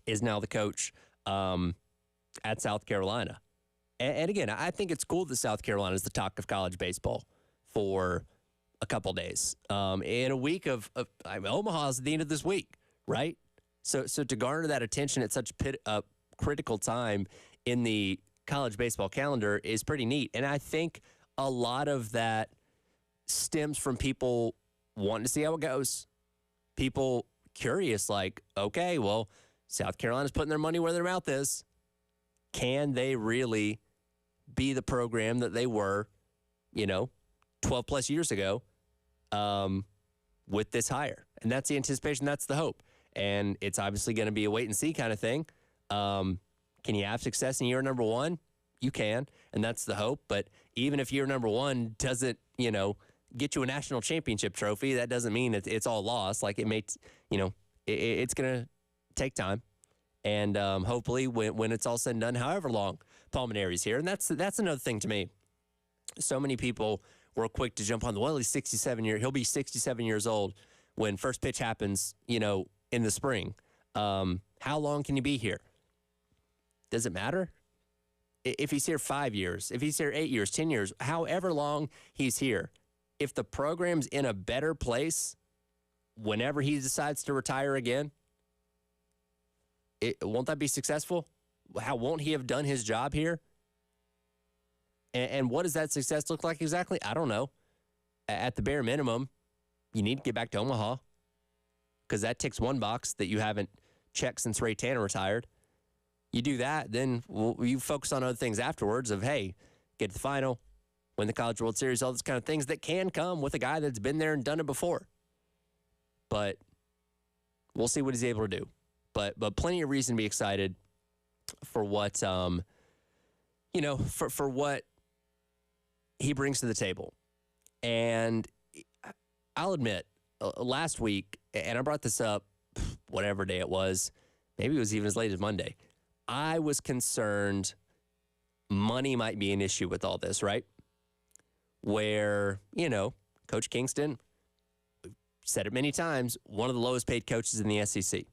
is now the coach at South Carolina. And again, I think it's cool that South Carolina is the talk of college baseball for a couple days. In a week of Omaha's at the end of this week, right? So to garner that attention at such a critical time in the college baseball calendar is pretty neat. And I think a lot of that stems from people wanting to see how it goes. People curious, like, okay, well, South Carolina's putting their money where their mouth is. Can they really be the program that they were, 12 plus years ago with this hire? And that's the anticipation. That's the hope. And it's obviously going to be a wait and see kind of thing. Can you have success in year number one? You can. And that's the hope. But even if year number one doesn't, get you a national championship trophy, that doesn't mean it's all lost. Like it may, it's going to take time. And hopefully when it's all said and done, however long Paul Mainieri's here. And that's another thing to me. So many people were quick to jump on he's 67 years. He'll be 67 years old when first pitch happens, in the spring. How long can you be here? Does it matter? If he's here 5 years, if he's here 8 years, 10 years, however long he's here, if the program's in a better place whenever he decides to retire again, won't that be successful? How won't he have done his job here? And what does that success look like exactly? I don't know. At the bare minimum, you need to get back to Omaha because that ticks one box that you haven't checked since Ray Tanner retired. You do that, then you focus on other things afterwards of, hey, get to the final, win the College World Series, all those kind of things that can come with a guy that's been there and done it before. But we'll see what he's able to do. But plenty of reason to be excited for what, for what he brings to the table. And I'll admit, last week, and I brought this up whatever day it was, maybe it was even as late as Monday, I was concerned money might be an issue with all this, right? Where, Coach Kingston, we've said it many times, one of the lowest paid coaches in the SEC,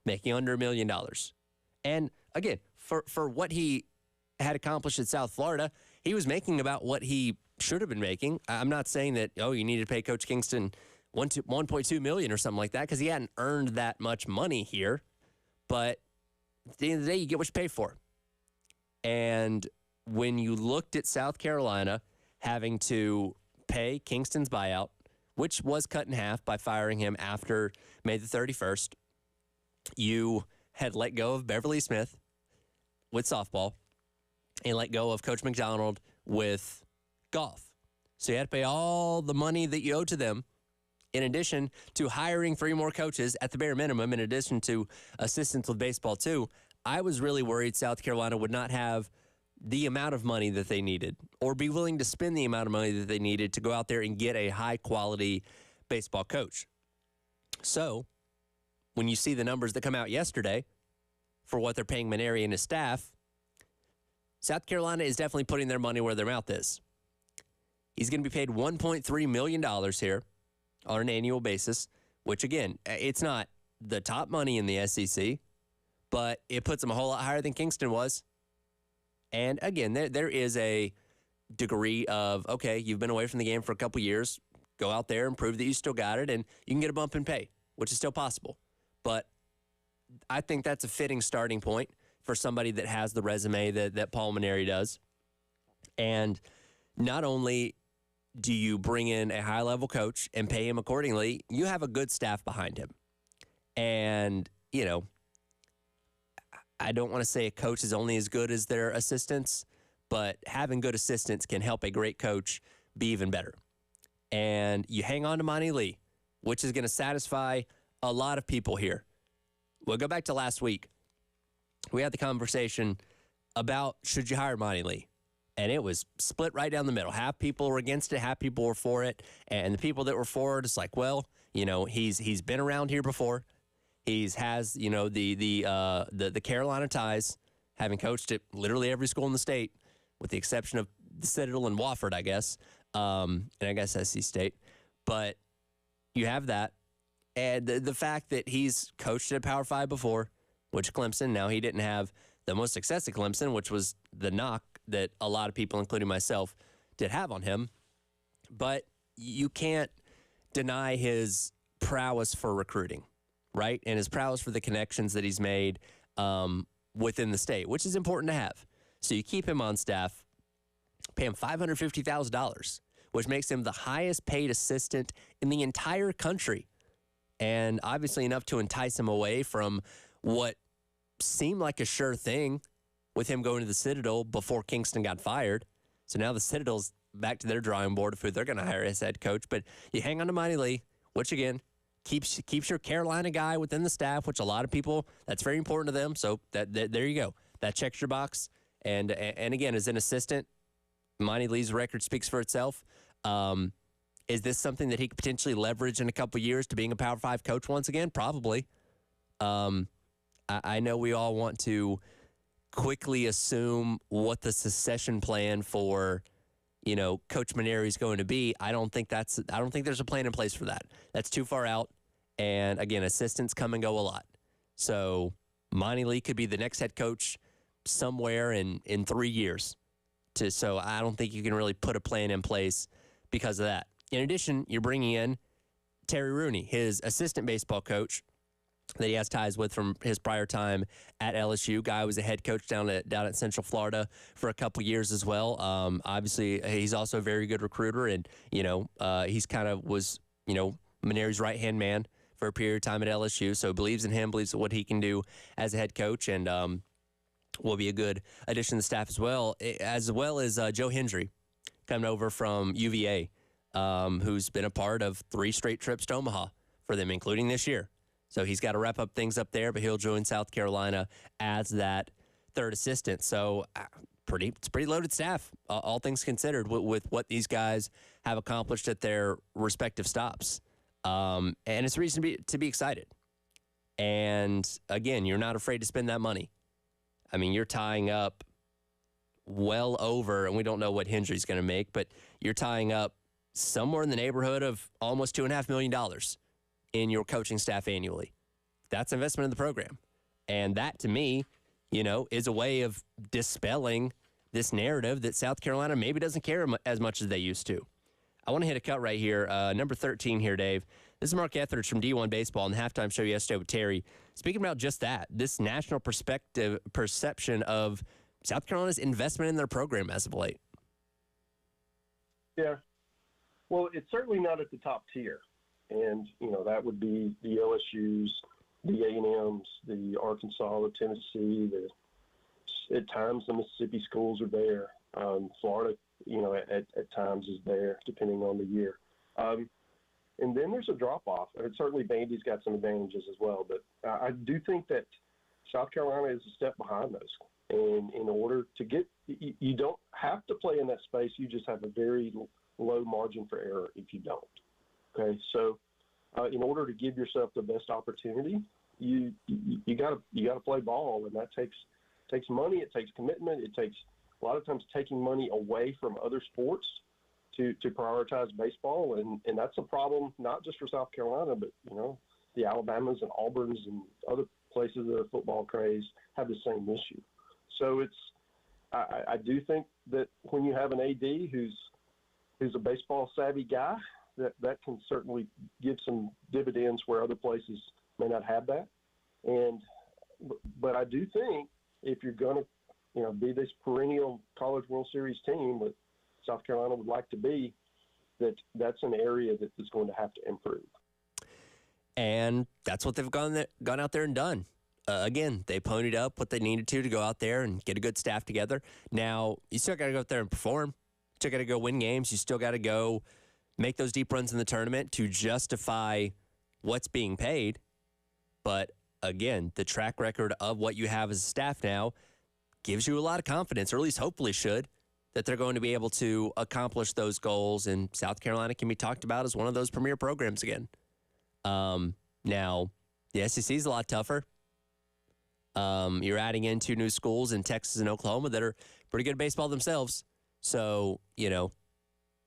making under $1 million. And again, for what he had accomplished at South Florida, he was making about what he should have been making. I'm not saying that, you need to pay Coach Kingston $1.2 million or something like that because he hadn't earned that much money here. But at the end of the day, you get what you pay for. And when you looked at South Carolina having to pay Kingston's buyout, which was cut in half by firing him after May the 31st, you had let go of Beverly Smith with softball and let go of Coach McDonald with golf. So you had to pay all the money that you owe to them in addition to hiring 3 more coaches at the bare minimum, in addition to assistants with baseball too. I was really worried South Carolina would not have the amount of money that they needed or be willing to spend the amount of money that they needed to go out there and get a high-quality baseball coach. So when you see the numbers that come out yesterday for what they're paying Mainieri and his staff, South Carolina is definitely putting their money where their mouth is. He's going to be paid $1.3 million here on an annual basis, which, again, it's not the top money in the SEC, but it puts him a whole lot higher than Kingston was. And, again, there is a degree of, okay, you've been away from the game for a couple years, go out there and prove that you still got it, and you can get a bump in pay, which is still possible. But I think that's a fitting starting point for somebody that has the resume that Paul Mainieri does. And not only do you bring in a high-level coach and pay him accordingly, you have a good staff behind him. And, I don't want to say a coach is only as good as their assistants, but having good assistants can help a great coach be even better. And you hang on to Mainieri, which is going to satisfy a lot of people here. We'll go back to last week. We had the conversation about should you hire Mainieri, and it was split right down the middle. Half people were against it, half people were for it, and the people that were for it, it's like, well, he's been around here before. Has the Carolina ties, having coached at literally every school in the state, with the exception of the Citadel and Wofford, I guess, and I guess SC State. But you have that, and the fact that he's coached at Power 5 before, which Clemson, now he didn't have the most success at Clemson, which was the knock that a lot of people, including myself, did have on him. But you can't deny his prowess for recruiting, right? And his prowess for the connections that he's made within the state, which is important to have. So you keep him on staff, pay him $550,000, which makes him the highest paid assistant in the entire country. And obviously enough to entice him away from what seemed like a sure thing with him going to the Citadel before Kingston got fired. So now the Citadel's back to their drawing board of who they're going to hire as head coach. But you hang on to Mainieri, which again keeps your Carolina guy within the staff, which a lot of people, that's very important to them. So that there you go. That checks your box. And again, as an assistant, Mainieri's record speaks for itself. Is this something that he could potentially leverage in a couple years to being a Power 5 coach once again? Probably. I know we all want to quickly assume what the succession plan for, Coach Mainieri is going to be. I don't think there's a plan in place for that. That's too far out. And again, assistants come and go a lot. So Mainieri could be the next head coach somewhere in 3 years. So I don't think you can really put a plan in place because of that. In addition, you're bringing in Terry Rooney, his assistant baseball coach that he has ties with from his prior time at LSU. Guy was a head coach down at Central Florida for a couple years as well. Obviously, he's also a very good recruiter, and he's kind of was Mainieri's right-hand man for a period of time at LSU. So believes in him, believes in what he can do as a head coach, and will be a good addition to the staff as well as Joe Hendry coming over from UVA, who's been a part of 3 straight trips to Omaha for them, including this year. So he's got to wrap up things up there, but he'll join South Carolina as that third assistant. So it's pretty loaded staff, all things considered, with what these guys have accomplished at their respective stops. And it's a reason to be excited. And again, you're not afraid to spend that money. I mean, you're tying up well over, and we don't know what Hendry's going to make, but you're tying up somewhere in the neighborhood of almost $2.5 million in your coaching staff annually. That's investment in the program. And that, to me, is a way of dispelling this narrative that South Carolina maybe doesn't care as much as they used to. I want to hit a cut right here. Number 13 here, Dave. This is Mark Etheridge from D1 Baseball on the halftime show yesterday with Terry. Speaking about just that, this national perception of South Carolina's investment in their program as of late. Yeah. Well, it's certainly not at the top tier. And, that would be the LSUs, the A&Ms, the Arkansas, the Tennessee, at times the Mississippi schools are there. Florida, at times is there, depending on the year. And then there's a drop-off. And certainly Vandy's got some advantages as well. But I do think that South Carolina is a step behind those. And in order to get – you don't have to play in that space. You just have a very low margin for error if you don't. Okay, so in order to give yourself the best opportunity, you got to play ball, and that takes money. It takes commitment. It takes a lot of times taking money away from other sports to prioritize baseball, and that's a problem not just for South Carolina, but the Alabamas and Auburns and other places that are football crazed have the same issue. So I do think that when you have an AD who's a baseball savvy guy, that can certainly give some dividends where other places may not have that. But I do think if you're going to, be this perennial College World Series team that South Carolina would like to be, that's an area that is going to have to improve. And that's what they've gone out there and done. Again, they ponied up what they needed to go out there and get a good staff together. Now, you still got to go out there and perform. You still got to go win games. You still got to go make those deep runs in the tournament to justify what's being paid. But again, the track record of what you have as a staff now gives you a lot of confidence, or at least hopefully should, that they're going to be able to accomplish those goals. And South Carolina can be talked about as one of those premier programs again. Now, the SEC is a lot tougher. You're adding in 2 new schools in Texas and Oklahoma that are pretty good at baseball themselves. So,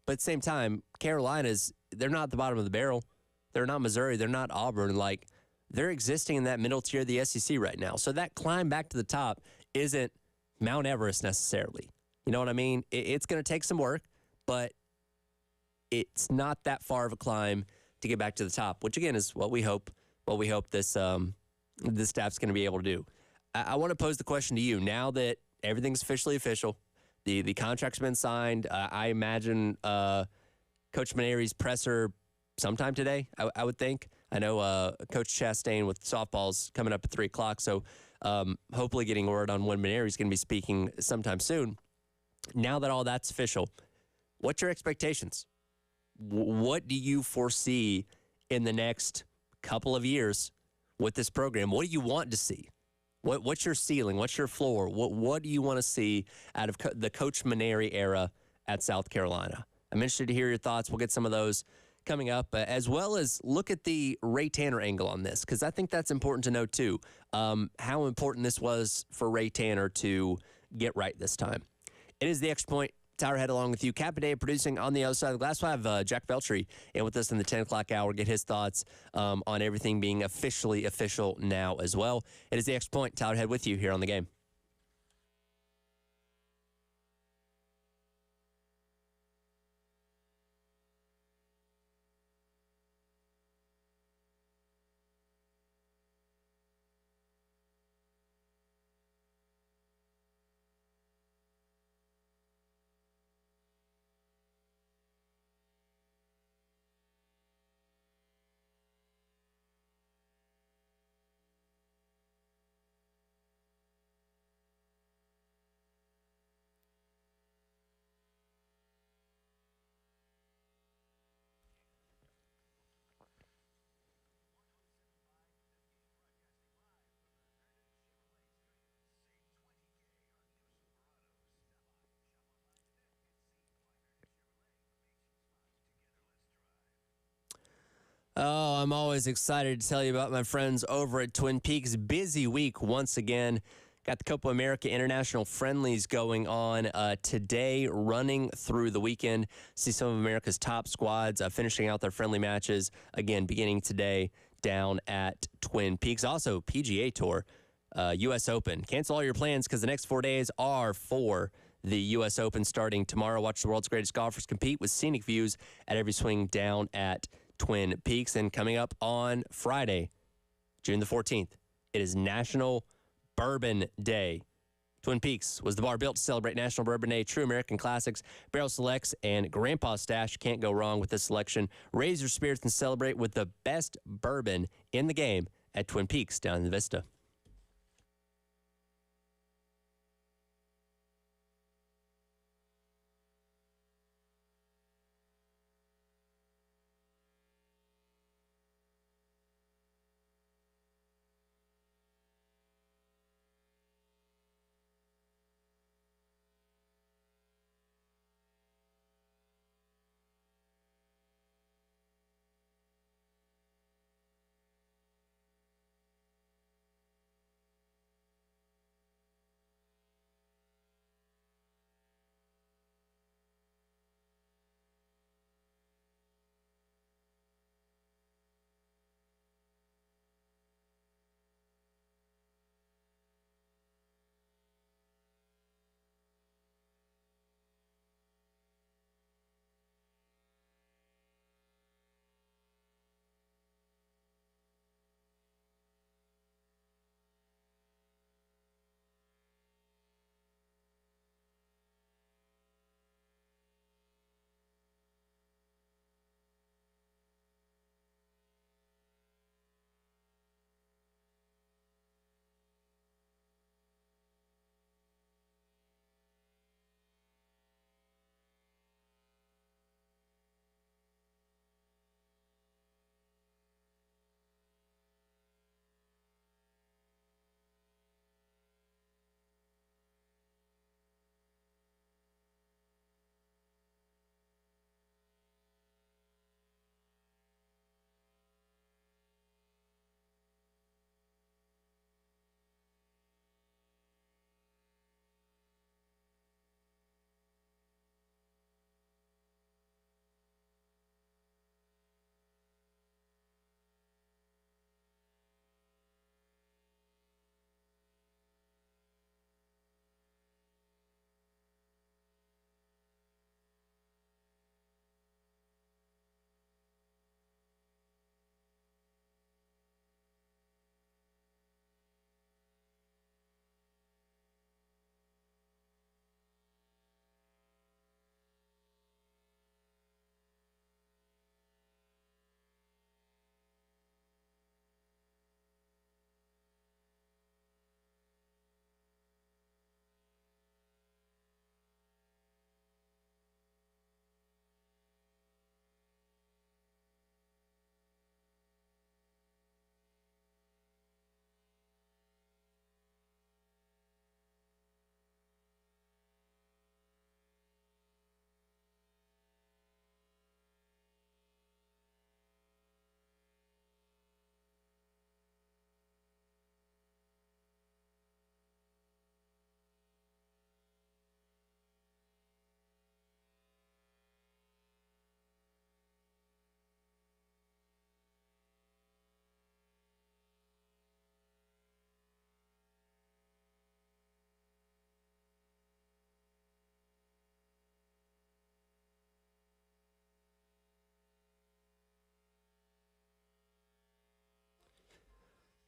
but at the same time, Carolina's, they're not at the bottom of the barrel. They're not Missouri. They're not Auburn. Like, they're existing in that middle tier of the SEC right now. So that climb back to the top isn't Mount Everest necessarily. You know what I mean? It's going to take some work, but it's not that far of a climb to get back to the top, which again is what we hope. What we hope this staff's going to be able to do. I want to pose the question to you now that everything's officially official. The contract's been signed. I imagine Coach Mainieri's presser sometime today. I would think. I know Coach Chastain with softball's coming up at 3:00, so hopefully getting word on when Mainieri's going to be speaking sometime soon. Now that all that's official, what's your expectations? What do you foresee in the next couple of years with this program? What do you want to see? What's your ceiling? What's your floor? What do you want to see out of the Coach Mainieri era at South Carolina? I'm interested to hear your thoughts. We'll get some of those coming up, as well as look at the Ray Tanner angle on this, because I think that's important to know too, how important this was for Ray Tanner to get right this time. It is the Extra Point. Tyler Head along with you. Cap Day producing on the other side of the glass. We'll have Jack Beltry in with us in the 10 o'clock hour, get his thoughts on everything being officially official now as well. It is the Extra Point. Tyler Head with you here on the game. Oh, I'm always excited to tell you about my friends over at Twin Peaks. Busy week once again. Got the Copa America International Friendlies going on today, running through the weekend. See some of America's top squads finishing out their friendly matches, again, beginning today down at Twin Peaks. Also, PGA Tour, U.S. Open. Cancel all your plans because the next 4 days are for the U.S. Open starting tomorrow. Watch the world's greatest golfers compete with scenic views at every swing down at Twin Peaks. And coming up on Friday, June the 14th, it is National Bourbon Day. Twin Peaks was the bar built to celebrate National Bourbon Day, true American classics, barrel selects, and Grandpa's Stash. Can't go wrong with this selection. Raise your spirits and celebrate with the best bourbon in the game at Twin Peaks down in the Vista.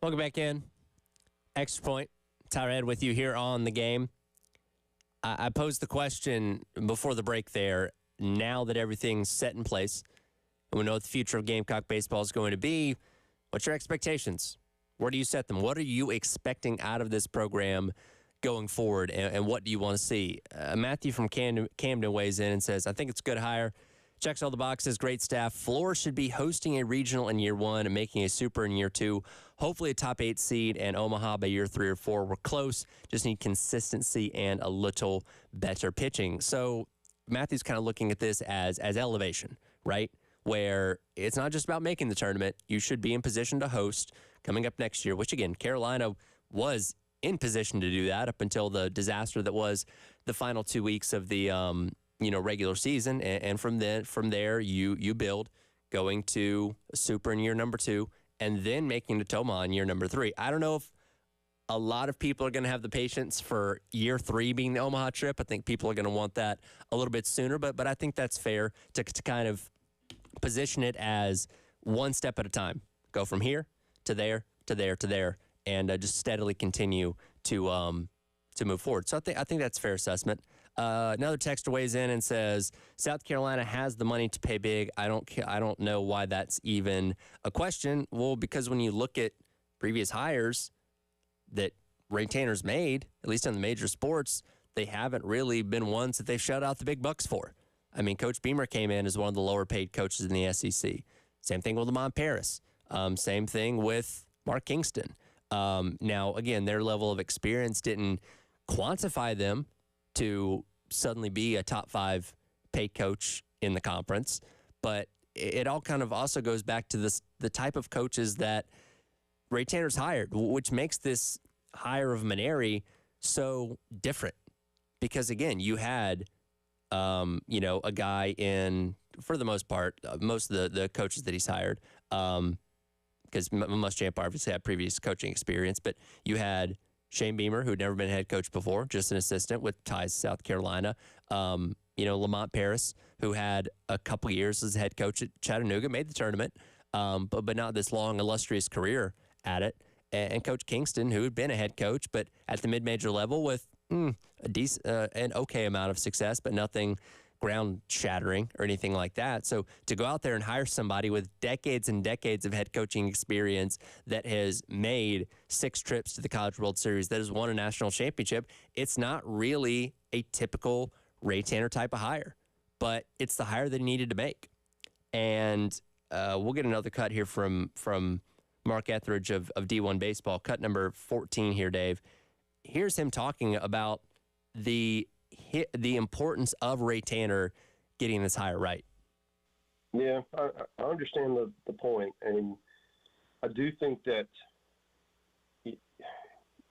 Welcome back in. Extra Point. Tyred with you here on the game. I posed the question before the break there. Now that everything's set in place and we know what the future of Gamecock baseball is going to be, what's your expectations? Where do you set them? What are you expecting out of this program going forward, and what do you want to see? Matthew from Camden weighs in and says, I think it's a good hire. Checks all the boxes, great staff. Floor should be hosting a regional in year 1 and making a super in year 2. Hopefully a top 8 seed and Omaha by year 3 or 4. We're close. Just need consistency and a little better pitching. So Matthew's kind of looking at this as elevation, right? Where it's not just about making the tournament. You should be in position to host coming up next year, which again, Carolina was in position to do that up until the disaster that was the final 2 weeks of the regular season, and from there you build going to a super in year number 2, and then making the Omaha in year number 3. I don't know if a lot of people are going to have the patience for year 3 being the Omaha trip. I think people are going to want that a little bit sooner, but I think that's fair to kind of position it as one step at a time. Go from here to there to there to there, and just steadily continue to move forward. So I think that's a fair assessment. Another texter weighs in and says, South Carolina has the money to pay big. I don't know why that's even a question. Well, because when you look at previous hires that Ray Tanner's made, at least in the major sports, they haven't really been ones that they've shut out the big bucks for. I mean, Coach Beamer came in as one of the lower paid coaches in the SEC. Same thing with Lamont Paris. Same thing with Mark Kingston. Now, again, their level of experience didn't quantify them to suddenly be a top 5 paid coach in the conference. But it all kind of also goes back to the type of coaches that Ray Tanner's hired, which makes this hire of Mainieri so different. Because, again, you had, a guy in, for the most part, most of the coaches that he's hired, because Muschamp obviously had previous coaching experience, but you had Shane Beamer, who'd never been a head coach before, just an assistant with ties to South Carolina. Lamont Paris, who had a couple years as head coach at Chattanooga, made the tournament, but not this long, illustrious career at it. And Coach Kingston, who had been a head coach, but at the mid-major level with a decent, an okay amount of success, but nothing ground-shattering or anything like that. So to go out there and hire somebody with decades and decades of head coaching experience that has made 6 trips to the College World Series, that has won a national championship, it's not really a typical Ray Tanner type of hire, but it's the hire that he needed to make. And we'll get another cut here from Mark Etheridge of D1 Baseball, cut number 14 here, Dave. Here's him talking about the importance of Ray Tanner getting this hire right. Yeah, I understand the point, and I do think that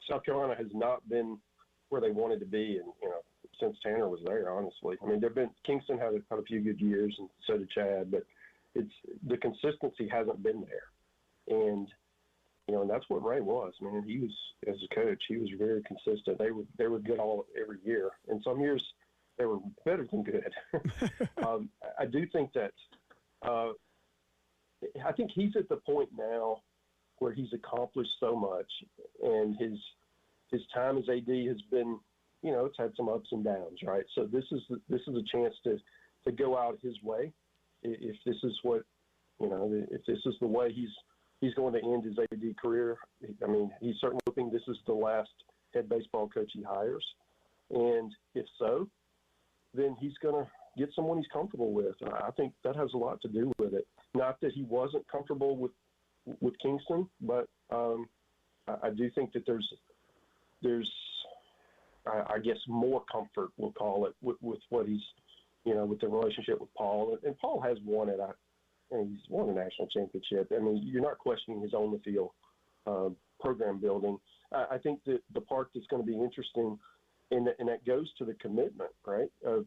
South Carolina has not been where they wanted to be, and since Tanner was there, honestly. I mean, Kingston had a few good years, and so did Chad, but the consistency hasn't been there, and and that's what Ray was. Man, he was, as a coach, he was very consistent. They were good every year, and some years they were better than good. I do think that I think he's at the point now where he's accomplished so much, and his time as AD has been, it's had some ups and downs, right? So this is a chance to go out his way. If this is what, if this is the way he's going to end his AD career, I mean, he's certainly hoping this is the last head baseball coach he hires. And if so, then he's going to get someone he's comfortable with. I think that has a lot to do with it. Not that he wasn't comfortable with Kingston, but I do think that there's I guess more comfort, we'll call it, with what he's, with the relationship with Paul. And Paul has won it. He's won a national championship. I mean, you're not questioning his on-the-field program building. I think that the part that's going to be interesting, and that goes to the commitment, right, of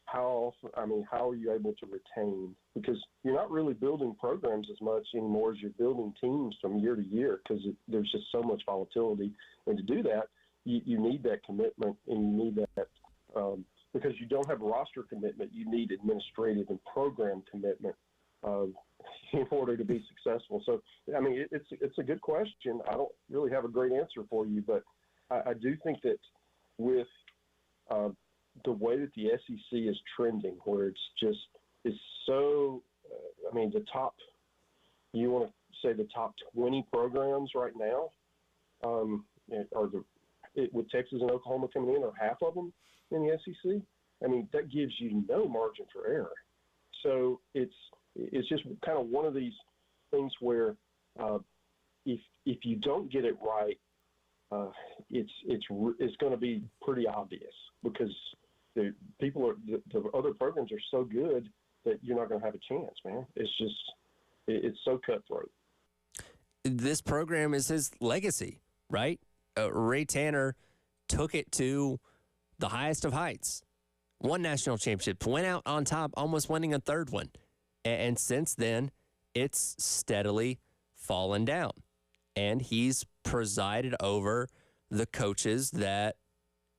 how are you able to retain? Because you're not really building programs as much anymore as you're building teams from year to year, because there's just so much volatility. And to do that, you need that commitment, and you need that because you don't have roster commitment. You need administrative and program commitment uh, in order to be successful. So, I mean, it's a good question. I don't really have a great answer for you, but I do think that with the way that the SEC is trending, where it's so, I mean, you want to say the top 20 programs right now, with Texas and Oklahoma coming in, are half of them in the SEC. I mean, that gives you no margin for error. So it's just kind of one of these things where if you don't get it right, it's going to be pretty obvious, because the other programs are so good that you're not going to have a chance, man. It's so cutthroat. This program is his legacy, right? Ray Tanner took it to the highest of heights, won national championship, went out on top, almost winning a third one. And since then, it's steadily fallen down. And he's presided over the coaches that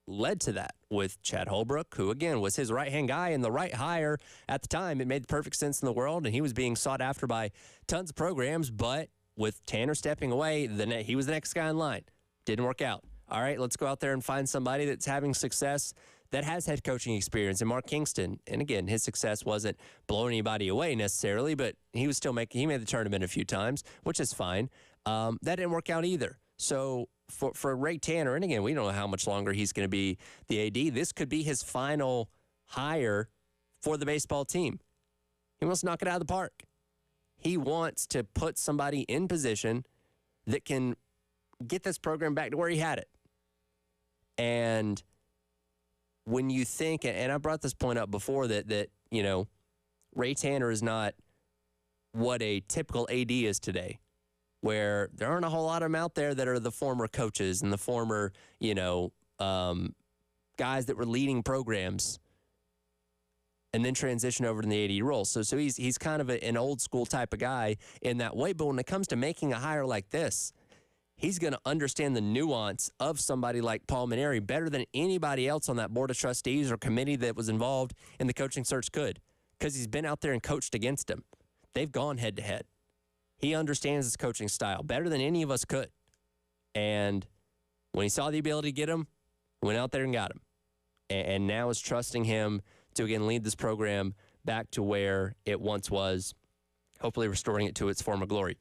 led to that, with Chad Holbrook, who, again, was his right-hand guy and the right hire at the time. It made the perfect sense in the world, and he was being sought after by tons of programs. But with Tanner stepping away, he was the next guy in line. Didn't work out. All right, let's go out there and find somebody that's having success, that has head coaching experience. And Mark Kingston, and again, his success wasn't blowing anybody away necessarily, but he was still he made the tournament a few times, which is fine. That didn't work out either. So for Ray Tanner, and again, we don't know how much longer he's going to be the AD. This could be his final hire for the baseball team. He wants to knock it out of the park. He wants to put somebody in position that can get this program back to where he had it. And when you think, and I brought this point up before, that Ray Tanner is not what a typical AD is today, where there aren't a whole lot of them out there that are the former coaches and the former, guys that were leading programs and then transition over to the AD role. So he's kind of an old school type of guy in that way. But when it comes to making a hire like this, he's going to understand the nuance of somebody like Paul Mainieri better than anybody else on that board of trustees or committee that was involved in the coaching search could, because he's been out there and coached against him. They've gone head to head. He understands his coaching style better than any of us could. And when he saw the ability to get him, he went out there and got him. And now is trusting him to, again, lead this program back to where it once was, hopefully restoring it to its former glory.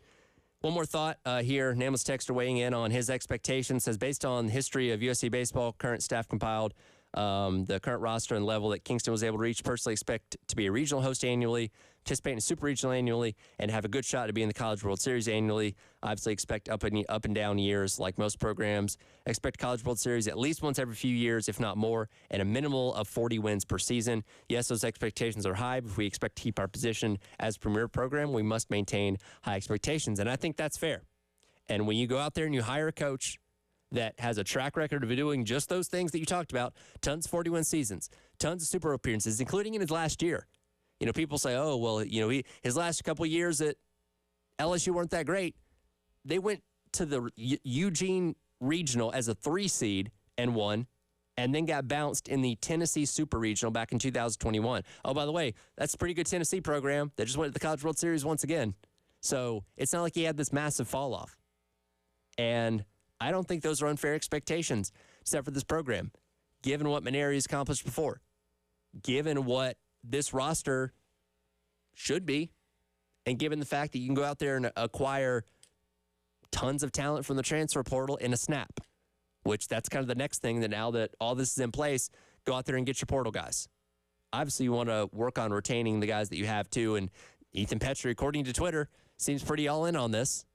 One more thought here. Nameless Texter weighing in on his expectations. Says, based on the history of USC baseball, current staff compiled, the current roster and level that Kingston was able to reach, personally expect to be a regional host annually, participate in a super regional annually, and have a good shot to be in the College World Series annually. Obviously expect up and down years like most programs. Expect College World Series at least once every few years, if not more, and a minimal of 40 wins per season. Yes, those expectations are high, but if we expect to keep our position as a premier program, we must maintain high expectations. And I think that's fair. And when you go out there and you hire a coach that has a track record of doing just those things that you talked about, tons of 41 seasons, tons of Super appearances, including in his last year. People say, oh, well, his last couple of years at LSU weren't that great. They went to the Eugene Regional as a 3 seed and won, and then got bounced in the Tennessee Super Regional back in 2021. Oh, by the way, that's a pretty good Tennessee program. They just went to the College World Series once again. So it's not like he had this massive fall off. And I don't think those are unfair expectations, except for this program, given what Mainieri has accomplished before, given what this roster should be, and given the fact that you can go out there and acquire tons of talent from the transfer portal in a snap, which that's kind of the next thing, that now that all this is in place, go out there and get your portal guys. Obviously, you want to work on retaining the guys that you have too, and Ethan Petrie, according to Twitter, seems pretty all in on this.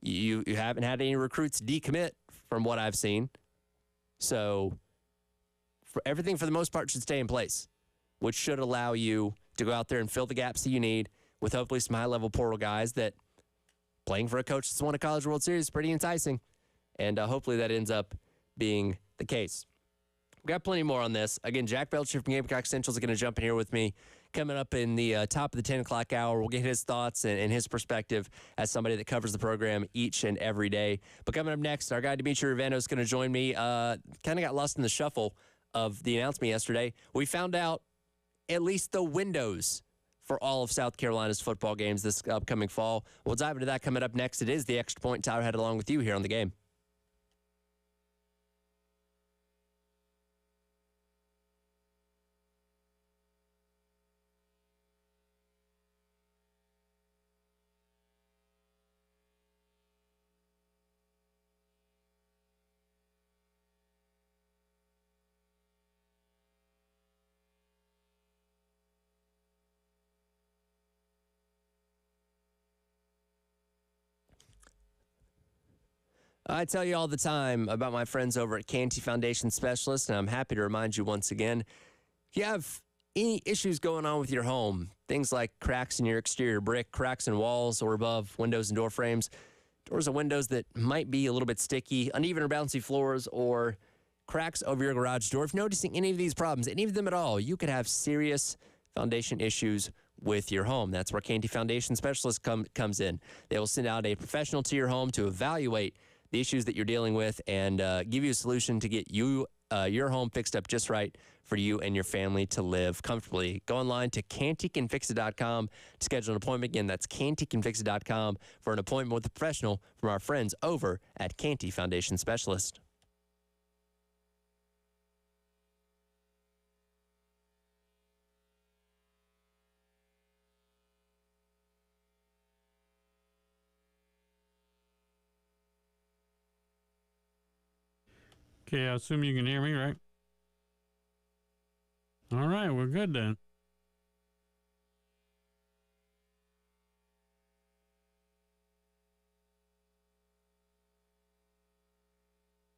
You haven't had any recruits decommit from what I've seen. So everything for the most part should stay in place, which should allow you to go out there and fill the gaps that you need with hopefully some high-level portal guys that playing for a coach that's won a College World Series is pretty enticing. And hopefully that ends up being the case. We've got plenty more on this. Again, Jack Belcher from Gamecock Central is going to jump in here with me coming up in the top of the 10 o'clock hour. We'll get his thoughts and his perspective as somebody that covers the program each and every day. But coming up next, our guy Dimitri Rivano is going to join me. Kind of got lost in the shuffle of the announcement yesterday. We found out at least the windows for all of South Carolina's football games this upcoming fall. We'll dive into that coming up next. It is the Extra Point. Tyler Head along with you here on the game. I tell you all the time about my friends over at Canty Foundation Specialist, and I'm happy to remind you once again, if you have any issues going on with your home, things like cracks in your exterior brick, cracks in walls or above windows and door frames, doors and windows that might be a little bit sticky, uneven or bouncy floors, or cracks over your garage door, if noticing any of these problems, any of them at all, you could have serious foundation issues with your home. That's where Canty Foundation Specialist comes in. They will send out a professional to your home to evaluate the issues that you're dealing with and give you a solution to get your home fixed up just right for you and your family to live comfortably. Go online to cantycanfixit.com to schedule an appointment. Again, that's cantycanfixit.com for an appointment with a professional from our friends over at Canty Foundation Specialist. Okay, I assume you can hear me, right? All right, we're good then.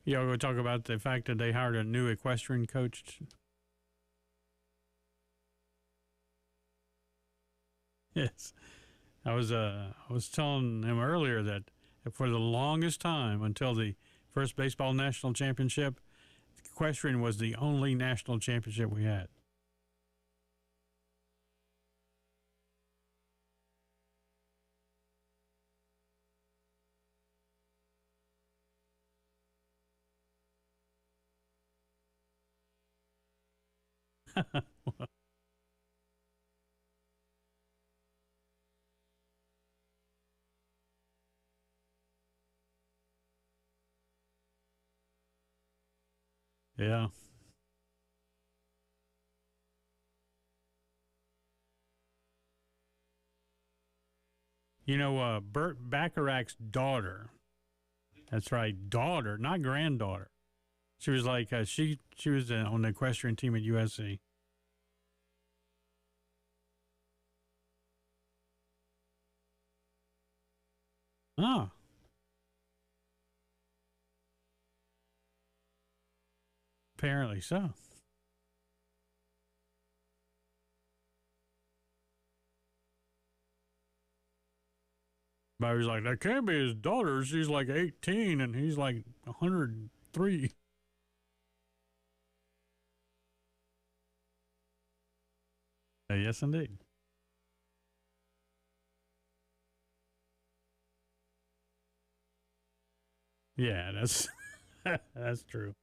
Yeah, we're going to talk about the fact that they hired a new equestrian coach. Yes. I was telling him earlier that for the longest time until the first baseball national championship, equestrian was the only national championship we had. Yeah. You know, Burt Bacharach's daughter. That's right, daughter, not granddaughter. She was like she was on the equestrian team at USC. Ah, apparently so. But he was like, that can't be his daughter. She's like 18 and he's like 103. Yes, indeed. Yeah, that's that's true.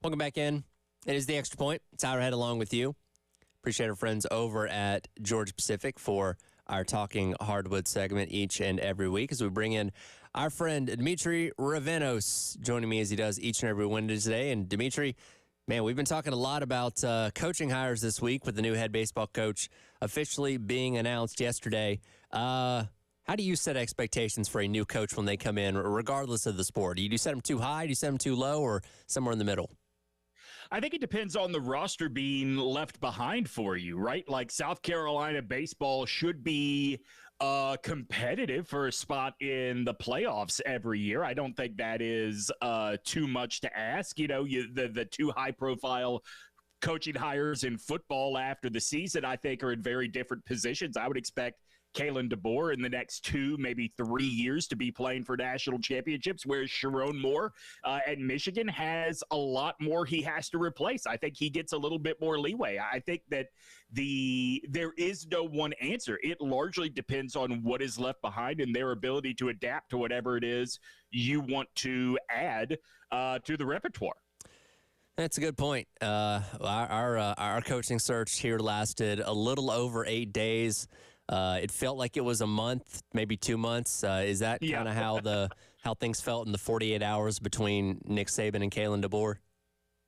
Welcome back in. It is the Extra Point. It's Tyler Head along with you. Appreciate our friends over at Georgia Pacific for our Talking Hardwood segment each and every week as we bring in our friend Dimitri Ravenos, joining me as he does each and every Wednesday today. And Dimitri, man, we've been talking a lot about coaching hires this week with the new head baseball coach officially being announced yesterday. How do you set expectations for a new coach when they come in, regardless of the sport? Do you set them too high, do you set them too low, or somewhere in the middle? I think it depends on the roster being left behind for you, right? Like South Carolina baseball should be competitive for a spot in the playoffs every year. I don't think that is too much to ask. You know, the two high-profile coaching hires in football after the season, I think, are in very different positions. I would expect Kalen DeBoer in the next 2, maybe 3 years to be playing for national championships, whereas Sharon Moore at Michigan has a lot more he has to replace. I think he gets a little bit more leeway. I think that there is no one answer. It largely depends on what is left behind and their ability to adapt to whatever it is you want to add to the repertoire. That's a good point. Our coaching search here lasted a little over 8 days. It felt like it was a month, maybe 2 months. Is that kind of how things felt in the 48 hours between Nick Saban and Kalen DeBoer?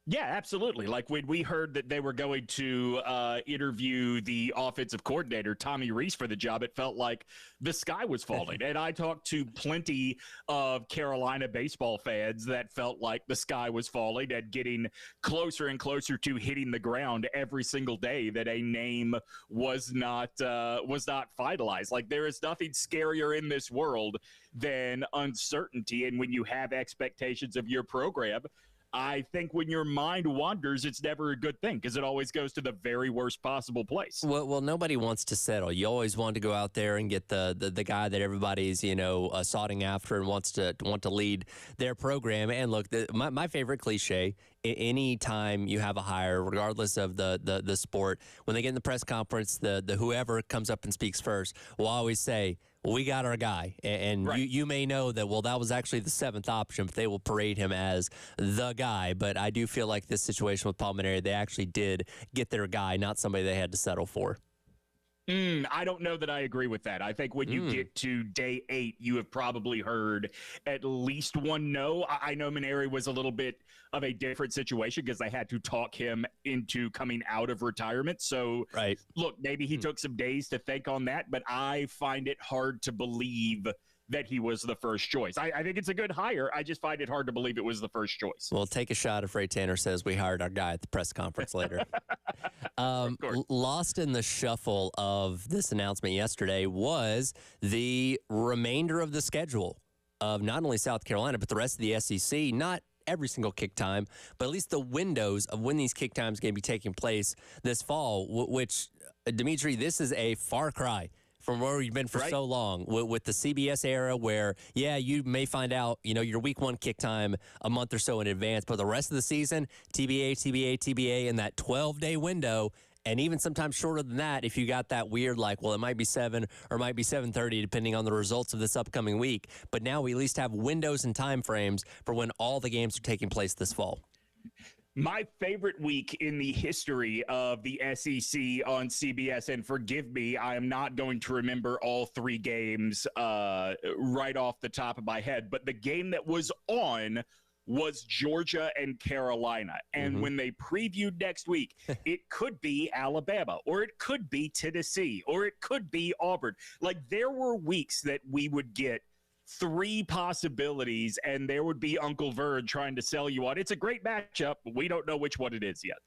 Yeah, absolutely. Like when we heard that they were going to interview the offensive coordinator, Tommy Reese, for the job, it felt like the sky was falling. And I talked to plenty of Carolina baseball fans that felt like the sky was falling and getting closer and closer to hitting the ground every single day that a name was not finalized. Like there is nothing scarier in this world than uncertainty. And when you have expectations of your program, I think when your mind wanders, it's never a good thing because it always goes to the very worst possible place. Well, nobody wants to settle. You always want to go out there and get the guy that everybody's soughting after and want to lead their program. And look, my favorite cliche: anytime you have a hire, regardless of the sport, when they get in the press conference, the whoever comes up and speaks first will always say, we got our guy. And right. you may know that, well, that was actually the 7th option, but they will parade him as the guy. But I do feel like this situation with Paul Mainieri, they actually did get their guy, not somebody they had to settle for. I don't know that I agree with that. I think when you get to day 8, you have probably heard at least one no. I know Mainieri was a little bit of a different situation because they had to talk him into coming out of retirement. So, right. Look, maybe he took some days to think on that, but I find it hard to believe that he was the first choice. I think it's a good hire. I just find it hard to believe it was the first choice. Well, take a shot if Ray Tanner says we hired our guy at the press conference later. Lost in the shuffle of this announcement yesterday was the remainder of the schedule of not only South Carolina, but the rest of the SEC. Not every single kick time, but at least the windows of when these kick times are going to be taking place this fall, which, Dimitri, this is a far cry from where we've been for so long with the CBS era where, you may find out, your week 1 kick time a month or so in advance, but the rest of the season, TBA in that 12-day window, and even sometimes shorter than that if you got that weird, it might be 7 or it might be 7:30 depending on the results of this upcoming week. But now we at least have windows and time frames for when all the games are taking place this fall. My favorite week in the history of the SEC on CBS, and forgive me, I am not going to remember all 3 games right off the top of my head, but the game that was on was Georgia and Carolina. And when they previewed next week, it could be Alabama, or it could be Tennessee, or it could be Auburn. Like there were weeks that we would get 3 possibilities, and there would be Uncle Vern trying to sell you on. It's a great matchup, but we don't know which one it is yet.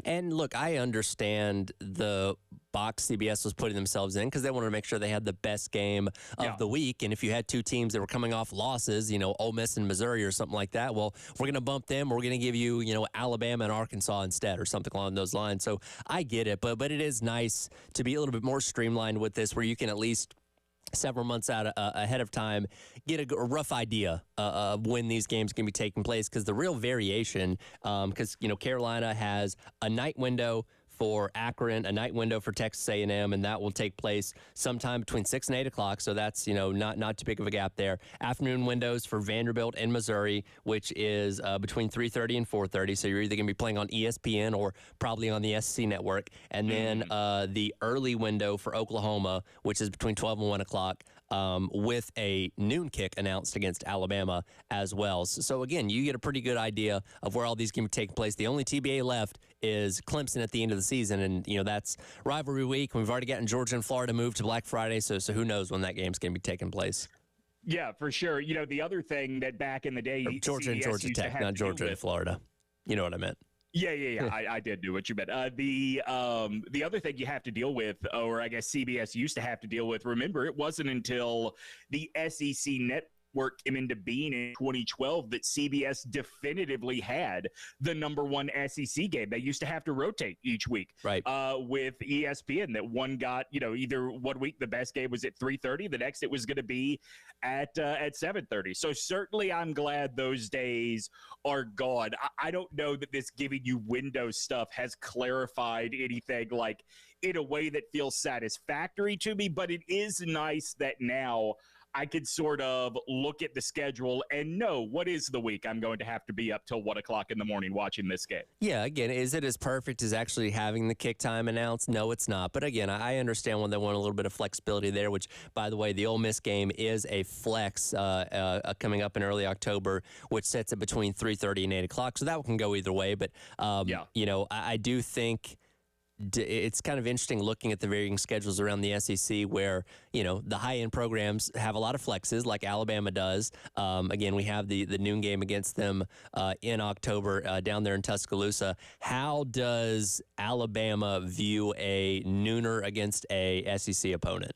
And look, I understand the box CBS was putting themselves in because they wanted to make sure they had the best game of the week. And if you had 2 teams that were coming off losses, Ole Miss and Missouri or something like that, well, we're going to bump them. We're going to give you, Alabama and Arkansas instead or something along those lines. So I get it, but it is nice to be a little bit more streamlined with this where you can at least several months out ahead of time, get a rough idea of when these games can be taking place. Because the real variation, because Carolina has a night window for Akron, a night window for Texas A&M, and that will take place sometime between 6 and 8 o'clock. So that's, not too big of a gap there. Afternoon windows for Vanderbilt and Missouri, which is between 3:30 and 4:30. So you're either going to be playing on ESPN or probably on the SEC network. And then the early window for Oklahoma, which is between 12 and 1 o'clock. With a noon kick announced against Alabama as well. So again, you get a pretty good idea of where all these games take place. The only TBA left is Clemson at the end of the season, and that's rivalry week. We've already gotten Georgia and Florida moved to Black Friday, so who knows when that game's going to be taking place. Yeah, for sure. The other thing that back in the day, Georgia and Georgia Tech, not Georgia and Florida. You know what I meant. Yeah. I did do what you meant. The other thing you have to deal with, or I guess CBS used to have to deal with, remember, it wasn't until the SEC network came into being in 2012 that CBS definitively had the number one SEC game. They used to have to rotate each week, right? With ESPN, that one got, either one week the best game was at 3:30, the next it was going to be at 7:30. So certainly I'm glad those days are gone. I don't know that this giving you window stuff has clarified anything like in a way that feels satisfactory to me, but it is nice that now I could sort of look at the schedule and know what is the week I'm going to have to be up till 1 o'clock in the morning watching this game. Yeah, again, is it as perfect as actually having the kick time announced? No, it's not. But again, I understand when they want a little bit of flexibility there, which, by the way, the Ole Miss game is a flex coming up in early October, which sets it between 3:30 and 8 o'clock. So that can go either way. But, I do think it's kind of interesting looking at the varying schedules around the SEC where, the high-end programs have a lot of flexes like Alabama does. Again, we have the noon game against them in October down there in Tuscaloosa. How does Alabama view a nooner against a SEC opponent?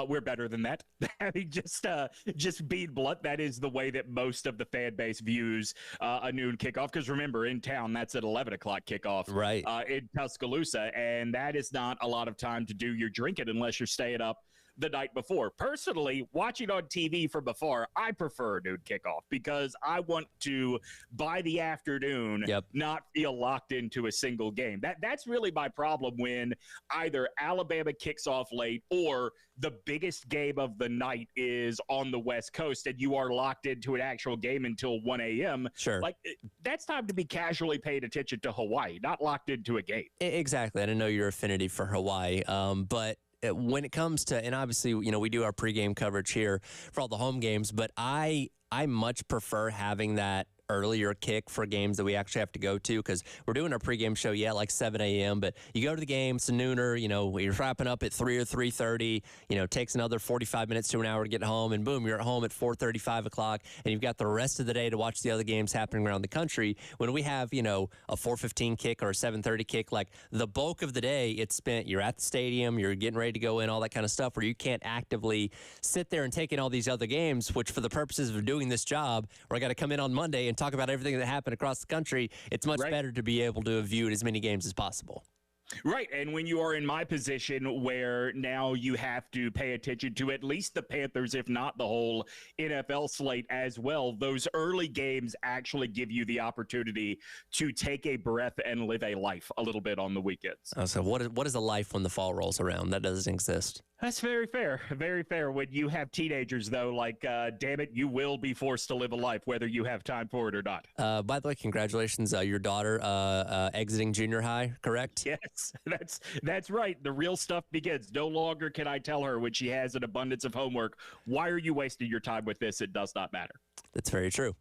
We're better than that. I mean, just being blunt, that is the way that most of the fan base views a noon kickoff. Because remember, in town, that's at 11 o'clock kickoff, right? In Tuscaloosa, and that is not a lot of time to do your drinking unless you're staying up the night before. Personally, watching on TV from afar, I prefer a noon kickoff because I want to, by the afternoon, not feel locked into a single game. That's really my problem when either Alabama kicks off late or the biggest game of the night is on the West Coast and you are locked into an actual game until 1 a.m. Sure. Like, that's time to be casually paying attention to Hawaii, not locked into a game. Exactly. I didn't know your affinity for Hawaii, but when it comes to, and obviously, we do our pregame coverage here for all the home games, but I much prefer having that earlier kick for games that we actually have to go to because we're doing our pregame show, like 7 a.m., but you go to the game, it's a nooner, you're wrapping up at 3 or 3:30, takes another 45 minutes to an hour to get home, and boom, you're at home at 4:30, 5 o'clock, and you've got the rest of the day to watch the other games happening around the country. When we have, a 4:15 kick or a 7:30 kick, like the bulk of the day, it's spent, you're at the stadium, you're getting ready to go in, all that kind of stuff, where you can't actively sit there and take in all these other games, which for the purposes of doing this job, where I got to come in on Monday and talk about everything that happened across the country, it's much better to be able to view as many games as possible. Right, and when you are in my position where now you have to pay attention to at least the Panthers, if not the whole NFL slate as well, those early games actually give you the opportunity to take a breath and live a life a little bit on the weekends. Oh, so what is a life when the fall rolls around? That doesn't exist. That's very fair. Very fair. When you have teenagers, though, like, damn it, you will be forced to live a life, whether you have time for it or not. By the way, congratulations. Your daughter exiting junior high, correct? Yes, that's right. The real stuff begins. No longer can I tell her when she has an abundance of homework, why are you wasting your time with this? It does not matter. That's very true.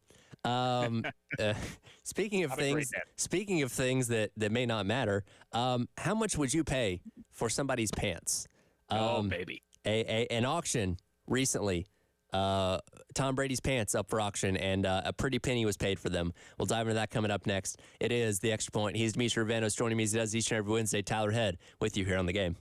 Speaking of things that may not matter, how much would you pay for somebody's pants? Baby. An auction recently. Tom Brady's pants up for auction, and a pretty penny was paid for them. We'll dive into that coming up next. It is The Extra Point. He's Demetri Ravanos, joining me as he does each and every Wednesday. Tyler Head with you here on The Game.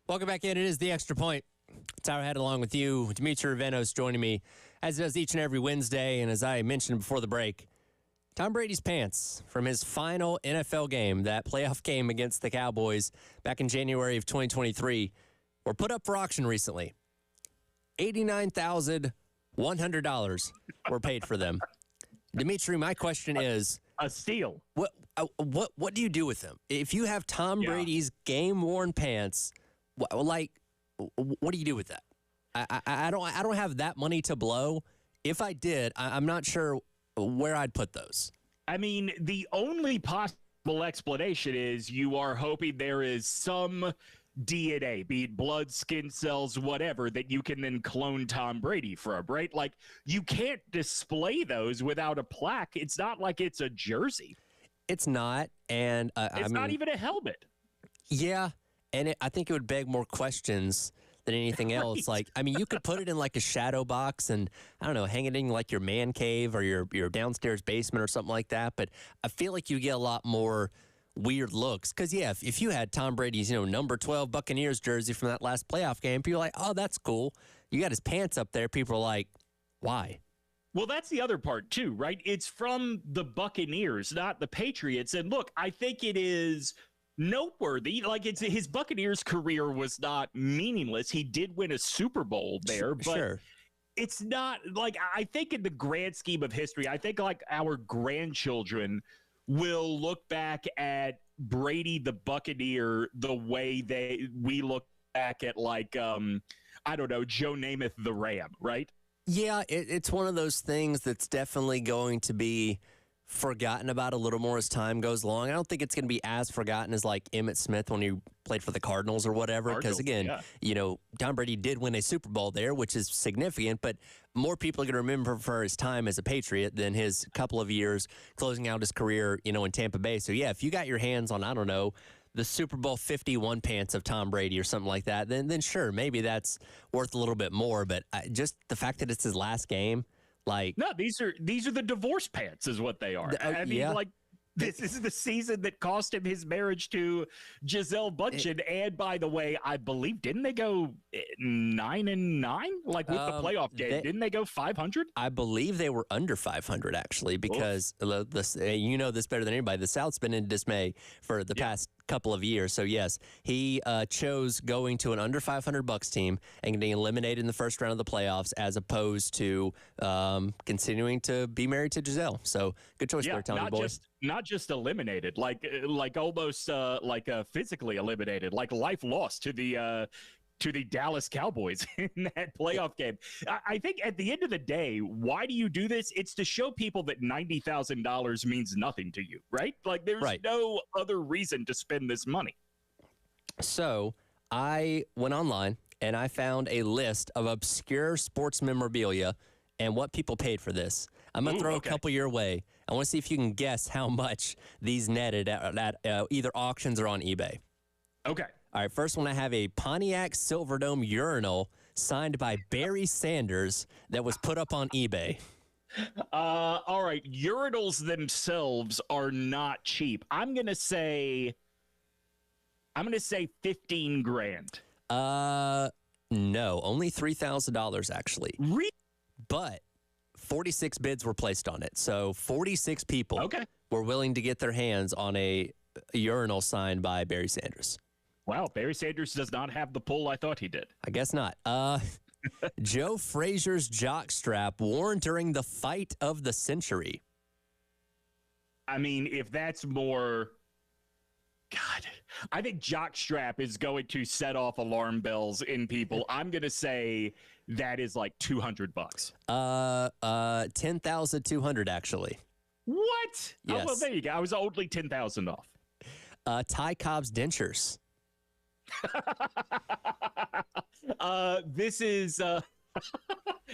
Welcome back in. It is the Extra Point. Tyler Head along with you. Dimitri Ravenos joining me, as does each and every Wednesday. And as I mentioned before the break, Tom Brady's pants from his final NFL game, that playoff game against the Cowboys back in January of 2023, were put up for auction recently. $89,100 were paid for them. Dimitri, my question is, A steal. what do you do with them? If you have Tom Brady's game-worn pants, what do you do with that? I don't have that money to blow. If I did, I'm not sure where I'd put those. I mean, the only possible explanation is you are hoping there is some DNA, be it blood, skin cells, whatever, that you can then clone Tom Brady from, right? Like, you can't display those without a plaque. It's not like it's a jersey. It's not, and It's not even a helmet. Yeah, and I think it would beg more questions than anything else. Right. Like, I mean, you could put it in like a shadow box and, I don't know, hang it in like your man cave or your downstairs basement or something like that. But I feel like you get a lot more weird looks. Because, yeah, if you had Tom Brady's, number 12 Buccaneers jersey from that last playoff game, people are like, oh, that's cool. You got his pants up there. People are like, why? Well, that's the other part, too, right? It's from the Buccaneers, not the Patriots. And look, I think it is noteworthy. Like, his Buccaneers career was not meaningless. He did win a Super Bowl there, but Sure. it's not like, I think in the grand scheme of history, I think like our grandchildren will look back at Brady the Buccaneer the way we look back at like I don't know, Joe Namath the Ram, right? Yeah, it's one of those things that's definitely going to be forgotten about a little more as time goes along. I don't think it's going to be as forgotten as like Emmitt Smith when he played for the Cardinals or whatever. Because again, Tom Brady did win a Super Bowl there, which is significant, but more people are going to remember for his time as a Patriot than his couple of years closing out his career, in Tampa Bay. So yeah, if you got your hands on, I don't know, the Super Bowl 51 pants of Tom Brady or something like that, then sure, maybe that's worth a little bit more. But just the fact that it's his last game, like, no, these are the divorce pants is what they are. I mean, yeah. like, this is the season that cost him his marriage to Gisele Bundchen. And by the way, I believe, didn't they go 9-9? Like with the playoff game, didn't they go 500? I believe they were under 500 actually, because you know this better than anybody. The South's been in dismay for the past couple of years. So yes, he chose going to an under 500 Bucks team and getting eliminated in the first round of the playoffs, as opposed to continuing to be married to Gisele. So good choice there, Tony boy. Not just eliminated, like almost physically eliminated, like life lost to the Dallas Cowboys in that playoff game. I think at the end of the day, why do you do this? It's to show people that $90,000 means nothing to you, right? Like, there's no other reason to spend this money. So I went online and I found a list of obscure sports memorabilia and what people paid for this. I'm going to throw a couple your way. I want to see if you can guess how much these netted at either auctions or on eBay. Okay. All right, first one, I have a Pontiac Silverdome urinal signed by Barry Sanders that was put up on eBay. All right, urinals themselves are not cheap. I'm gonna say 15 grand. No, only $3,000 actually. But 46 bids were placed on it, so 46 people were willing to get their hands on a urinal signed by Barry Sanders. Wow, Barry Sanders does not have the pull I thought he did. I guess not. Joe Frazier's jockstrap worn during the fight of the century. I mean, if that's more... God, I think jockstrap is going to set off alarm bells in people. I'm going to say that is like $200. $10,200 actually. What? Yes. Oh, well, there you go. I was only 10,000 off. Ty Cobb's dentures. This is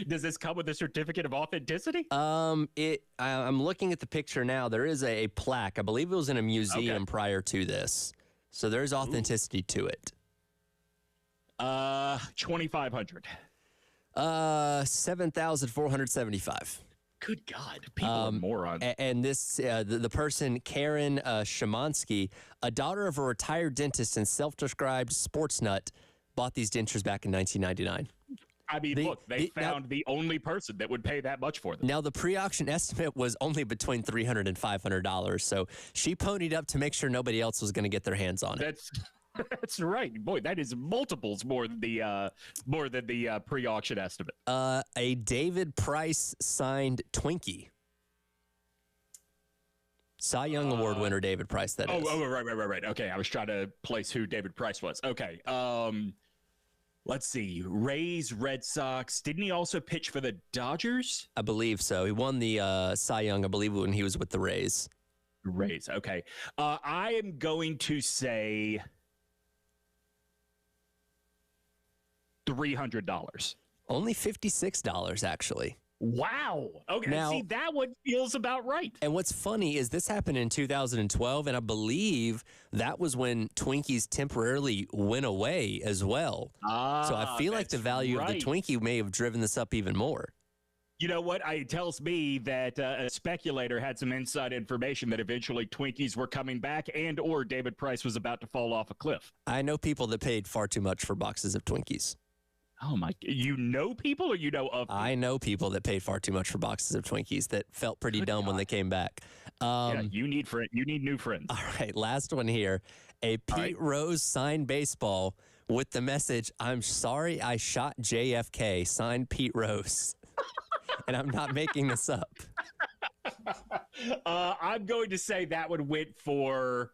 does this come with a certificate of authenticity? I'm looking at the picture now. There is a plaque. I believe it was in a museum prior to this. So there's authenticity to it. 2,500. 7,475. Good God, people are morons. And this, the person, Karen Shemansky, a daughter of a retired dentist and self-described sports nut, bought these dentures back in 1999. I mean, look, they found the only person that would pay that much for them. Now, the pre-auction estimate was only between $300 and $500, so she ponied up to make sure nobody else was going to get their hands on it. That's right. Boy, that is multiples more than the pre-auction estimate. A David Price signed Twinkie. Cy Young Award winner David Price, that is. Oh, right. Okay, I was trying to place who David Price was. Okay. Let's see. Rays, Red Sox. Didn't he also pitch for the Dodgers? I believe so. He won the Cy Young, I believe, when he was with the Rays. Rays, okay. I am going to say $300. Only $56, actually. Wow. Okay. Now, see, that one feels about right. And what's funny is this happened in 2012, and I believe that was when Twinkies temporarily went away as well. So I feel like the value of the Twinkie may have driven this up even more. You know what? It tells me that a speculator had some inside information that eventually Twinkies were coming back and or David Price was about to fall off a cliff. I know people that paid far too much for boxes of Twinkies. Oh, my. You know people or you know of people? I know people that paid far too much for boxes of Twinkies that felt pretty dumb when they came back. Yeah, you need new friends. All right, last one here. A Pete Rose signed baseball with the message, "I'm sorry I shot JFK," signed Pete Rose. And I'm not making this up. I'm going to say that one went for...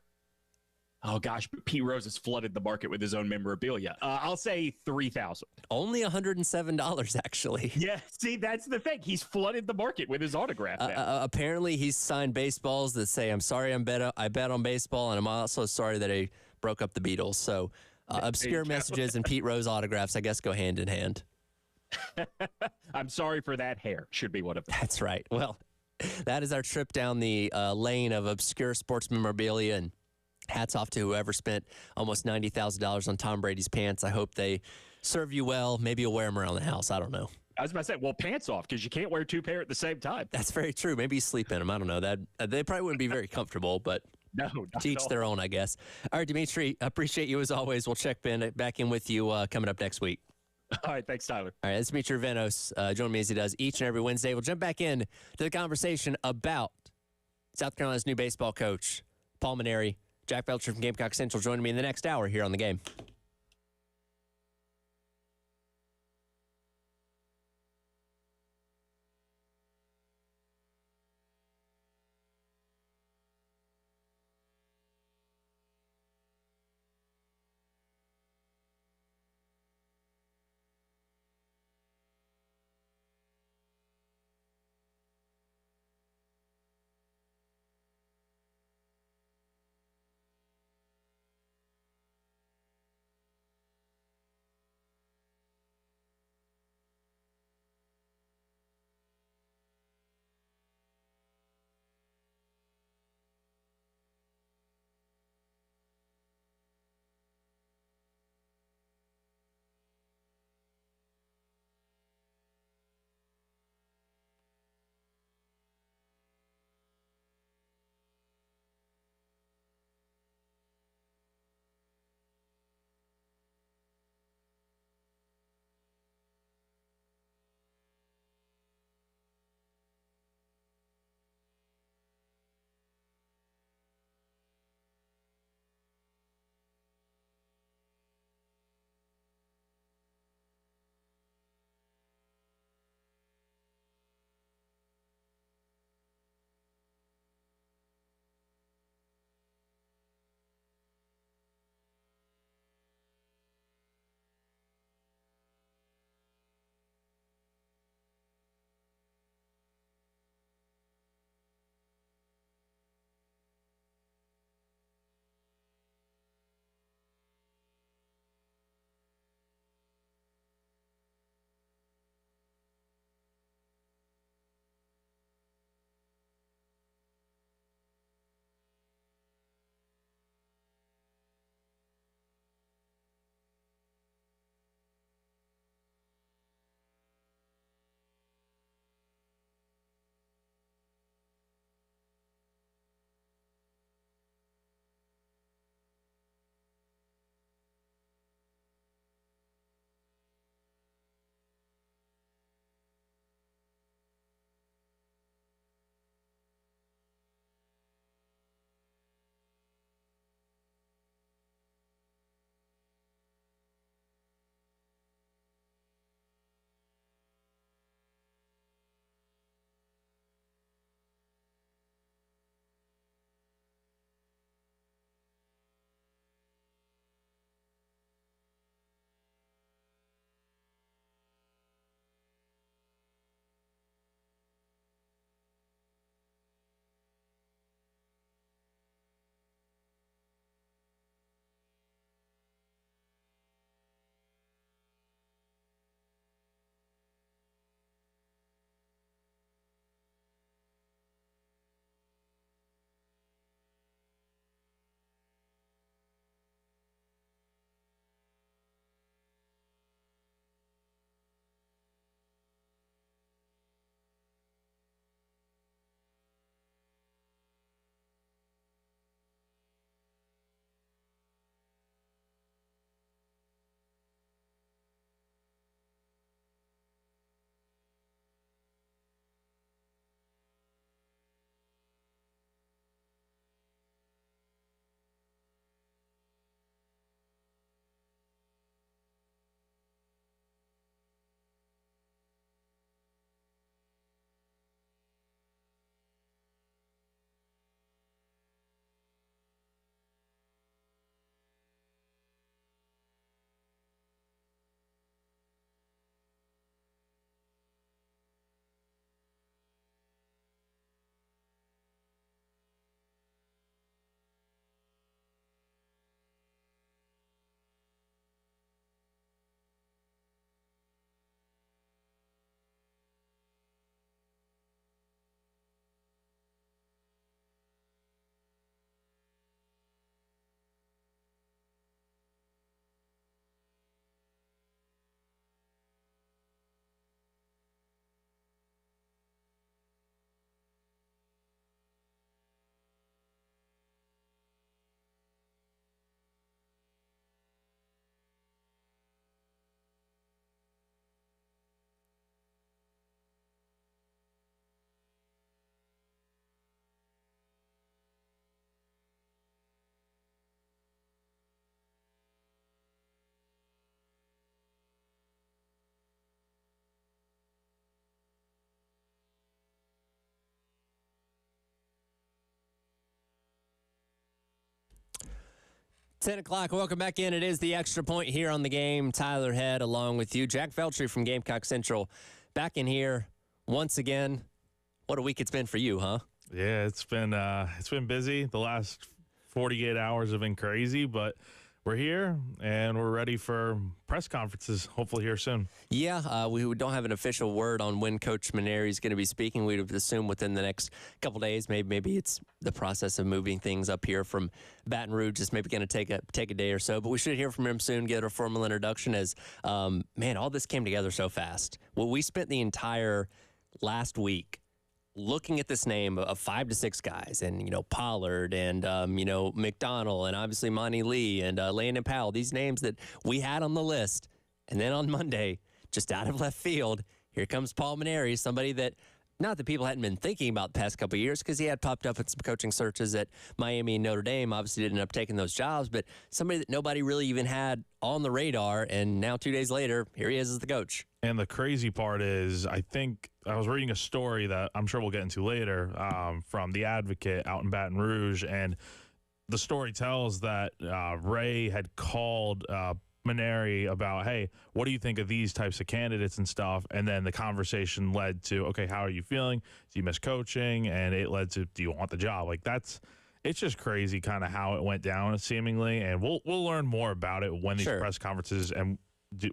Oh, gosh, Pete Rose has flooded the market with his own memorabilia. I'll say $3,000. Only $107, actually. Yeah, see, that's the thing. He's flooded the market with his autograph now. Apparently, he's signed baseballs that say, "I'm sorry I bet on baseball, and I'm also sorry that I broke up the Beatles." So obscure messages and Pete Rose autographs, I guess, go hand in hand. I'm sorry for that hair. Should be one of them. That's right. Well, that is our trip down the lane of obscure sports memorabilia, and hats off to whoever spent almost $90,000 on Tom Brady's pants. I hope they serve you well. Maybe you'll wear them around the house. I don't know. I was about to say, well, pants off, because you can't wear two pair at the same time. That's very true. Maybe you sleep in them. I don't know. That they probably wouldn't be very comfortable, but no, to each their own, I guess. All right, Dimitri, appreciate you as always. We'll check back in with you coming up next week. All right, thanks, Tyler. All right, that's Dimitri Venos. Join me as he does each and every Wednesday. We'll jump back in to the conversation about South Carolina's new baseball coach, Paul Mainieri. Jack Belcher from Gamecock Central joining me in the next hour here on The Game. 10 o'clock. Welcome back in. It is the Extra Point here on the game. Tyler Head along with you. Jack Feltry from Gamecock Central back in here once again. What a week it's been for you, huh? Yeah, it's been busy. The last 48 hours have been crazy, but we're here and we're ready for press conferences, hopefully here soon. Yeah, we don't have an official word on when Coach Mainieri is going to be speaking. We'd assume within the next couple days. Maybe it's the process of moving things up here from Baton Rouge. Just maybe going to take a day or so. But we should hear from him soon, get a formal introduction as, man, all this came together so fast. Well, we spent the entire last week looking at this name of 5 to 6 guys, and Pollard and McDonald and obviously Mainieri and Landon Powell, these names that we had on the list. And then on Monday, just out of left field, here comes Paul Mainieri, somebody that not that people hadn't been thinking about the past couple of years, because he had popped up at some coaching searches at Miami and Notre Dame. Obviously didn't end up taking those jobs, but somebody that nobody really even had on the radar. And now 2 days later, here he is as the coach. And the crazy part is, I think I was reading a story that I'm sure we'll get into later from The Advocate out in Baton Rouge. And the story tells that Ray had called Mainieri about, hey, what do you think of these types of candidates and stuff? And then the conversation led to, okay, how are you feeling? Do you miss coaching? And it led to, do you want the job? Like it's just crazy kind of how it went down seemingly. And we'll learn more about it when these press conferences and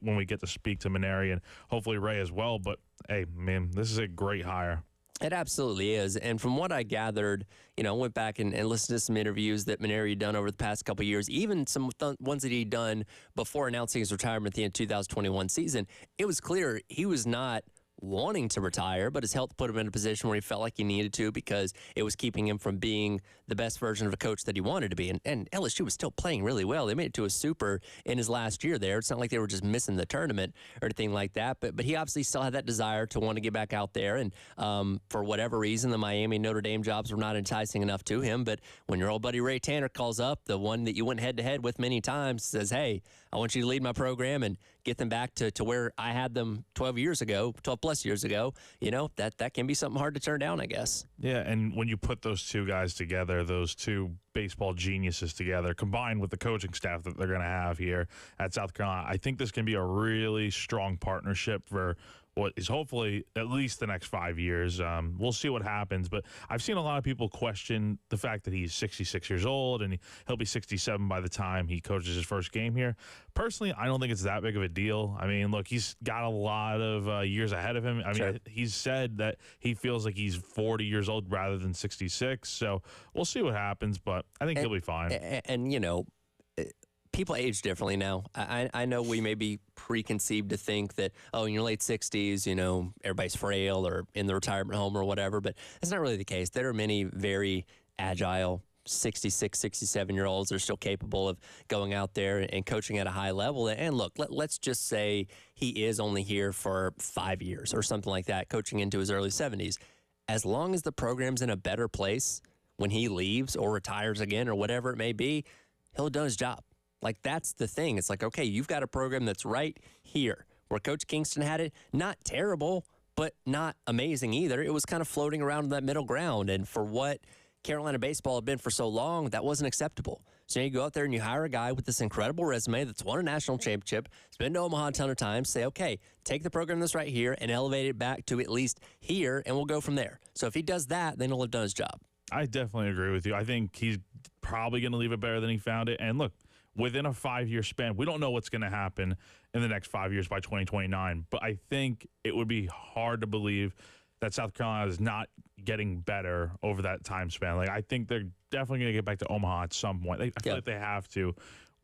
when we get to speak to Mainieri and hopefully Ray as well. But hey, man, this is a great hire. It absolutely is. And from what I gathered, went back and listened to some interviews that Mainieri had done over the past couple of years, even some ones that he'd done before announcing his retirement at the end of 2021 season. It was clear he was not wanting to retire, but his health put him in a position where he felt like he needed to, because it was keeping him from being the best version of a coach that he wanted to be. And LSU was still playing really well. They made it to a super in his last year there. It's not like they were just missing the tournament or anything like that, but he obviously still had that desire to want to get back out there. And for whatever reason, the Miami Notre Dame jobs were not enticing enough to him. But when your old buddy Ray Tanner calls up, the one that you went head-to-head with many times, says, hey, I want you to lead my program and get them back to where I had them 12 plus years ago, that can be something hard to turn down, I guess. Yeah, and when you put those two guys together, those two baseball geniuses together, combined with the coaching staff that they're going to have here at South Carolina, I think this can be a really strong partnership for what is hopefully at least the next 5 years. We'll see what happens, but I've seen a lot of people question the fact that he's 66 years old and he'll be 67 by the time he coaches his first game here. Personally, I don't think it's that big of a deal. I mean, look, he's got a lot of years ahead of him. I mean, he's said that he feels like he's 40 years old rather than 66, so we'll see what happens, but I think he'll be fine. And people age differently now. I know we may be preconceived to think that, in your late 60s, everybody's frail or in the retirement home or whatever, but that's not really the case. There are many very agile 66, 67-year-olds that are still capable of going out there and coaching at a high level. And look, let's just say he is only here for 5 years or something like that, coaching into his early 70s. As long as the program's in a better place when he leaves or retires again or whatever it may be, he'll have done his job. Like, that's the thing. It's like, okay, you've got a program that's right here where Coach Kingston had it. Not terrible, but not amazing either. It was kind of floating around in that middle ground. And for what Carolina baseball had been for so long, that wasn't acceptable. So you go out there and you hire a guy with this incredible resume that's won a national championship, it's been to Omaha a ton of times, say, okay, take the program that's right here and elevate it back to at least here, and we'll go from there. So if he does that, then he'll have done his job. I definitely agree with you. I think he's probably going to leave it better than he found it. And look, within a 5-year span, we don't know what's going to happen in the next 5 years by 2029. But I think it would be hard to believe that South Carolina is not getting better over that time span. Like, I think they're definitely going to get back to Omaha at some point. I feel like they have to.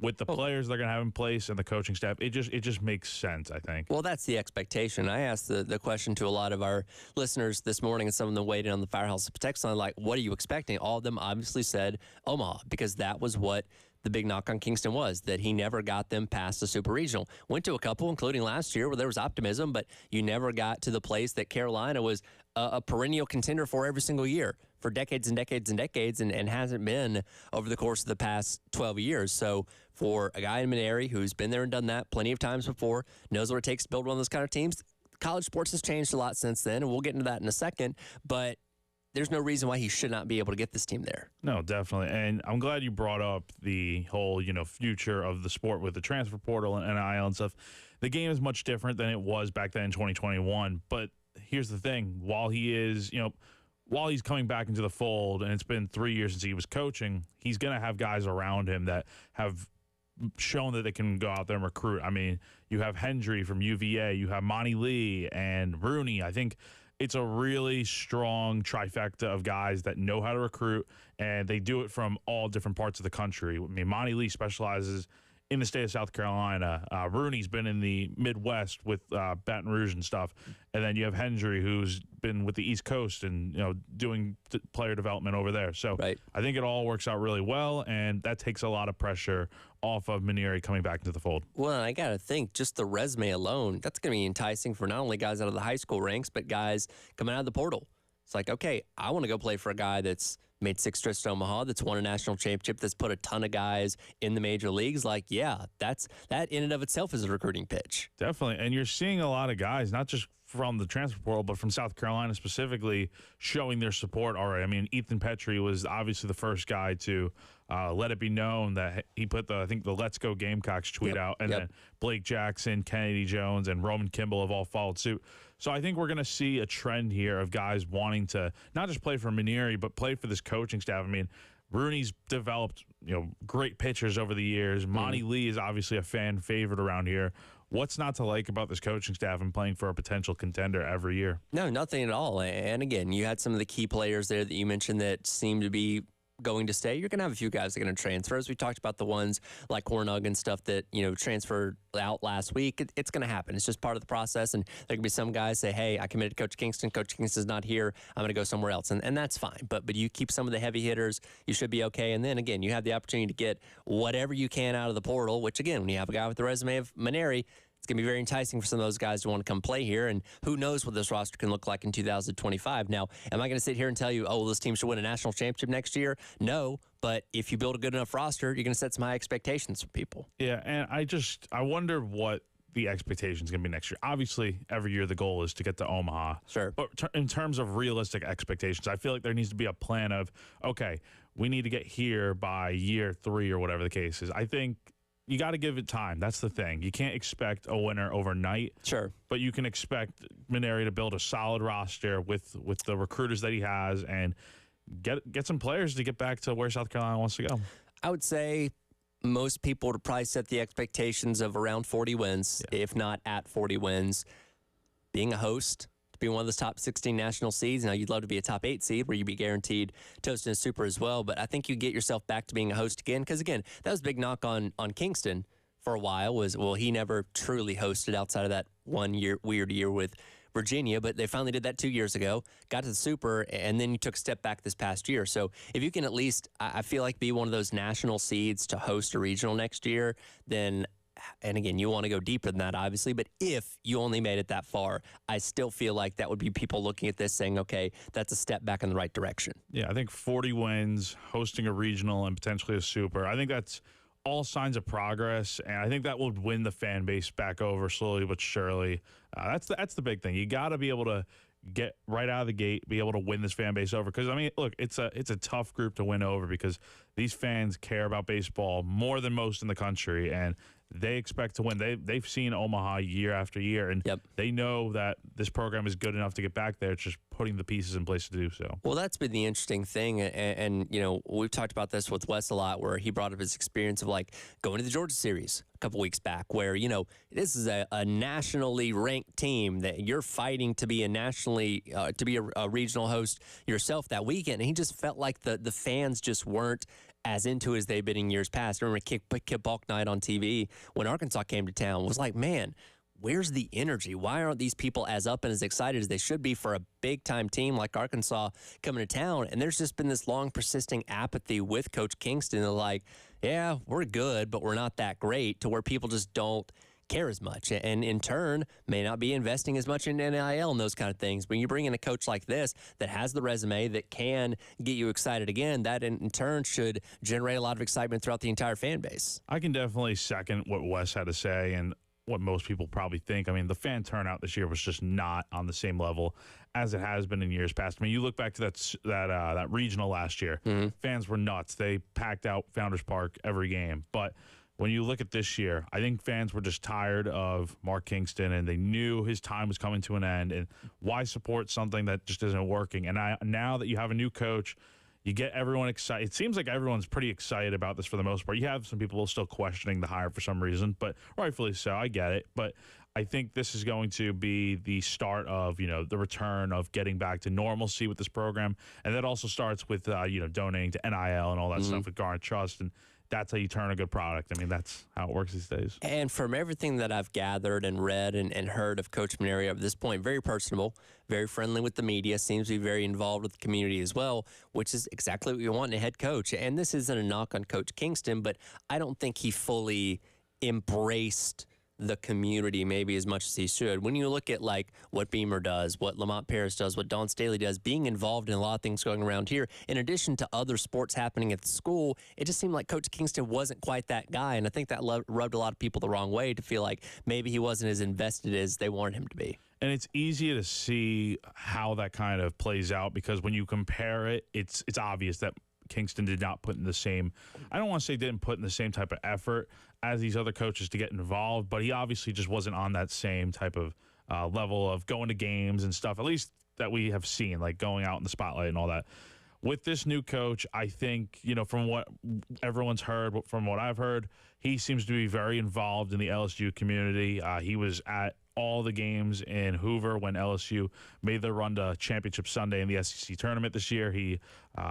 With the players they're going to have in place and the coaching staff, it just makes sense, I think. Well, that's the expectation. I asked the question to a lot of our listeners this morning, and some of them waited on the Firehouse text line, like, what are you expecting? All of them obviously said Omaha, because that was what the big knock on Kingston was, that he never got them past the Super Regional. Went to a couple, including last year, where there was optimism, but you never got to the place that Carolina was a perennial contender for every single year for decades and decades and decades, and hasn't been over the course of the past 12 years. So for a guy in Mainieri who's been there and done that plenty of times before, knows what it takes to build one of those kind of teams, college sports has changed a lot since then, and we'll get into that in a second, but there's no reason why he should not be able to get this team there. No, definitely. And I'm glad you brought up the whole, future of the sport with the transfer portal and NIL and stuff. The game is much different than it was back then in 2021. But here's the thing. While he's coming back into the fold, and it's been 3 years since he was coaching, he's going to have guys around him that have shown that they can go out there and recruit. I mean, you have Hendry from UVA, you have Mainieri and Rooney. I think it's a really strong trifecta of guys that know how to recruit, and they do it from all different parts of the country. I mean, Mainieri specializes in the state of South Carolina. Rooney's been in the Midwest with Baton Rouge and stuff. And then you have Hendry, who's been with the East Coast and, doing player development over there. So right. I think it all works out really well, and that takes a lot of pressure off of Mainieri coming back into the fold. Well, I got to think, just the resume alone, that's going to be enticing for not only guys out of the high school ranks, but guys coming out of the portal. It's like, okay, I want to go play for a guy that's made 6 trips to Omaha, that's won a national championship, that's put a ton of guys in the major leagues. Like, yeah, that in and of itself is a recruiting pitch. Definitely. And you're seeing a lot of guys, not just from the transfer portal, but from South Carolina specifically, showing their support already. I mean, Ethan Petrie was obviously the first guy to let it be known that he put the Let's Go Gamecocks tweet out, and then Blake Jackson, Kennedy Jones, and Roman Kimball have all followed suit. So I think we're going to see a trend here of guys wanting to not just play for Mainieri, but play for this coaching staff. I mean, Rooney's developed, great pitchers over the years. Monty Lee is obviously a fan favorite around here. What's not to like about this coaching staff and playing for a potential contender every year? No, nothing at all. And again, you had some of the key players there that you mentioned that seem to be going to stay. You're going to have a few guys that are going to transfer. As we talked about the ones like Hornug and stuff that, transferred out last week. It's going to happen. It's just part of the process. And there can be some guys say, hey, I committed to Coach Kingston. Coach Kingston's not here. I'm going to go somewhere else. And that's fine. But you keep some of the heavy hitters, you should be okay. And then again, you have the opportunity to get whatever you can out of the portal, which again, when you have a guy with the resume of Mainieri, it's going to be very enticing for some of those guys to want to come play here. And who knows what this roster can look like in 2025. Now, am I going to sit here and tell you, this team should win a national championship next year? No. But if you build a good enough roster, you're going to set some high expectations for people. Yeah, and I wonder what the expectation is going to be next year. Obviously, every year the goal is to get to Omaha. Sure. But in terms of realistic expectations, I feel like there needs to be a plan of, okay, we need to get here by year 3 or whatever the case is. I think you got to give it time. That's the thing. You can't expect a winner overnight. Sure. But you can expect Mainieri to build a solid roster with the recruiters that he has and get some players to get back to where South Carolina wants to go. I would say most people would probably set the expectations of around 40 wins, if not at 40 wins. Being a host, to be one of those top 16 national seeds. Now, you'd love to be a top 8 seed where you'd be guaranteed toast and a super as well. But I think you get yourself back to being a host again. Because, again, that was a big knock on Kingston for a while was, he never truly hosted outside of that 1 year, weird year with Virginia. But they finally did that 2 years ago, got to the super, and then you took a step back this past year. So if you can at least, I feel like, be one of those national seeds to host a regional next year, then – and again, you want to go deeper than that, obviously, but if you only made it that far, I still feel like that would be people looking at this saying, okay, that's a step back in the right direction. Yeah, I think 40 wins, hosting a regional and potentially a super, I think that's all signs of progress, and I think that would win the fan base back over slowly but surely. That's the big thing. You got to be able to get right out of the gate, be able to win this fan base over. Because, I mean, look, it's a tough group to win over because these fans care about baseball more than most in the country, and they expect to win. They've seen Omaha year after year, and they know that this program is good enough to get back there. It's just putting the pieces in place to do so. Well, that's been the interesting thing, and we've talked about this with Wes a lot, where he brought up his experience of like going to the Georgia series a couple weeks back, where this is a nationally ranked team that you're fighting to be a nationally to be a regional host yourself that weekend, and he just felt like the fans just weren't as into as they've been in years past. I remember Kip Balk night on TV when Arkansas came to town was like, man, where's the energy? Why aren't these people as up and as excited as they should be for a big-time team like Arkansas coming to town? And there's just been this long, persisting apathy with Coach Kingston. They're like, yeah, we're good, but we're not that great, to where people just don't care as much, and in turn may not be investing as much in NIL and those kind of things. When you bring in a coach like this that has the resume that can get you excited again, that in turn should generate a lot of excitement throughout the entire fan base. I can definitely second what Wes had to say, and what most people probably think. I mean, the fan turnout this year was just not on the same level as it has been in years past. I mean, you look back to that regional last year, fans were nuts. They packed out Founders Park every game. But when you look at this year, I think fans were just tired of Mark Kingston, and they knew his time was coming to an end. And why support something that just isn't working? And now that you have a new coach, you get everyone excited. It seems like everyone's pretty excited about this for the most part. You have some people still questioning the hire for some reason, but rightfully so. I get it. But I think this is going to be the start of, the return of getting back to normalcy with this program. And that also starts with, donating to NIL and all that stuff with Garnet Trust. And that's how you turn a good product. I mean, that's how it works these days. And from everything that I've gathered and read and heard of Coach Mainieri up to this point, very personable, very friendly with the media, seems to be very involved with the community as well, which is exactly what you want in a head coach. And this isn't a knock on Coach Kingston, but I don't think he fully embraced the community maybe as much as he should. When you look at like what Beamer does, what Lamont Paris does, what Don Staley does, being involved in a lot of things going around here, in addition to other sports happening at the school, it just seemed like Coach Kingston wasn't quite that guy. And I think that rubbed a lot of people the wrong way to feel like maybe he wasn't as invested as they wanted him to be. And it's easy to see how that kind of plays out because when you compare it, it's obvious that Kingston did not put in the same, I don't want to say didn't put in the same type of effort as these other coaches to get involved, but he obviously just wasn't on that same type of level of going to games and stuff, at least that we have seen, like going out in the spotlight and all that. With this new coach, I think, from what everyone's heard, from what I've heard, he seems to be very involved in the LSU community. He was at all the games in Hoover when LSU made their run to Championship Sunday in the SEC tournament this year. He,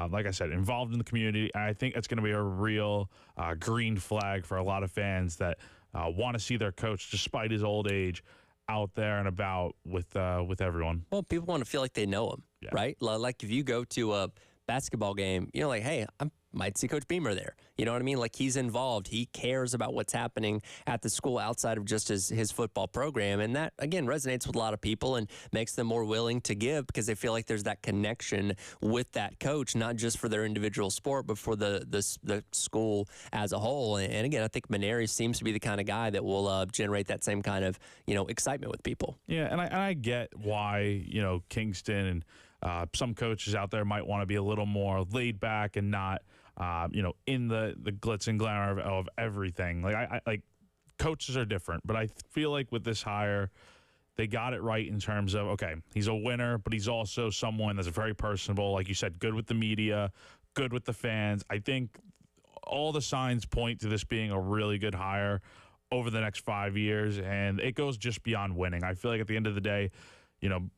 like I said, involved in the community. And I think it's going to be a real green flag for a lot of fans that want to see their coach, despite his old age, out there and about with everyone. Well, people want to feel like they know him, right? Like if you go to a basketball game, like, hey, I might see Coach Beamer there. You know what I mean? Like he's involved. He cares about what's happening at the school outside of just his football program. And that, again, resonates with a lot of people and makes them more willing to give because they feel like there's that connection with that coach, not just for their individual sport, but for the school as a whole. And again, I think Mainieri seems to be the kind of guy that will generate that same kind of, excitement with people. Yeah, and I get why, Kingston and some coaches out there might want to be a little more laid back and not, in the glitz and glamour of everything. Like coaches are different, but I feel like with this hire, they got it right in terms of, okay, he's a winner, but he's also someone that's very personable. Like you said, good with the media, good with the fans. I think all the signs point to this being a really good hire over the next 5 years, and it goes just beyond winning. I feel like at the end of the day,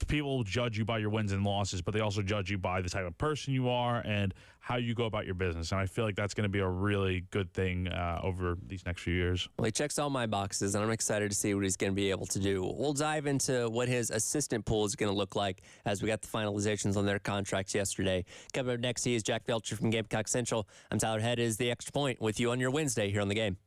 people judge you by your wins and losses, but they also judge you by the type of person you are and how you go about your business. And I feel like that's going to be a really good thing over these next few years. Well, he checks all my boxes, and I'm excited to see what he's going to be able to do. We'll dive into what his assistant pool is going to look like as we got the finalizations on their contracts yesterday. Coming up next, he is Jack Belcher from Gamecock Central. I'm Tyler Head. Is the Extra Point with you on your Wednesday here on The Game.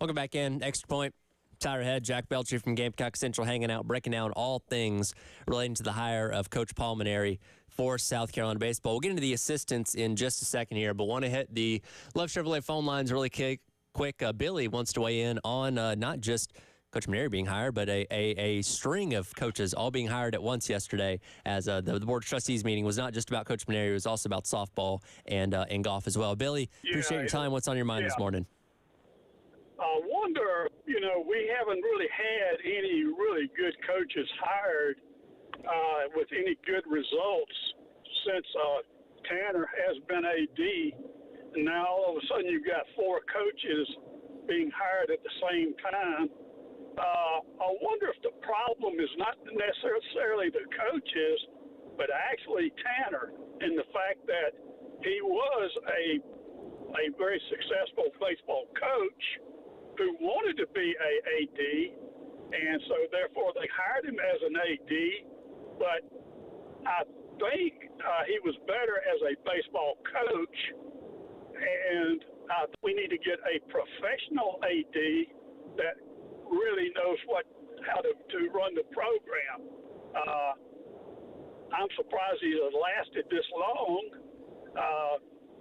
Welcome back in. Extra Point. Tyler Head, Jack Belcher from Gamecock Central hanging out, breaking down all things relating to the hire of Coach Paul Mainieri for South Carolina baseball. We'll get into the assistants in just a second here, but want to hit the Love Chevrolet phone lines really quick. Billy wants to weigh in on not just Coach Mainieri being hired, but a string of coaches all being hired at once yesterday, as the Board of Trustees meeting was not just about Coach Mainieri, it was also about softball and golf as well. Billy, appreciate your time. What's on your mind this morning? I wonder, we haven't really had any really good coaches hired with any good results since Tanner has been AD. And now all of a sudden you've got 4 coaches being hired at the same time. I wonder if the problem is not necessarily the coaches, but actually Tanner, and the fact that he was a very successful baseball coach who wanted to be a AD, and so therefore they hired him as an AD, but I think he was better as a baseball coach, and we need to get a professional AD that really knows how to run the program. I'm surprised he has lasted this long,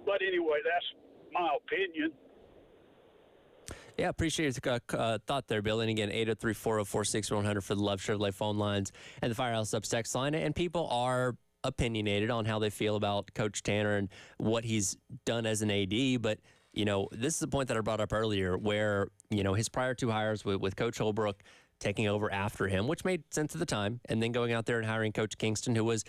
but anyway, that's my opinion. Yeah, appreciate your thought there, Bill. And again, 803-404-6100 for the Love Chevrolet phone lines and the Firehouse Subs text line. And people are opinionated on how they feel about Coach Tanner and what he's done as an AD. But, this is the point that I brought up earlier where, his prior 2 hires with Coach Holbrook taking over after him, which made sense at the time, and then going out there and hiring Coach Kingston, who was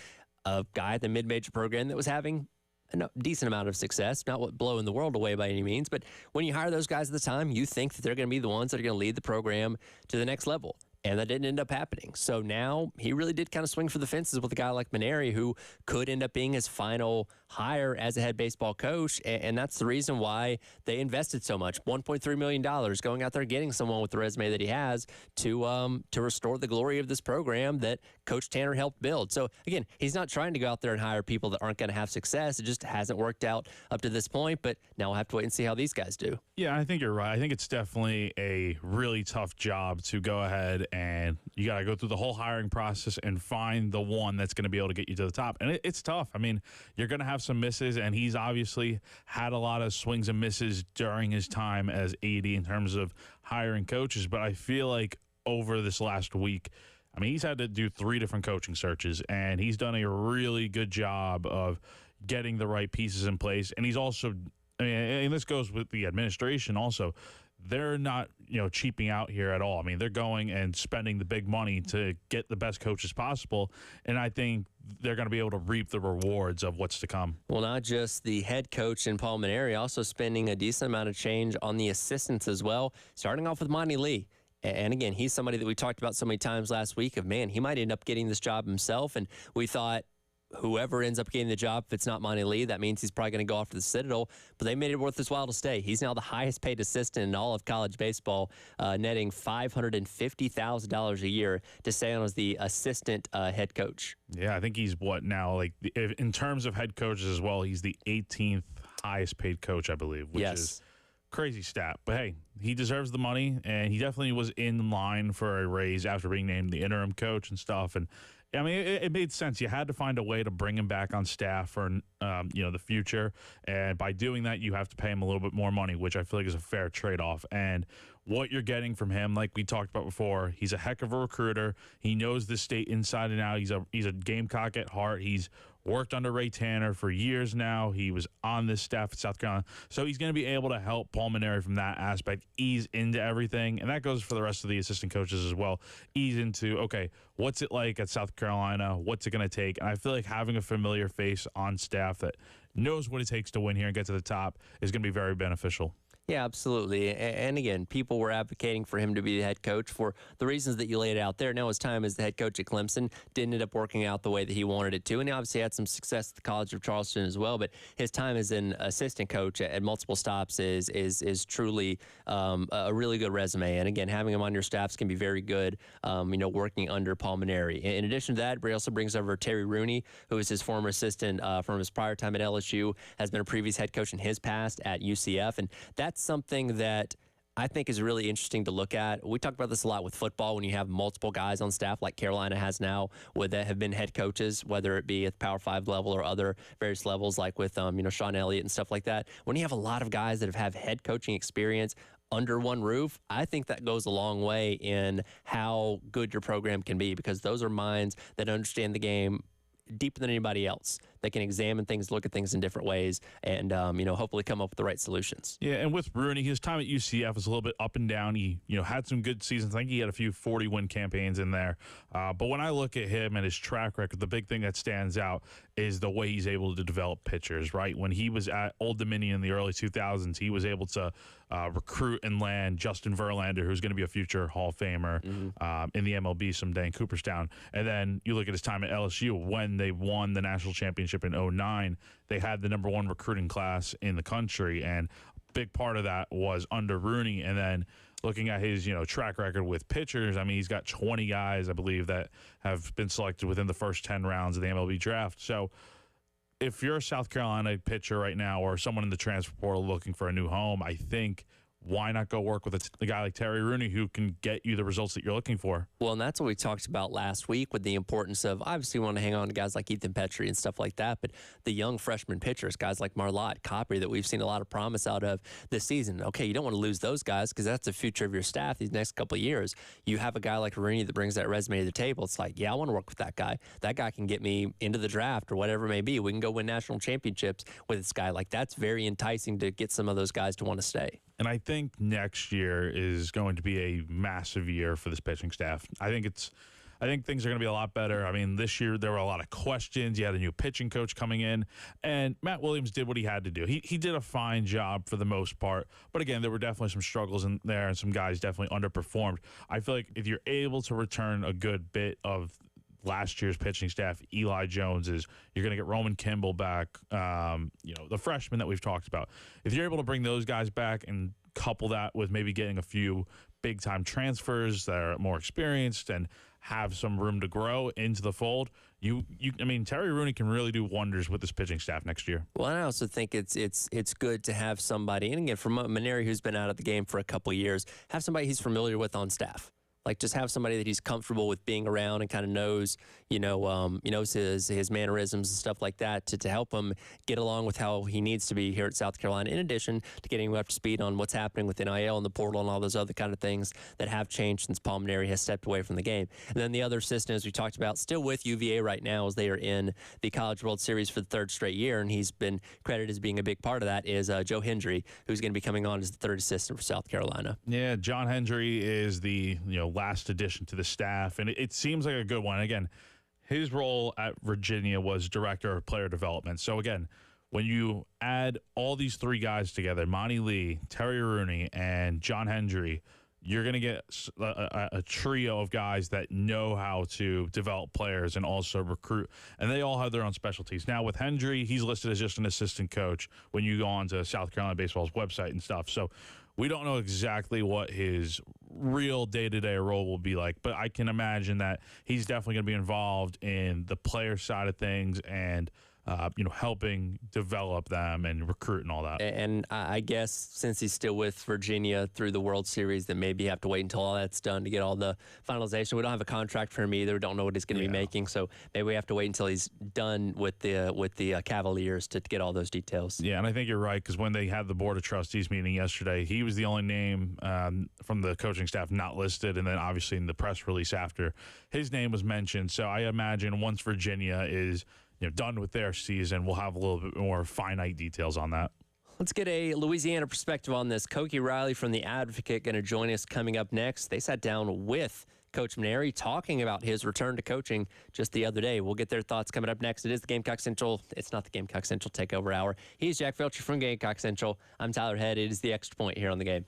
a guy at the mid-major program that was having a decent amount of success, not blowing the world away by any means, but when you hire those guys at the time, you think that they're going to be the ones that are going to lead the program to the next level. And that didn't end up happening. So now he really did kind of swing for the fences with a guy like Mainieri, who could end up being his final hire as a head baseball coach. And that's the reason why they invested so much, $1.3 million, going out there getting someone with the resume that he has to restore the glory of this program that Coach Tanner helped build. So again, he's not trying to go out there and hire people that aren't going to have success. It just hasn't worked out up to this point. But now we'll have to wait and see how these guys do. Yeah, I think you're right. I think it's definitely a really tough job to go ahead and you got to go through the whole hiring process and find the one that's going to be able to get you to the top. And it's tough. I mean, you're going to have some misses, and he's obviously had a lot of swings and misses during his time as AD in terms of hiring coaches. But I feel like over this last week, I mean, he's had to do 3 different coaching searches, and he's done a really good job of getting the right pieces in place. And he's also, I mean, and this goes with the administration also, they're not, cheaping out here at all. I mean, they're going and spending the big money to get the best coaches possible, and I think they're going to be able to reap the rewards of what's to come. Well, not just the head coach in Paul Mainieri, also spending a decent amount of change on the assistants as well, starting off with Mainieri. And again, he's somebody that we talked about so many times last week of, man, he might end up getting this job himself, and we thought, whoever ends up getting the job, if it's not Mainieri, that means he's probably going to go off to the Citadel. But they made it worth his while to stay. He's now the highest paid assistant in all of college baseball, netting $550,000 a year to stay on as the assistant head coach. Yeah, I think he's in terms of head coaches as well, he's the 18th highest paid coach, I believe, which is crazy stat. But hey, he deserves the money, and he definitely was in line for a raise after being named the interim coach and stuff. And I mean, it made sense. You had to find a way to bring him back on staff for, the future. And by doing that, you have to pay him a little bit more money, which I feel like is a fair trade-off. And what you're getting from him, like we talked about before, he's a heck of a recruiter. He knows the state inside and out. He's a Gamecock at heart. He's worked under Ray Tanner for years now. He was on this staff at South Carolina. So he's going to be able to help Paul Mainieri from that aspect, ease into everything. And that goes for the rest of the assistant coaches as well. Ease into, okay, what's it like at South Carolina? What's it going to take? And I feel like having a familiar face on staff that knows what it takes to win here and get to the top is going to be very beneficial. Yeah, absolutely. And again, people were advocating for him to be the head coach for the reasons that you laid out there. Now his time as the head coach at Clemson didn't end up working out the way that he wanted it to. And he obviously had some success at the College of Charleston as well. But his time as an assistant coach at multiple stops is truly a really good resume. And again, having him on your staffs can be very good, working under Paul Mainieri. In addition to that, he also brings over Terry Rooney, who is his former assistant from his prior time at LSU, has been a previous head coach in his past at UCF. And that's something that I think is really interesting to look at. We talk about this a lot with football when you have multiple guys on staff like Carolina has now that have been head coaches, whether it be at the Power 5 level or other various levels like with Sean Elliott and stuff like that. When you have a lot of guys that have head coaching experience under one roof, I think that goes a long way in how good your program can be, because those are minds that understand the game deeper than anybody else. They can examine things, look at things in different ways, and hopefully come up with the right solutions. Yeah, and with Rooney, his time at UCF was a little bit up and down. He had some good seasons. I think he had a few 40-win campaigns in there. But when I look at him and his track record, the big thing that stands out is the way he's able to develop pitchers, right? When he was at Old Dominion in the early 2000s, he was able to recruit and land Justin Verlander, who's going to be a future Hall of Famer in the MLB someday in Cooperstown. And then you look at his time at LSU when they won the national championship in 2009. They had the #1 recruiting class in the country, and a big part of that was under Rooney. And then looking at his track record with pitchers, I mean, he's got 20 guys, I believe, that have been selected within the first 10 rounds of the MLB draft. So if you're a South Carolina pitcher right now or someone in the transfer portal looking for a new home, I think why not go work with a guy like Terry Rooney who can get you the results that you're looking for? Well, and that's what we talked about last week with the importance of, obviously, we want to hang on to guys like Ethan Petrie and stuff like that, but the young freshman pitchers, guys like Marlott, Coppy, that we've seen a lot of promise out of this season. Okay, you don't want to lose those guys because that's the future of your staff these next couple of years. You have a guy like Rooney that brings that resume to the table. It's like, yeah, I want to work with that guy. That guy can get me into the draft or whatever it may be. We can go win national championships with this guy. Like, that's very enticing to get some of those guys to want to stay. And I think next year is going to be a massive year for this pitching staff. I think things are going to be a lot better. I mean, this year there were a lot of questions. You had a new pitching coach coming in, and Matt Williams did what he had to do. He did a fine job for the most part. But again, there were definitely some struggles in there, and some guys definitely underperformed. I feel like if you're able to return a good bit of last year's pitching staff, Eli Jones you're going to get Roman Kimball back, the freshmen that we've talked about. If you're able to bring those guys back and couple that with maybe getting a few big-time transfers that are more experienced and have some room to grow into the fold, I mean, Terry Rooney can really do wonders with this pitching staff next year. Well, and I also think it's good to have somebody, and again, from Mainieri, who's been out of the game for a couple of years, have somebody he's familiar with on staff. Like, just have somebody that he's comfortable with being around and kind of knows, knows his mannerisms and stuff like that to help him get along with how he needs to be here at South Carolina, in addition to getting him up to speed on what's happening with NIL and the portal and all those other kind of things that have changed since Paul Mainieri has stepped away from the game. And then the other assistant, as we talked about, still with UVA right now as they are in the College World Series for the third straight year, and he's been credited as being a big part of that, is Joe Hendry, who's going to be coming on as the third assistant for South Carolina. Yeah, John Hendry is the last addition to the staff, and it seems like a good one. Again, his role at Virginia was director of player development. So again, when you add all these three guys together, Monty Lee, Terry Rooney, and John Hendry, you're going to get a trio of guys that know how to develop players and also recruit, and they all have their own specialties. Now with Hendry, he's listed as just an assistant coach when you go on to South Carolina Baseball's website and stuff. So we don't know exactly what his real day-to-day role will be like, but I can imagine that he's definitely going to be involved in the player side of things and helping develop them and recruit and all that. And I guess since he's still with Virginia through the World Series, then maybe you have to wait until all that's done to get all the finalization. We don't have a contract for him either. We don't know what he's going to be making, so maybe we have to wait until he's done with the Cavaliers to get all those details. Yeah, and I think you're right, because when they had the Board of Trustees meeting yesterday, he was the only name from the coaching staff not listed, and then obviously in the press release after, his name was mentioned. So I imagine once Virginia is done with their season, we'll have a little bit more finite details on that. Let's get a Louisiana perspective on this. Koki Riley from The Advocate going to join us coming up next. They sat down with Coach Mainieri talking about his return to coaching just the other day. We'll get their thoughts coming up next. It is the Gamecock Central. It's not the Gamecock Central Takeover Hour. He's Jack Felcher from Gamecock Central. I'm Tyler Head. It is the Extra Point here on the game.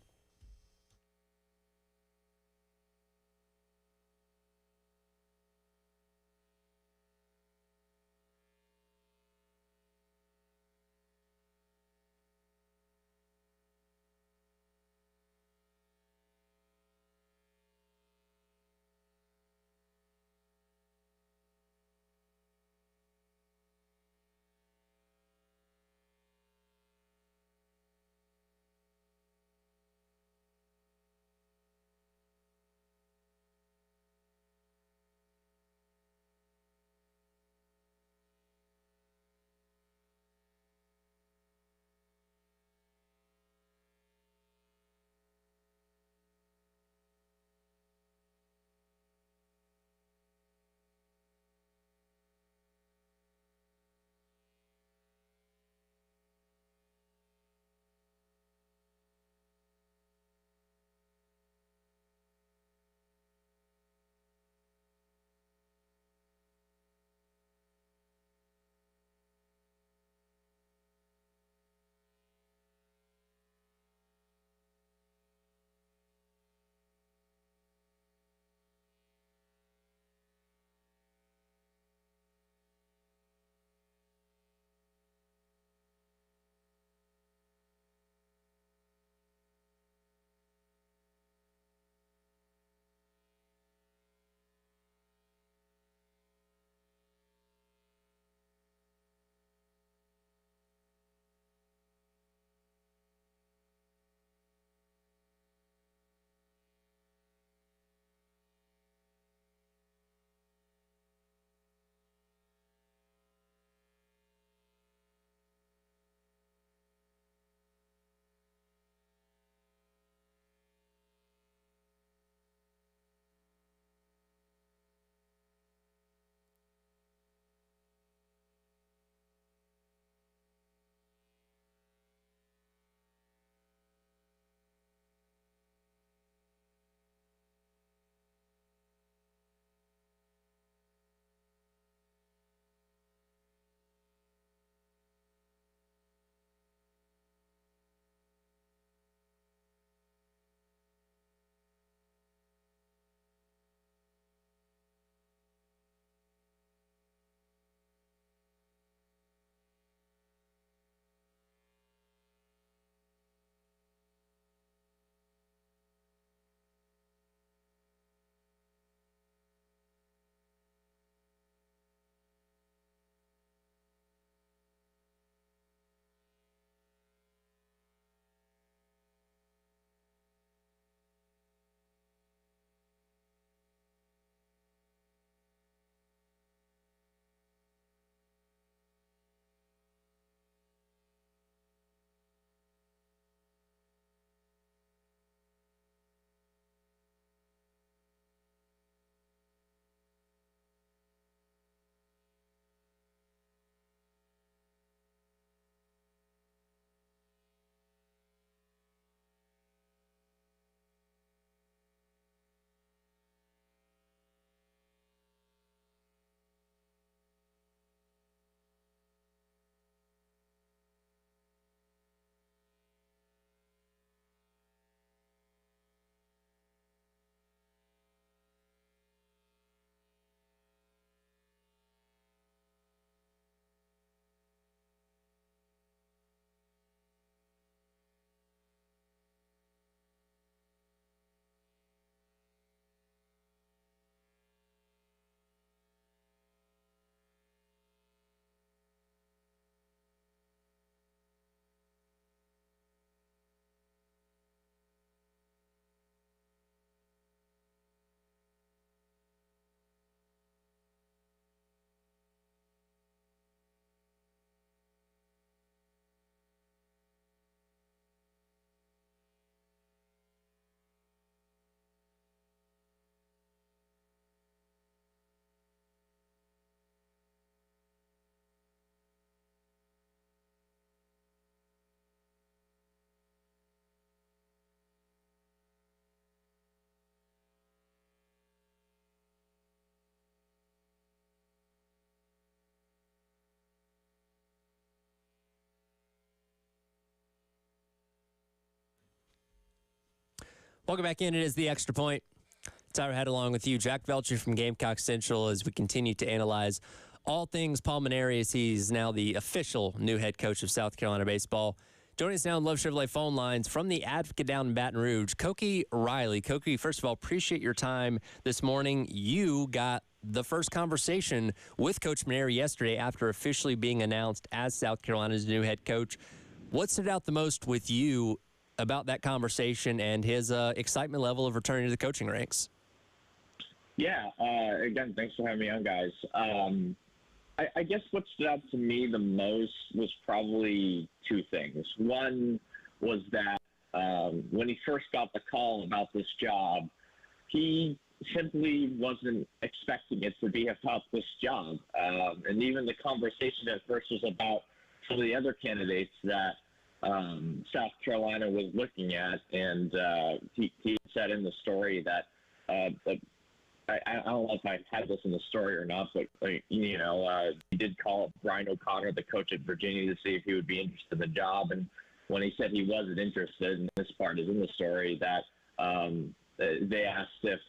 Welcome back in. It is the Extra Point. Tyler Head along with you, Jack Velcher from Gamecock Central, as we continue to analyze all things Paul Mainieri, as he's now the official new head coach of South Carolina baseball. Joining us now on Love Chevrolet phone lines from the Advocate down in Baton Rouge, Koki Riley. Koki, first of all, appreciate your time this morning. You got the first conversation with Coach Mainieri yesterday after officially being announced as South Carolina's new head coach. What stood out the most with you about that conversation and his excitement level of returning to the coaching ranks? Yeah, again, thanks for having me on, guys. I guess what stood out to me the most was probably two things. One was that when he first got the call about this job, he simply wasn't expecting it to be about this job. And even the conversation at first was about some of the other candidates that South Carolina was looking at. And he said in the story that I don't know if I had this in the story or not, but he did call Brian O'Connor, the coach at Virginia, to see if he would be interested in the job. And when he said he wasn't interested, and this part is in the story, that they asked if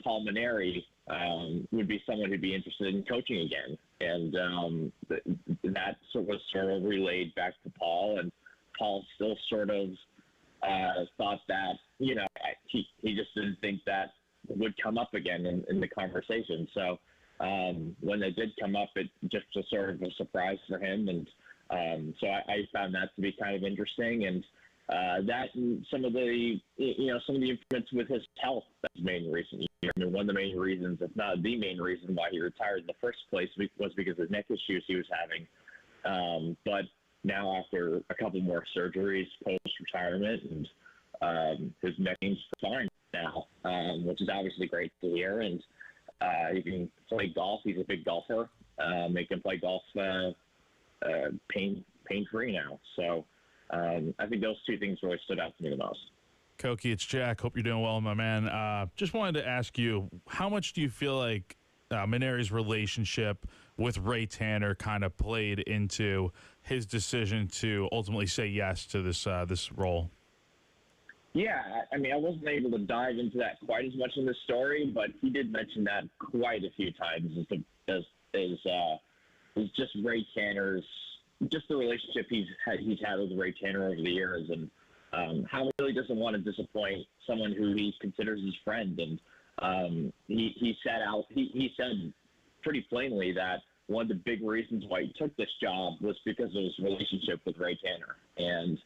Paul Mainieri would be someone who'd be interested in coaching again, and that was sort of relayed back to Paul, and Paul still sort of thought that, he just didn't think that would come up again in the conversation. So when it did come up, it just was sort of a surprise for him. And so I found that to be kind of interesting. And that and some of the improvements with his health, that's the main reason. I mean, one of the main reasons, if not the main reason why he retired in the first place was because of neck issues he was having. But now after a couple more surgeries post-retirement, and his neck's fine now, which is obviously great to hear. And he can play golf. He's a big golfer. He can play golf pain-free now. So I think those two things really stood out to me the most. Koki, it's Jack. Hope you're doing well, my man. Just wanted to ask you, how much do you feel like Mainieri's relationship with Ray Tanner kind of played into his decision to ultimately say yes to this role? Yeah, I mean, I wasn't able to dive into that quite as much in the story, but he did mention that quite a few times as just Ray Tanner's, just the relationship he's had with Ray Tanner over the years, and how he really doesn't want to disappoint someone who he considers his friend. And he said pretty plainly that one of the big reasons why he took this job was because of his relationship with Ray Tanner. And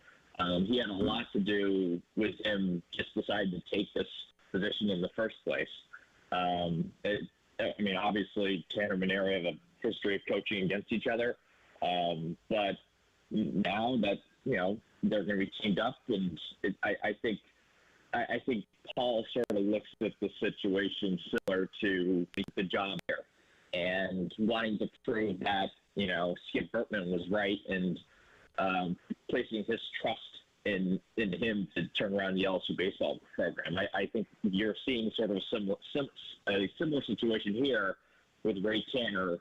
he had a lot to do with him just deciding to take this position in the first place. Obviously, Tanner and Mainieri have a history of coaching against each other. But now that, they're going to be teamed up, and I think Paul sort of looks at the situation similar to the job here, and wanting to prove that, Skip Bertman was right, and placing his trust in him to turn around the LSU baseball program. I think you're seeing sort of a similar situation here with Ray Tanner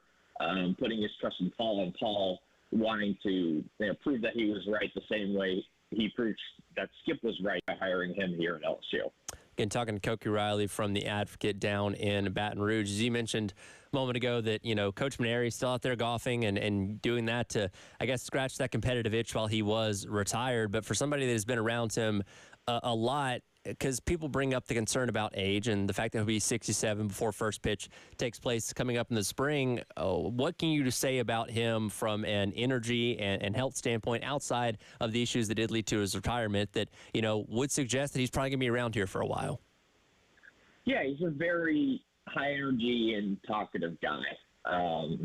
putting his trust in Paul, and Paul wanting to prove that he was right the same way he proved that Skip was right by hiring him here at LSU. Again, talking to Koki Riley from the Advocate down in Baton Rouge. As you mentioned a moment ago that, Coach Mainieri is still out there golfing and doing that to, I guess, scratch that competitive itch while he was retired. But for somebody that has been around him a lot, because people bring up the concern about age and the fact that he'll be 67 before first pitch takes place coming up in the spring. What can you say about him from an energy and health standpoint outside of the issues that did lead to his retirement that, would suggest that he's probably going to be around here for a while? Yeah, he's a very high energy and talkative guy.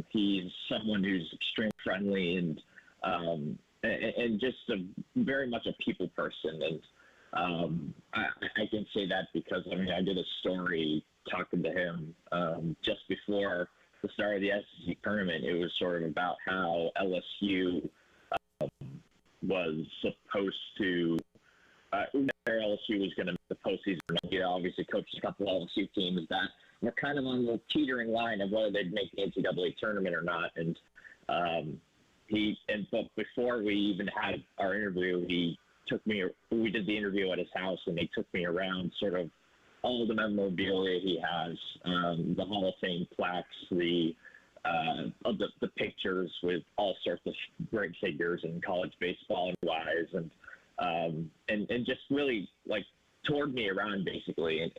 He's someone who's extremely friendly and just very much a people person. And I can say that because, I did a story talking to him just before the start of the SEC tournament. It was sort of about how LSU was supposed to LSU was going to make the postseason. He obviously coached a couple of LSU teams that were kind of on the teetering line of whether they'd make the NCAA tournament or not. And but before we even had our interview, he we did the interview at his house, and they took me around sort of all the memorabilia he has, the Hall of Fame plaques, the pictures with all sorts of great figures in college baseball and wise, and just really like toured me around basically. And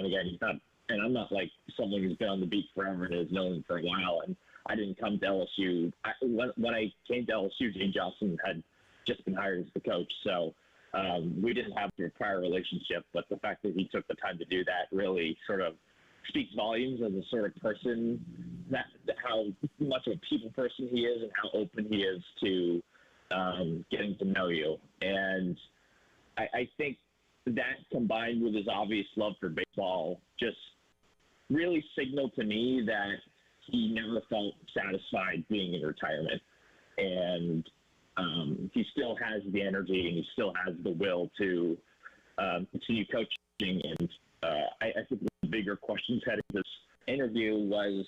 again, he's not, and I'm not like someone who's been on the beat forever and has known him for a while. And I didn't come to LSU. When I came to LSU, Jay Johnson had just been hired as the coach, so we didn't have a prior relationship. But the fact that he took the time to do that really sort of speaks volumes as a sort of person, that how much of a people person he is and how open he is to getting to know you. And I think that, combined with his obvious love for baseball, just really signaled to me that he never felt satisfied being in retirement. And he still has the energy and he still has the will to continue coaching. And I think the bigger questions heading this interview was,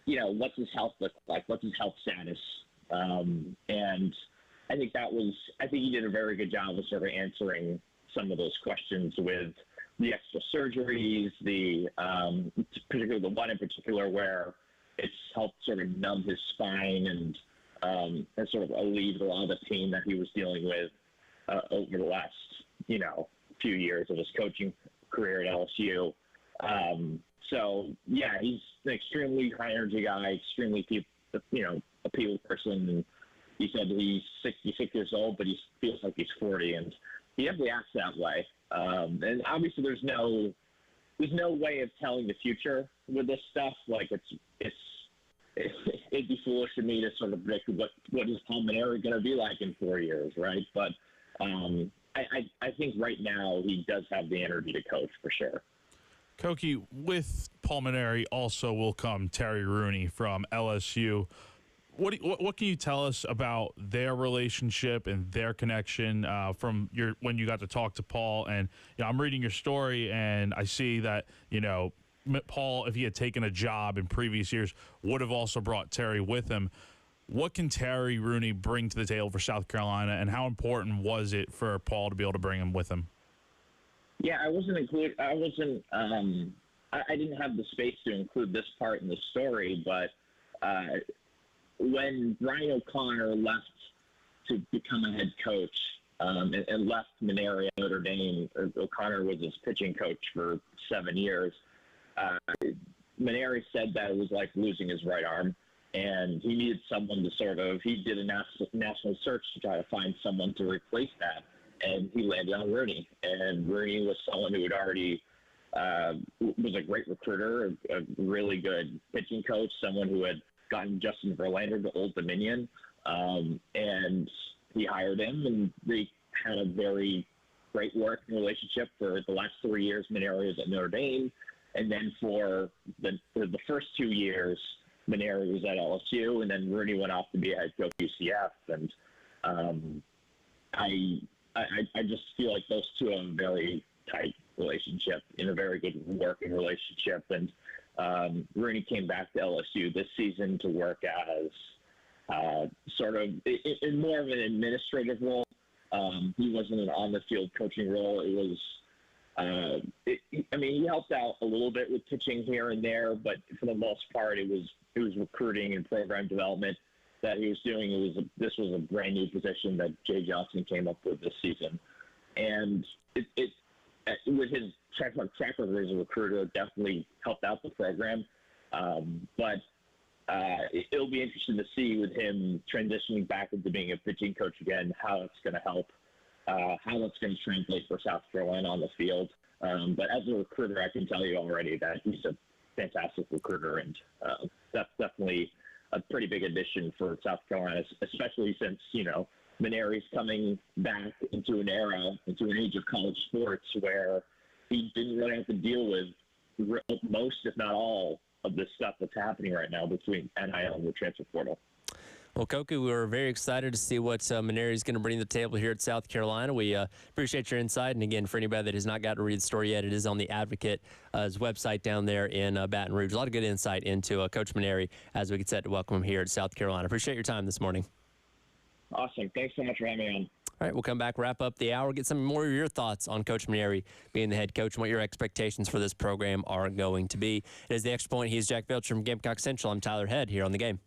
what's his health look like? What's his health status? And I think he did a very good job of sort of answering some of those questions with the extra surgeries, particularly the one in particular where it's helped sort of numb his spine and sort of alleviate a lot of the pain that he was dealing with over the last, few years of his coaching career at LSU. So yeah, he's an extremely high energy guy, extremely a people person. And he said he's 66 years old, but he feels like he's 40, and he definitely acts that way. And obviously, there's no way of telling the future with this stuff. Like it'd be foolish of me to sort of predict what is Paul Mainieri going to be like in 4 years, right? But I think right now he does have the energy to coach for sure. Koki, with Paul Mainieri also will come Terry Rooney from LSU. What can you tell us about their relationship and their connection from when you got to talk to Paul? And I'm reading your story and I see that Paul, if he had taken a job in previous years, would have also brought Terry with him. What can Terry Rooney bring to the table for South Carolina, and how important was it for Paul to be able to bring him with him? Yeah, I wasn't included. I didn't have the space to include this part in the story, but when Brian O'Connor left to become a head coach and left Mainieri at Notre Dame, O'Connor was his pitching coach for 7 years. Mainieri said that it was like losing his right arm, and he needed someone to he did a national search to try to find someone to replace that, and he landed on Rooney. And Rooney was someone who had already was a great recruiter, a really good pitching coach, someone who had gotten Justin Verlander to Old Dominion, and he hired him, and they had a very great working relationship for the last 3 years. Mainieri was at Notre Dame, and then for the first 2 years, Mainieri was at LSU, and then Rooney went off to be a head coach at UCF. And I just feel like those two have a very tight relationship, in a very good working relationship. And Rooney came back to LSU this season to work as sort of in more of an administrative role. He wasn't an on-the-field coaching role. It was he helped out a little bit with pitching here and there, but for the most part, it was recruiting and program development that he was doing. This was a brand new position that Jay Johnson came up with this season, and it with his track record as a recruiter, it definitely helped out the program. But it'll be interesting to see with him transitioning back into being a pitching coach again, how it's going to help. How that's going to translate for South Carolina on the field. But as a recruiter, I can tell you already that he's a fantastic recruiter, and that's definitely a pretty big addition for South Carolina, especially since, Mainieri's coming back into an age of college sports where he didn't really have to deal with most, if not all, of this stuff that's happening right now between NIL and the transfer portal. Well, Koki, we're very excited to see what Mainieri is going to bring to the table here at South Carolina. We appreciate your insight. And again, for anybody that has not got to read the story yet, it is on the Advocate's website down there in Baton Rouge. A lot of good insight into Coach Mainieri as we get set to welcome him here at South Carolina. Appreciate your time this morning. Awesome. Thanks so much for having me on. All right, we'll come back, wrap up the hour, get some more of your thoughts on Coach Mainieri being the head coach and what your expectations for this program are going to be. It is The Extra Point. He's Jack Belcher from Gamecock Central. I'm Tyler Head here on The Game.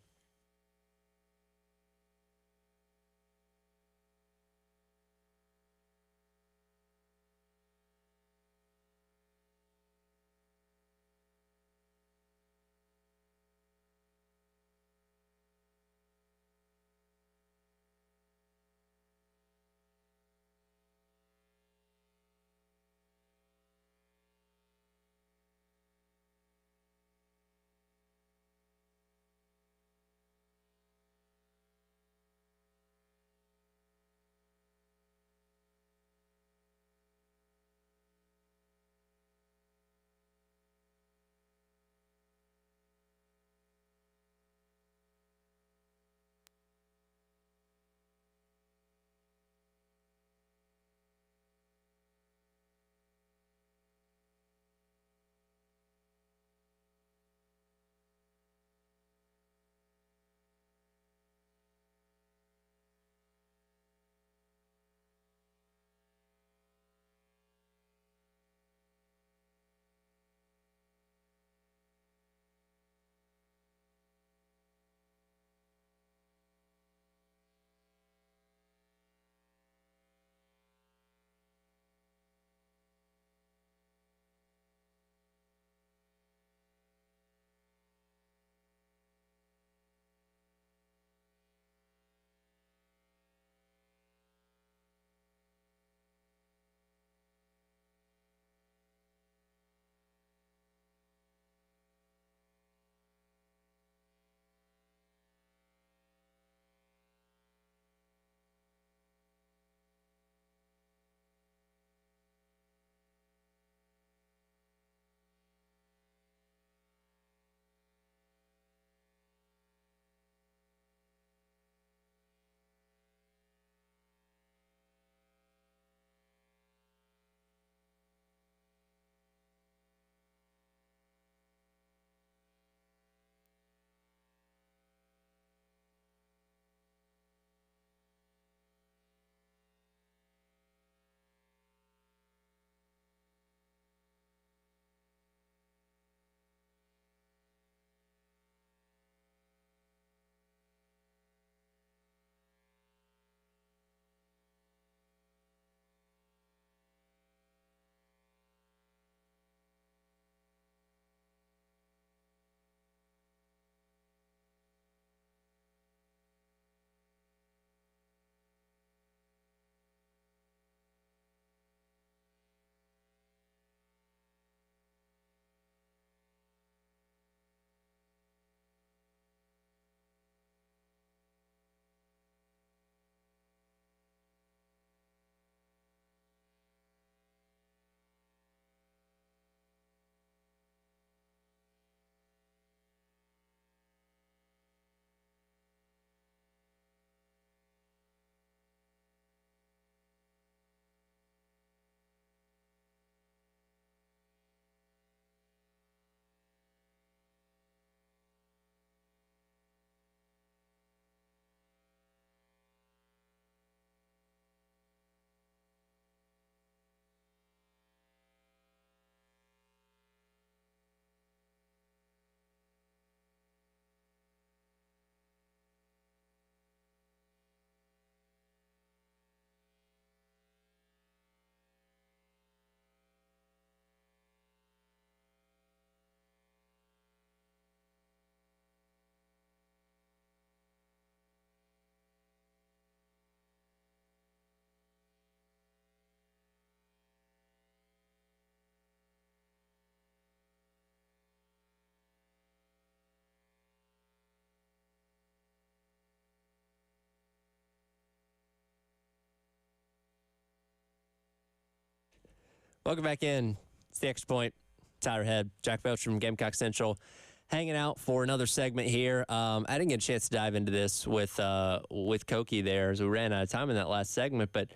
Welcome back in. It's The Extra Point. Tyler Head, Jack Belcher from Gamecock Central, hanging out for another segment here. I didn't get a chance to dive into this with Koki there as we ran out of time in that last segment, but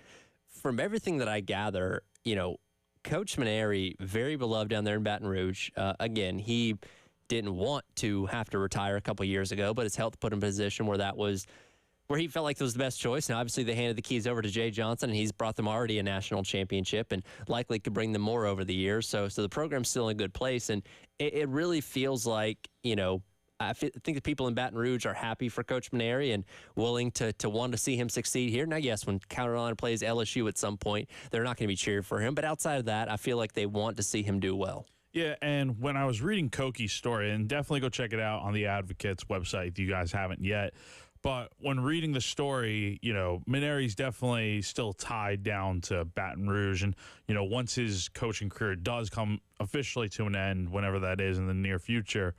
from everything that I gather, Coach Mainieri, very beloved down there in Baton Rouge. Again, he didn't want to have to retire a couple years ago, but his health put him in a position where that was where he felt like it was the best choice. And obviously they handed the keys over to Jay Johnson, and he's brought them already a national championship and likely could bring them more over the years. So the program's still in a good place. And it really feels like, I think the people in Baton Rouge are happy for Coach Mainieri and willing to want to see him succeed here. Now, yes, when Carolina plays LSU at some point, they're not going to be cheering for him. But outside of that, I feel like they want to see him do well. Yeah, and when I was reading Koki's story, and definitely go check it out on the Advocates website if you guys haven't yet, but when reading the story, Mainieri's definitely still tied down to Baton Rouge. And, once his coaching career does come officially to an end, whenever that is in the near future,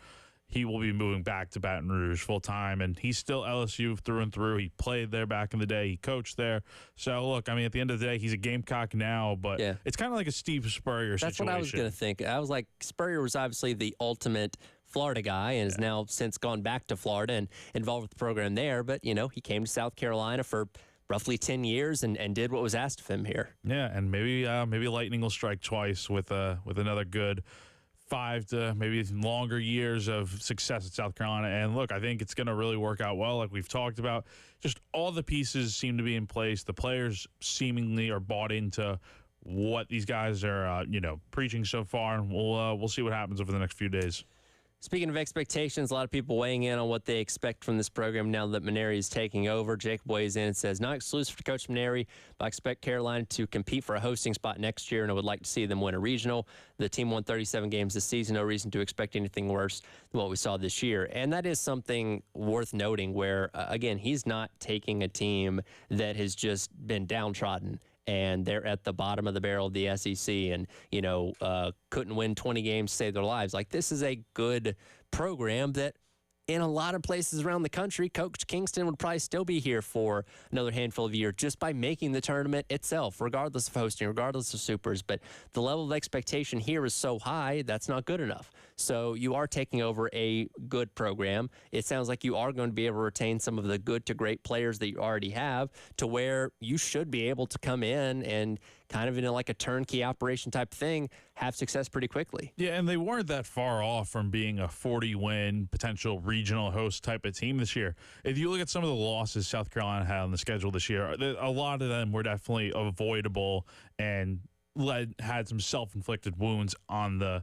he will be moving back to Baton Rouge full time. And he's still LSU through and through. He played there back in the day. He coached there. So, look, at the end of the day, he's a Gamecock now, but It's kind of like a Steve Spurrier situation. That's what I was going to think. I was like, Spurrier was obviously the ultimate Florida guy and has now since gone back to Florida and involved with the program there. But, he came to South Carolina for roughly 10 years and did what was asked of him here. Yeah, and maybe lightning will strike twice with another good 5 to maybe longer years of success at South Carolina. And look, I think it's going to really work out well, like we've talked about. Just all the pieces seem to be in place. The players seemingly are bought into what these guys are, preaching so far. And we'll see what happens over the next few days. Speaking of expectations, a lot of people weighing in on what they expect from this program now that Mainieri is taking over. Jacob weighs in and says, not exclusive to Coach Mainieri, but I expect Carolina to compete for a hosting spot next year, and I would like to see them win a regional. The team won 37 games this season. No reason to expect anything worse than what we saw this year. And that is something worth noting where, again, he's not taking a team that has just been downtrodden and they're at the bottom of the barrel of the SEC and, couldn't win 20 games to save their lives. Like, this is a good program that in a lot of places around the country, Coach Kingston would probably still be here for another handful of years just by making the tournament itself, regardless of hosting, regardless of supers. But the level of expectation here is so high, that's not good enough. So you are taking over a good program. It sounds like you are going to be able to retain some of the good to great players that you already have to where you should be able to come in and kind of in like a turnkey operation type thing, have success pretty quickly. Yeah, and they weren't that far off from being a 40-win potential regional host type of team this year. If you look at some of the losses South Carolina had on the schedule this year, a lot of them were definitely avoidable and had some self-inflicted wounds on the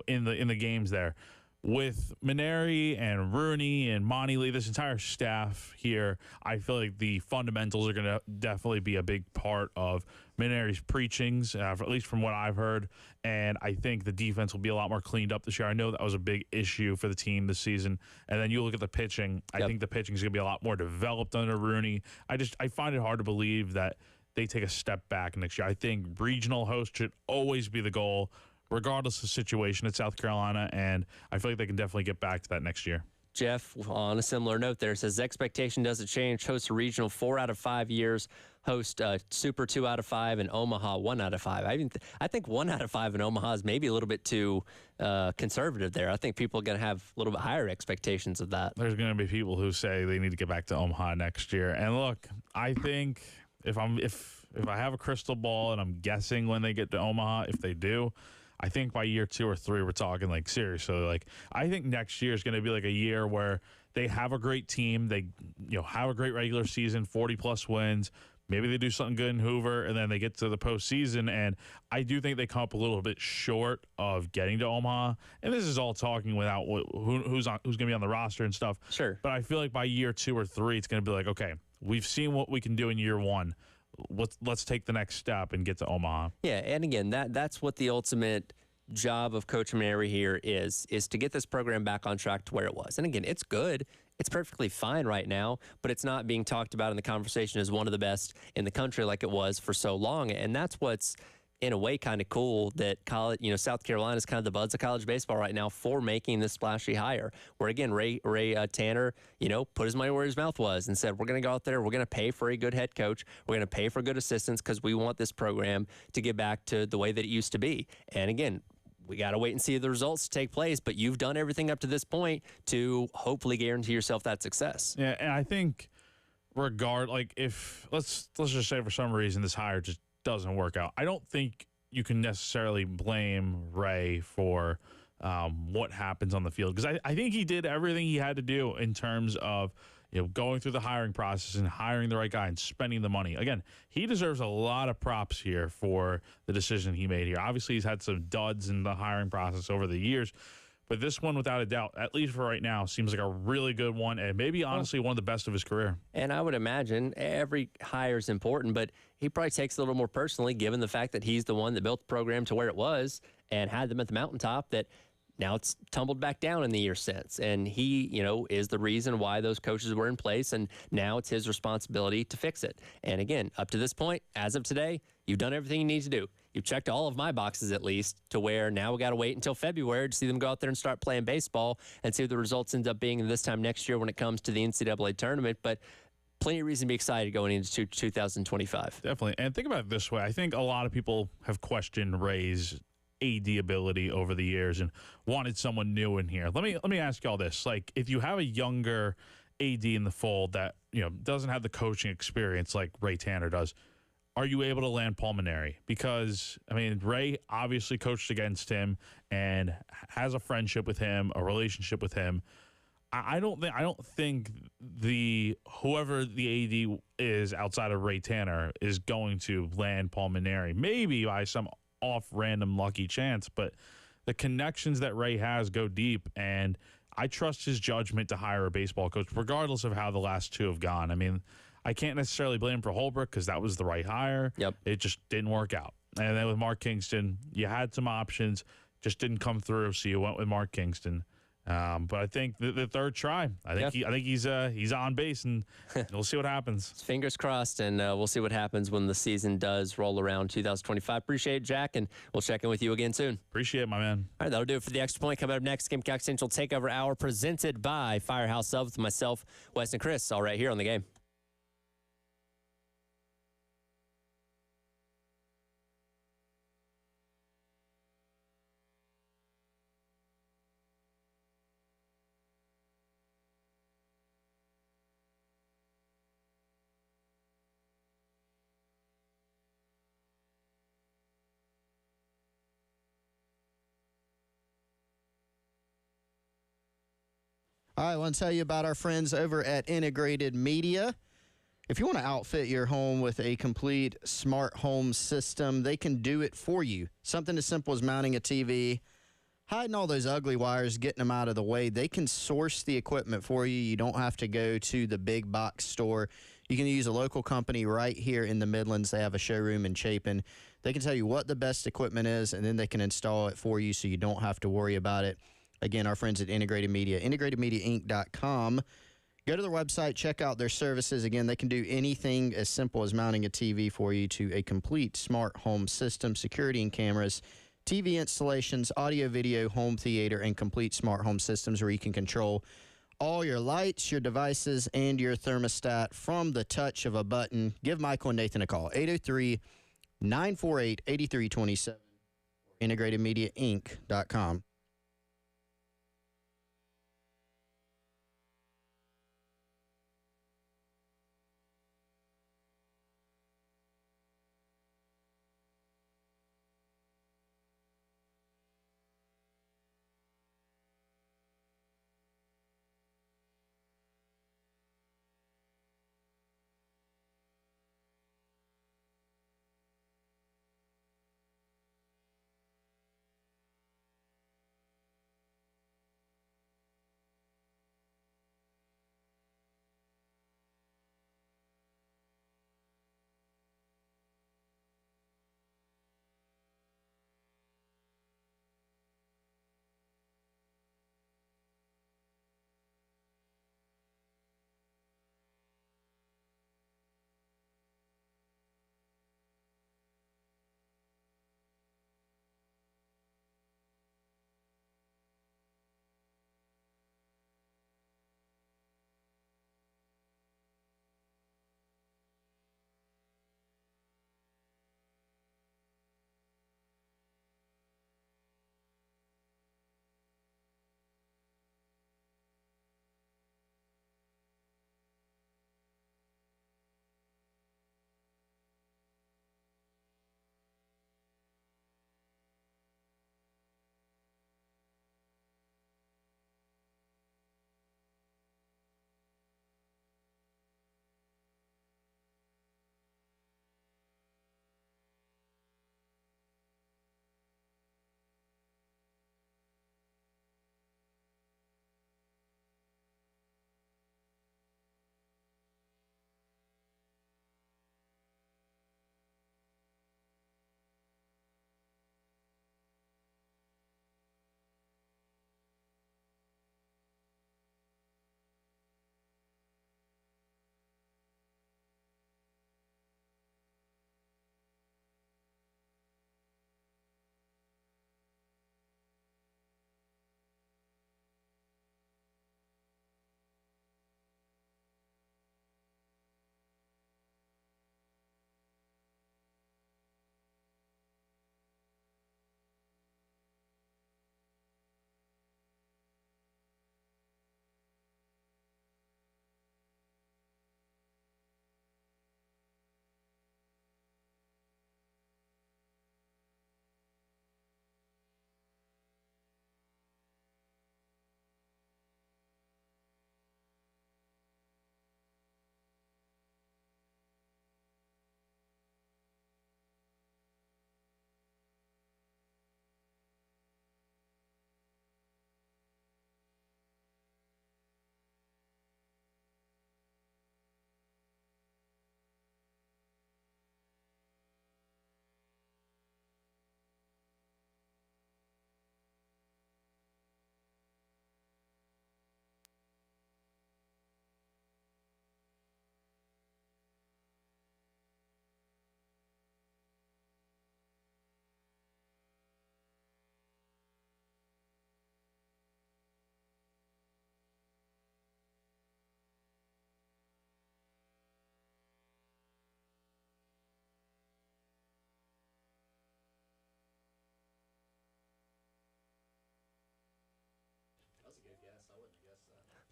in the games there. With Mainieri and Rooney and Mainieri, this entire staff here, I feel like the fundamentals are going to definitely be a big part of Mainieri's preachings, at least from what I've heard. And I think the defense will be a lot more cleaned up this year. I know that was a big issue for the team this season. And then you look at the pitching. I think the pitching is going to be a lot more developed under Rooney. I find it hard to believe that they take a step back next year. I think regional host should always be the goal, regardless of the situation at South Carolina, and I feel like they can definitely get back to that next year. Jeff, on a similar note there, says expectation doesn't change. Host a regional 4 out of 5 years. Host Super 2 out of 5 and Omaha 1 out of 5. I think 1 out of 5 in Omaha is maybe a little bit too conservative there. I think people are going to have a little bit higher expectations of that. There's going to be people who say they need to get back to Omaha next year. And look, I think if I have a crystal ball and I'm guessing when they get to Omaha, if they do, I think by year 2 or 3, we're talking like seriously. Like, I think next year is going to be like a year where they have a great team. They, have a great regular season, 40+ wins. Maybe they do something good in Hoover, and then they get to the postseason. And I do think they come up a little bit short of getting to Omaha. And this is all talking without who's going to be on the roster and stuff. Sure. But I feel like by year 2 or 3, it's going to be like, okay, we've seen what we can do in year 1. Let's take the next step and get to Omaha. Yeah, and again, that's what the ultimate job of Coach Mainieri here is to get this program back on track to where it was. And again, it's good. It's perfectly fine right now, but it's not being talked about in the conversation as one of the best in the country like it was for so long. And that's what's in a way kind of cool that college, South Carolina is kind of the buzz of college baseball right now for making this splashy hire. Where again, Ray Tanner, put his money where his mouth was and said, we're going to go out there, we're going to pay for a good head coach, we're going to pay for good assistants because we want this program to get back to the way that it used to be. And again, we got to wait and see the results take place, but you've done everything up to this point to hopefully guarantee yourself that success. Yeah, and I think if let's just say for some reason this hire just doesn't work out, I don't think you can necessarily blame Ray for what happens on the field, because I think he did everything he had to do in terms of going through the hiring process and hiring the right guy and spending the money. Again, he deserves a lot of props here for the decision he made here. Obviously, he's had some duds in the hiring process over the years, but this one, without a doubt, at least for right now, seems like a really good one and maybe honestly one of the best of his career. And I would imagine every hire is important, but he probably takes it a little more personally given the fact that he's the one that built the program to where it was and had them at the mountaintop, that now it's tumbled back down in the year since. And he, is the reason why those coaches were in place. And now it's his responsibility to fix it. And again, up to this point, as of today, you've done everything you need to do. You've checked all of my boxes, at least, to where now we got to wait until February to see them go out there and start playing baseball and see what the results end up being this time next year when it comes to the NCAA tournament. But plenty of reason to be excited going into 2025. Definitely. And think about it this way. I think a lot of people have questioned Ray's AD ability over the years and wanted someone new in here. Let me ask you all this. Like, if you have a younger AD in the fold that, doesn't have the coaching experience like Ray Tanner does, are you able to land Paul Mainieri? Because, Ray obviously coached against him and has a friendship with him, a relationship with him. I don't think whoever the AD is outside of Ray Tanner is going to land Paul Mainieri. Maybe by some off random lucky chance, but the connections that Ray has go deep, and I trust his judgment to hire a baseball coach regardless of how the last two have gone. I can't necessarily blame him for Holbrook because that was the right hire. Yep. It just didn't work out. And then with Mark Kingston, you had some options, just didn't come through, so you went with Mark Kingston. But I think the third try, I think he's on base, and we'll see what happens. Fingers crossed, and we'll see what happens when the season does roll around 2025. Appreciate it, Jack, and we'll check in with you again soon. Appreciate it, my man. All right, that'll do it for the Extra Point. Coming up next, Gamecock Central Takeover Hour presented by Firehouse Subs with myself, Wes, and Chris, all right here on The Game. All right, I want to tell you about our friends over at Integrated Media. If you want to outfit your home with a complete smart home system, they can do it for you. Something as simple as mounting a TV, hiding all those ugly wires, getting them out of the way. They can source the equipment for you. You don't have to go to the big box store. You can use a local company right here in the Midlands. They have a showroom in Chapin. They can tell you what the best equipment is, and then they can install it for you so you don't have to worry about it. Again, our friends at Integrated Media, integratedmediainc.com. Go to their website, check out their services. Again, they can do anything as simple as mounting a TV for you to a complete smart home system, security and cameras, TV installations, audio, video, home theater, and complete smart home systems where you can control all your lights, your devices, and your thermostat from the touch of a button. Give Michael and Nathan a call, 803-948-8327, integratedmediainc.com.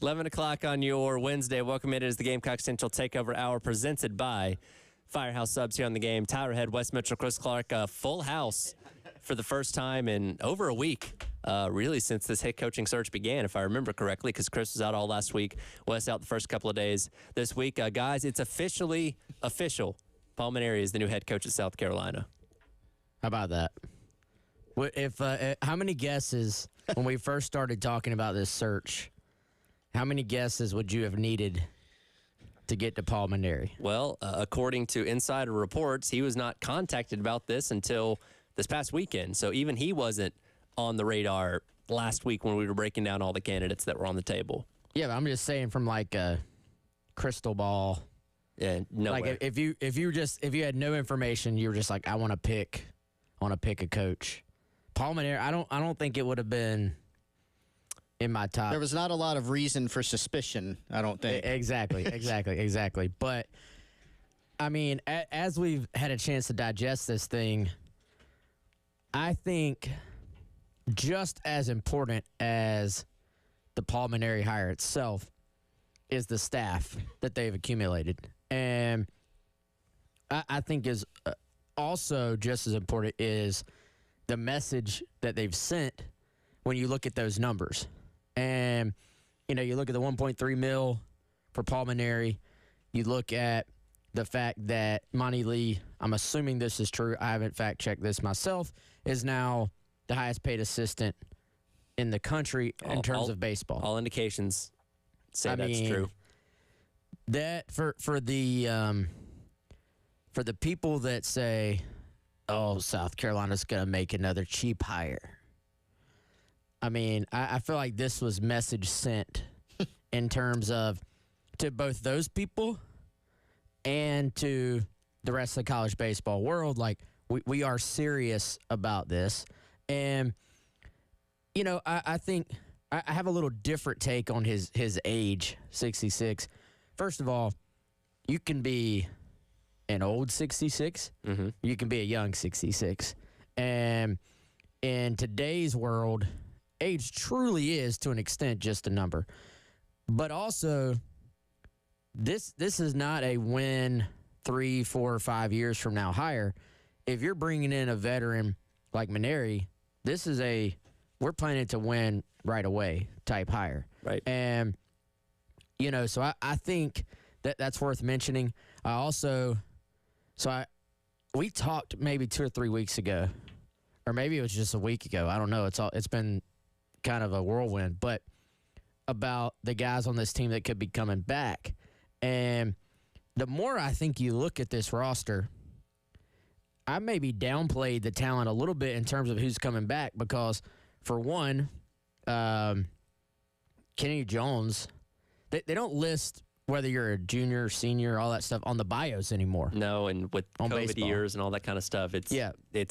11 o'clock on your Wednesday. Welcome in. It is the Gamecock Central Takeover Hour presented by Firehouse Subs here on the game. Tyler Head, West Mitchell, Chris Clark, full house for the first time in over a week, really since this head coaching search began, if I remember correctly, because Chris was out all last week, Wes out the first couple of days this week. Guys, it's officially official. Paul Mainieri is the new head coach at South Carolina. How about that? How many guesses when we first started talking about this search? How many guesses would you have needed to get to Paul Mainieri? Well, according to insider reports, he was not contacted about this until this past weekend. So even he wasn't on the radar last week when we were breaking down all the candidates that were on the table. Yeah, but I'm just saying from like a crystal ball. Yeah, nowhere. Like if you had no information, you were just like, I want to pick a coach. Paul Mainieri, I don't think it would have been in my top. There was not a lot of reason for suspicion, I don't think. Exactly. But, I mean, as we've had a chance to digest this thing, I think just as important as the Paul Mainieri hire itself is the staff that they've accumulated. And I think is also just as important is the message that they've sent when you look at those numbers. And, you know, you look at the $1.3 million for Paul Mainieri. You look at the fact that Monty Lee, I'm assuming this is true, I haven't fact-checked this myself, is now the highest-paid assistant in the country in terms of baseball. All indications say that's true. That for the people that say, oh, South Carolina's going to make another cheap hire. I mean, I feel like this was message sent in terms of to both those people and to the rest of the college baseball world. Like, we are serious about this. And, you know, I think I have a little different take on his age, 66. First of all, you can be an old 66. Mm-hmm. You can be a young 66. And in today's world, age truly is, to an extent, just a number. But also, this is not a win 3, 4, 5 years from now hire. If you're bringing in a veteran like Mainieri, this is we're planning to win right away type hire. Right. And, you know, so I think that's worth mentioning. We talked maybe 2 or 3 weeks ago, or maybe it was just a week ago. I don't know. It's been kind of a whirlwind, but about the guys on this team that could be coming back. And the more I think you look at this roster, I maybe downplayed the talent a little bit in terms of who's coming back because, for one, Kenny Jones, they don't list whether you're a junior, senior, all that stuff on the bios anymore. No, and with on COVID baseball. years and all that kind of stuff, it's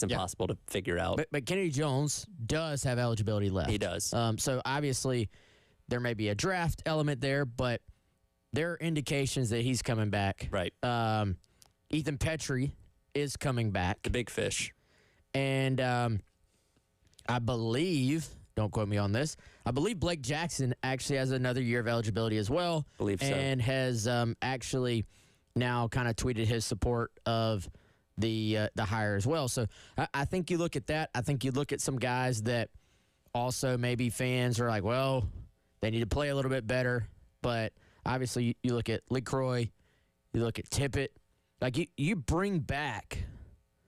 impossible to figure out. But Kenny Jones does have eligibility left. He does. So obviously there may be a draft element there, but there are indications that he's coming back. Right. Ethan Petrie is coming back. The big fish. And I believe, don't quote me on this, I believe Blake Jackson actually has another year of eligibility as well. Believe so. And has actually now kind of tweeted his support of the hire as well. So I think you look at that. I think you look at some guys that also maybe fans are like, well, they need to play a little bit better. But obviously you look at LeCroy, you look at Tippett. Like you bring back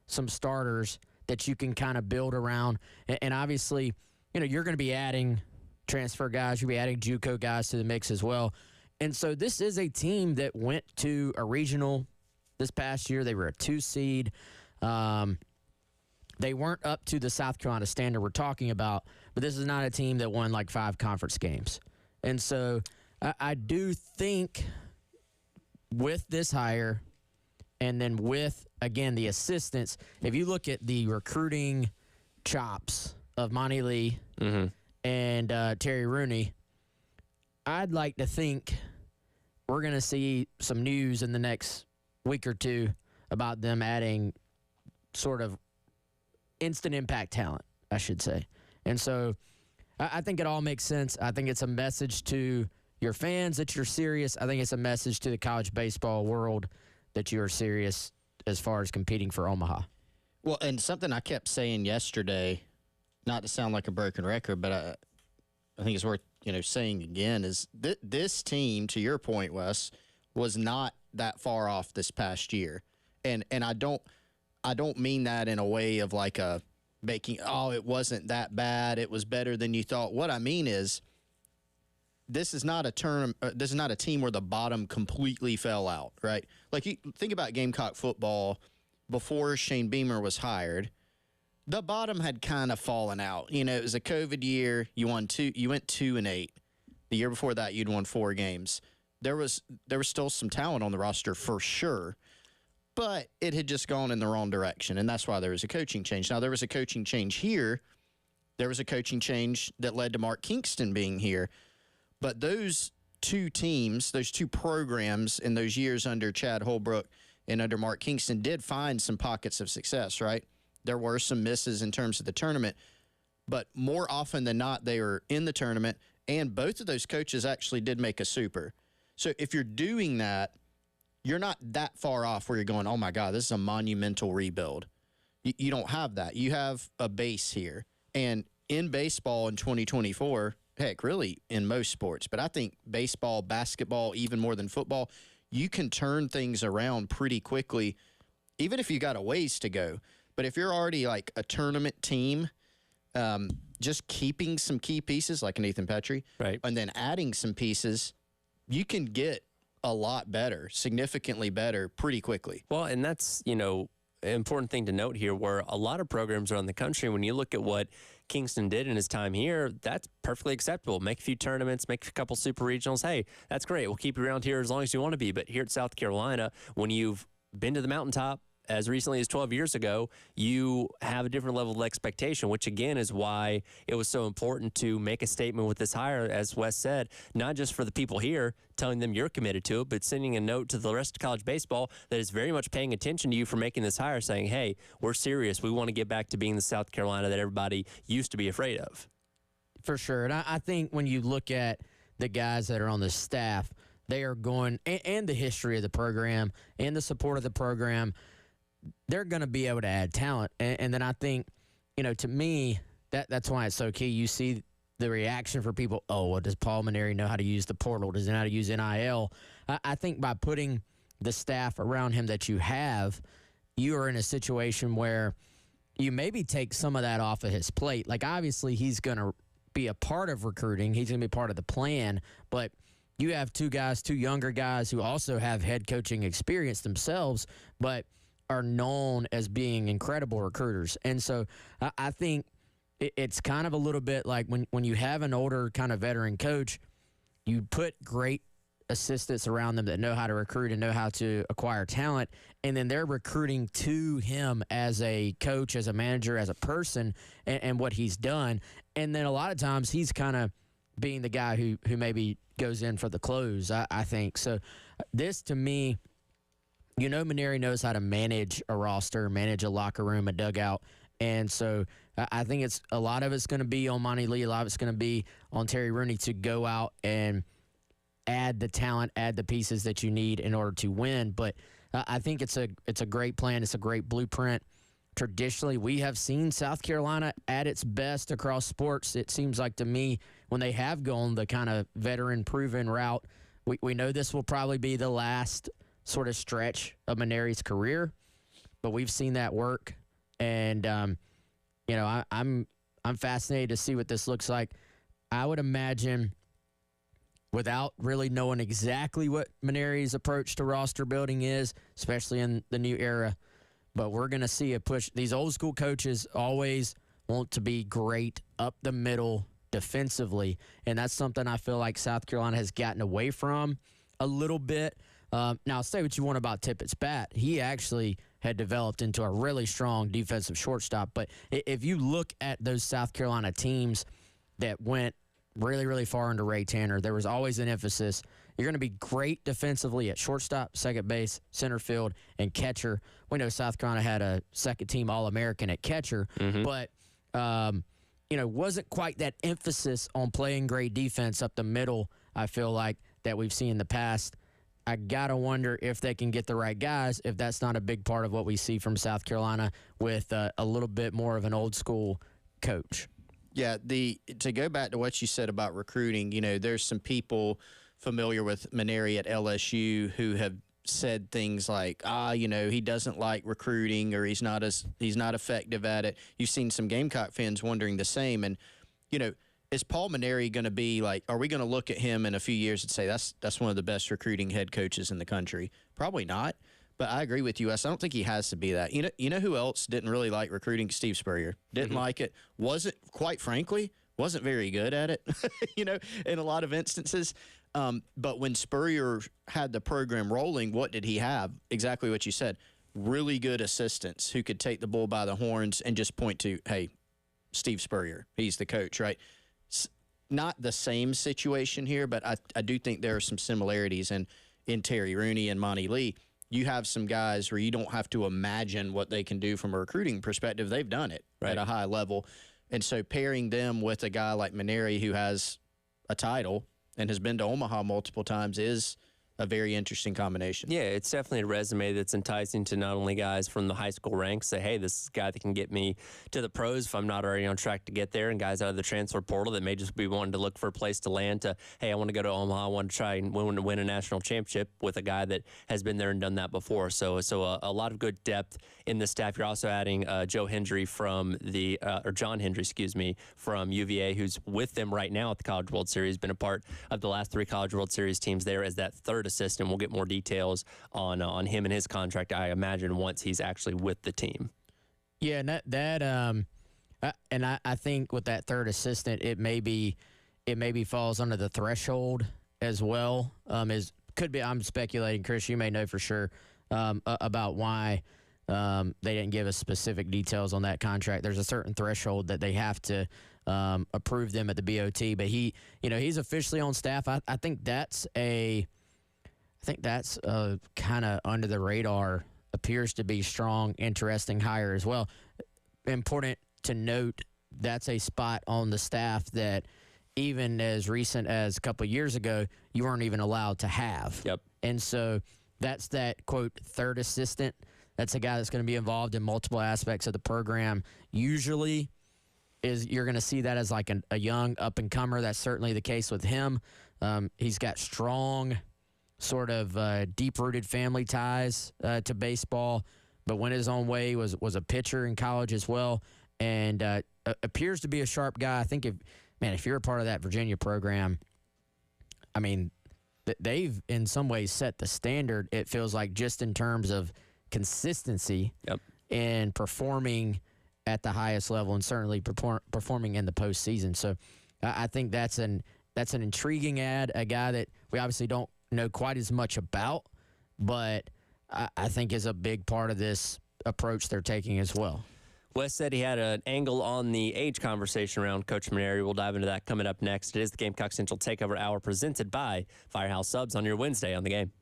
some starters that you can kind of build around. And obviously, you know, you're going to be adding transfer guys. You'll be adding JUCO guys to the mix as well. And so this is a team that went to a regional this past year. They were a 2 seed. They weren't up to the South Carolina standard we're talking about, but this is not a team that won like 5 conference games. And so I do think with this hire and then with, again, the assistants, if you look at the recruiting chops of Monty Lee and Terry Rooney, I'd like to think we're going to see some news in the next week or two about them adding sort of instant impact talent, I should say. And so I think it all makes sense. I think it's a message to your fans that you're serious. I think it's a message to the college baseball world that you're serious as far as competing for Omaha. Well, and something I kept saying yesterday, not to sound like a broken record, but I think it's worth saying again, is this team, to your point, Wes, was not that far off this past year, and I don't mean that in a way of like a making, it wasn't that bad, it was better than you thought. What I mean is, this is not a team where the bottom completely fell out, right? Like, you think about Gamecock football before Shane Beamer was hired. The bottom had kind of fallen out. It was a COVID year. You went 2-8. The year before that, you'd won 4 games. There was still some talent on the roster for sure, but it had just gone in the wrong direction, and that's why there was a coaching change. Now, there was a coaching change here. There was a coaching change that led to Mark Kingston being here. But those 2 teams, those 2 programs in those years under Chad Holbrook and under Mark Kingston did find some pockets of success, right? There were some misses in terms of the tournament, but more often than not, they were in the tournament, and both of those coaches actually did make a super. So if you're doing that, you're not that far off where you're going, oh, my God, this is a monumental rebuild. You don't have that. You have a base here. And in baseball in 2024, heck, really in most sports, but I think baseball, basketball, even more than football, you can turn things around pretty quickly, even if you got a ways to go. But if you're already like a tournament team, just keeping some key pieces like Nathan Petrie, right, and then adding some pieces, you can get a lot better, significantly better, pretty quickly. Well, and that's, an important thing to note here, where a lot of programs around the country, when you look at what Kingston did in his time here, that's perfectly acceptable. Make a few tournaments, make a couple super regionals. Hey, that's great. We'll keep you around here as long as you want to be. But here at South Carolina, when you've been to the mountaintop as recently as 12 years ago, you have a different level of expectation, which again is why it was so important to make a statement with this hire, as Wes said, not just for the people here, telling them you're committed to it, but sending a note to the rest of college baseball that is very much paying attention to you for making this hire, saying, hey, we're serious. We want to get back to being the South Carolina that everybody used to be afraid of. For sure. And I think when you look at the guys that are on the staff, they are going, and the history of the program and the support of the program, they're going to be able to add talent. And then I think, to me, that's why it's so key. You see the reaction for people, does Paul Mainieri know how to use the portal? Does he know how to use NIL? I think by putting the staff around him that you have, you are in a situation where you maybe take some of that off of his plate. Like, obviously, he's going to be a part of recruiting. He's going to be part of the plan. But you have 2 younger guys who also have head coaching experience themselves, but are known as being incredible recruiters. And so I think it's kind of a little bit like when you have an older kind of veteran coach, you put great assistants around them that know how to recruit and know how to acquire talent, and then they're recruiting to him as a coach, as a manager, as a person, and what he's done. And then a lot of times he's kind of being the guy who maybe goes in for the close, I think. So this, to me, Mainieri knows how to manage a roster, manage a locker room, a dugout. And so I think a lot of it's going to be on Monty Lee. A lot of it's going to be on Terry Rooney to go out and add the talent, add the pieces that you need in order to win. But I think it's a great plan. It's a great blueprint. Traditionally, we have seen South Carolina at its best across sports. It seems like to me when they have gone the kind of veteran-proven route, we know this will probably be the last sort of stretch of Mainieri's career, but we've seen that work. And, I'm fascinated to see what this looks like. I would imagine, without really knowing exactly what Mainieri's approach to roster building is, especially in the new era, but we're going to see a push. These old school coaches always want to be great up the middle defensively, and that's something I feel like South Carolina has gotten away from a little bit. Now, say what you want about Tippett's bat. He actually had developed into a really strong defensive shortstop. But if you look at those South Carolina teams that went really, really far into Ray Tanner, there was always an emphasis. You're going to be great defensively at shortstop, second base, center field, and catcher. We know South Carolina had a second-team All-American at catcher. Mm-hmm. But wasn't quite that emphasis on playing great defense up the middle, I feel like, that we've seen in the past. I got to wonder if they can get the right guys, if that's not a big part of what we see from South Carolina with a little bit more of an old school coach. Yeah, to go back to what you said about recruiting, there's some people familiar with Mainieri at LSU who have said things like, he doesn't like recruiting, or he's not effective at it. You've seen some Gamecock fans wondering the same. And, is Paul Mainieri going to be like, are we going to look at him in a few years and say that's one of the best recruiting head coaches in the country? Probably not. But I agree with you, Wes. I don't think he has to be that. You know who else didn't really like recruiting? Steve Spurrier. Didn't like it. Quite frankly, wasn't very good at it, in a lot of instances. But when Spurrier had the program rolling, what did he have? Exactly what you said. Really good assistants who could take the bull by the horns and just point to, hey, Steve Spurrier, he's the coach, right? Not the same situation here, but I do think there are some similarities in Terry Rooney and Monty Lee. You have some guys where you don't have to imagine what they can do from a recruiting perspective. They've done it at a high level. And so pairing them with a guy like Mainieri who has a title and has been to Omaha multiple times is a very interesting combination. Yeah, it's definitely a resume that's enticing to not only guys from the high school ranks, say, hey, this is a guy that can get me to the pros if I'm not already on track to get there, and guys out of the transfer portal that may just be wanting to look for a place to land to, hey, I want to go to Omaha, I want to try and win a national championship with a guy that has been there and done that before. So a lot of good depth in the staff. You're also adding John Hendry, from UVA, who's with them right now at the College World Series, been a part of the last 3 College World Series teams there as that third assistant. We'll get more details on him and his contract, I imagine, once he's actually with the team. Yeah, and I think with that third assistant, it maybe falls under the threshold as well. Could be. I'm speculating, Chris. You may know for sure about why they didn't give us specific details on that contract. There's a certain threshold that they have to approve them at the BOT, but he's officially on staff. I think that's kind of under the radar, appears to be strong, interesting hire as well. Important to note, that's a spot on the staff that even as recent as a couple of years ago, you weren't even allowed to have. Yep. And so that's that, quote, third assistant. That's a guy that's going to be involved in multiple aspects of the program. Usually you're going to see that as like a young up-and-comer. That's certainly the case with him. He's got strong sort of deep-rooted family ties to baseball, but went his own way, was a pitcher in college as well, and appears to be a sharp guy. I think if you're a part of that Virginia program, I mean, they've in some ways set the standard, it feels like, just in terms of consistency and performing at the highest level, and certainly performing in the postseason. So I think that's an intriguing ad, a guy that we obviously don't know quite as much about, but I think is a big part of this approach they're taking as well. Wes said he had an angle on the age conversation around Coach Mainieri. We'll dive into that coming up next. It is the Gamecock Central Takeover Hour presented by Firehouse Subs on your Wednesday on the Game.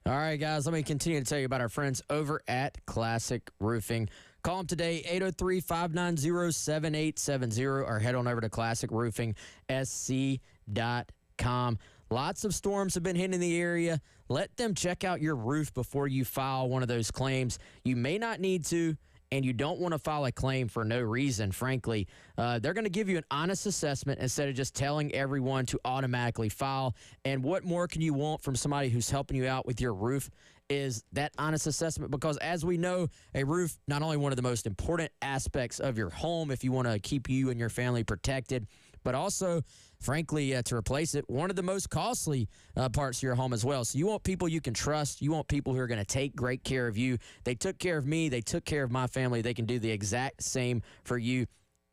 All right, guys, let me continue to tell you about our friends over at Classic Roofing. Call them today, 803-590-7870, or head on over to classicroofingsc.com. Lots of storms have been hitting the area. Let them check out your roof before you file one of those claims. You may not need to, and you don't want to file a claim for no reason, frankly. They're going to give you an honest assessment instead of just telling everyone to automatically file. And what more can you want from somebody who's helping you out with your roof is that honest assessment, because as we know, a roof, not only one of the most important aspects of your home if you want to keep you and your family protected, but also, frankly, to replace it, one of the most costly parts of your home as well. So you want people you can trust. You want people who are going to take great care of you. They took care of me. They took care of my family. They can do the exact same for you.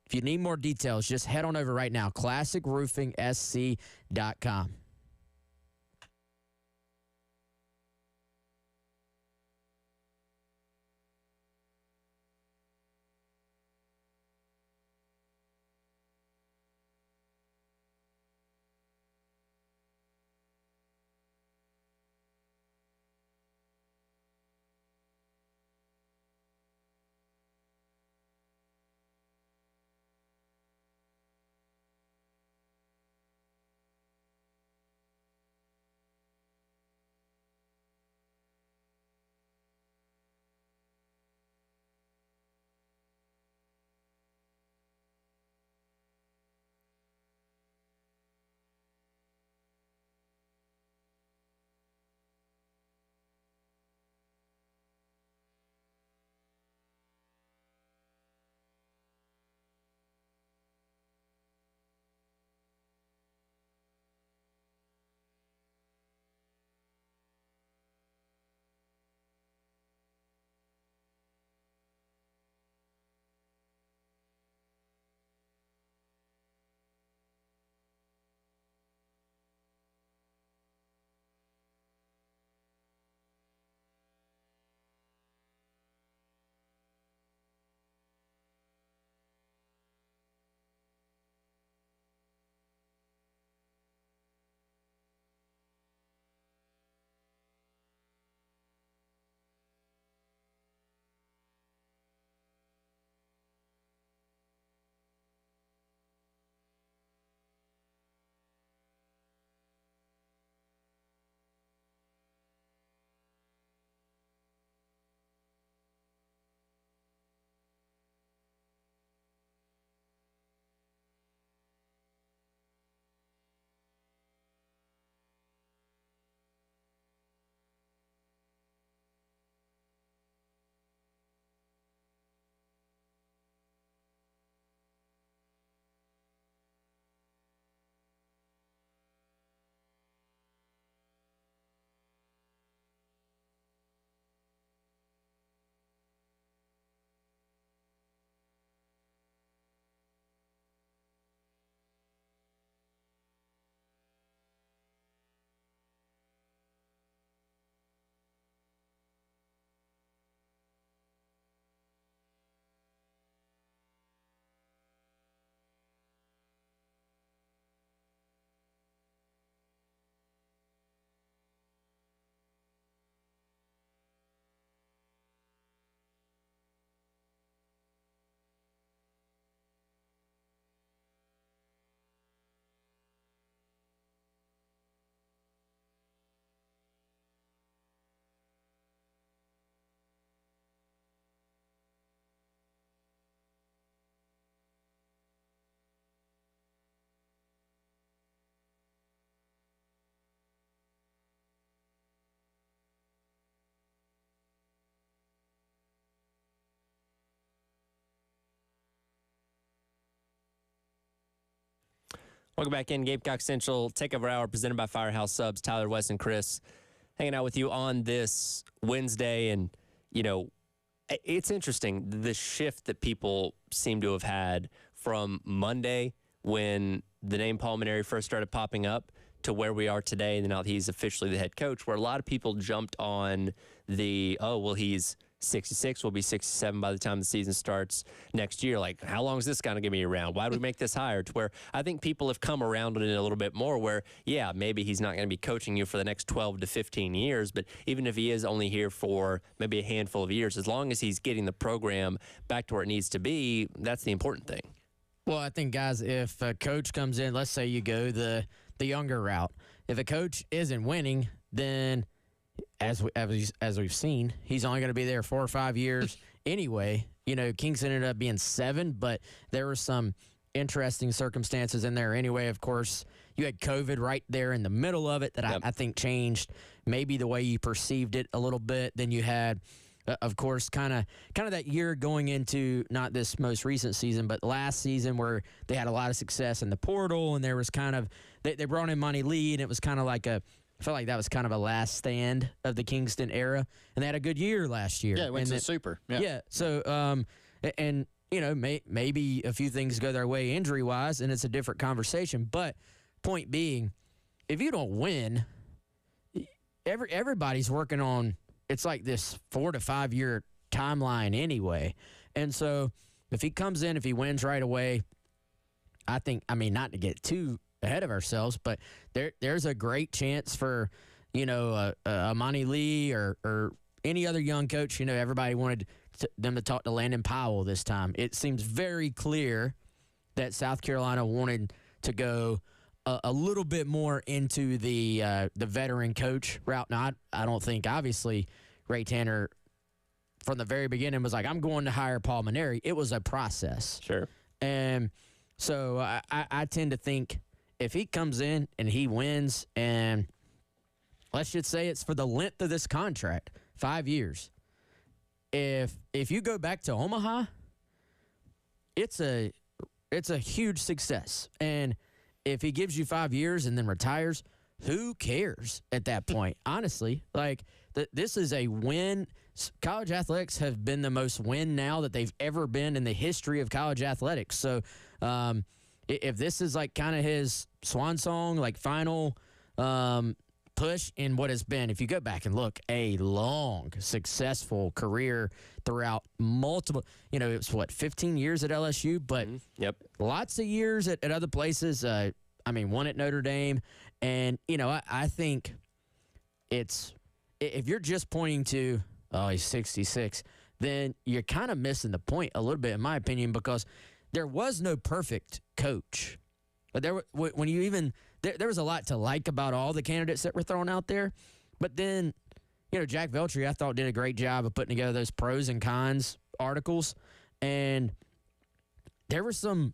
If you need more details, just head on over right now, classicroofingsc.com. Welcome back in Gamecock Central Takeover Hour presented by Firehouse Subs. Tyler, Wes, and Chris hanging out with you on this Wednesday. And, you know, it's interesting, the shift that people seem to have had from Monday when the name Paul Mainieri first started popping up to where we are today, and now that he's officially the head coach, where a lot of people jumped on the, oh, well, he's 66, will be 67 by the time the season starts next year. Like, how long is this going to give me around? Why do we make this higher? To where I think people have come around on it a little bit more where, yeah, maybe he's not going to be coaching you for the next 12 to 15 years, but even if he is only here for maybe a handful of years, as long as he's getting the program back to where it needs to be, that's the important thing. Well, I think, guys, if a coach comes in, let's say you go the younger route. If a coach isn't winning, then as we've seen, he's only going to be there 4 or 5 years anyway. You know, Kings ended up being 7, but there were some interesting circumstances in there anyway. Of course, you had COVID right there in the middle of it that I think changed maybe the way you perceived it a little bit. Then you had of course, kind of that year going into not this most recent season, but last season where they had a lot of success in the portal, and there was kind of they brought in Mainieri, and it was kind of like I felt like that was kind of a last stand of the Kingston era, and they had a good year last year. Yeah, it went to the Super. Yeah. So, and you know, maybe a few things go their way injury wise, and it's a different conversation. But point being, if you don't win, everybody's working on. It's like this 4 to 5 year timeline anyway. And so if he comes in, if he wins right away, I mean, not to get too ahead of ourselves, but there's a great chance for, you know, a Mainieri or any other young coach. You know, everybody wanted them to talk to Landon Powell this time. It seems very clear that South Carolina wanted to go a little bit more into the veteran coach route. Now, I don't think, obviously, Ray Tanner from the very beginning was like, I'm going to hire Paul Mainieri. It was a process. Sure. And so I tend to think if he comes in and he wins, and let's just say it's for the length of this contract, 5 years. If you go back to Omaha, it's a huge success. And if he gives you 5 years and then retires, who cares at that point? Honestly, like this is a win. College athletics have been the most win now that they've ever been in the history of college athletics. So if this is like kind of his swan song, like final push in what has been, if you go back and look, a long, successful career throughout multiple, you know, it was 15 years at LSU, but Yep. lots of years at other places. I mean, one at Notre Dame. And, you know, I think it's, if you're just pointing to, oh, he's 66, then you're kind of missing the point a little bit, in my opinion, because there was no perfect coach. But there was a lot to like about all the candidates that were thrown out there. But then, you know, Jack Veltri, I thought, did a great job of putting together those pros and cons articles. And there were some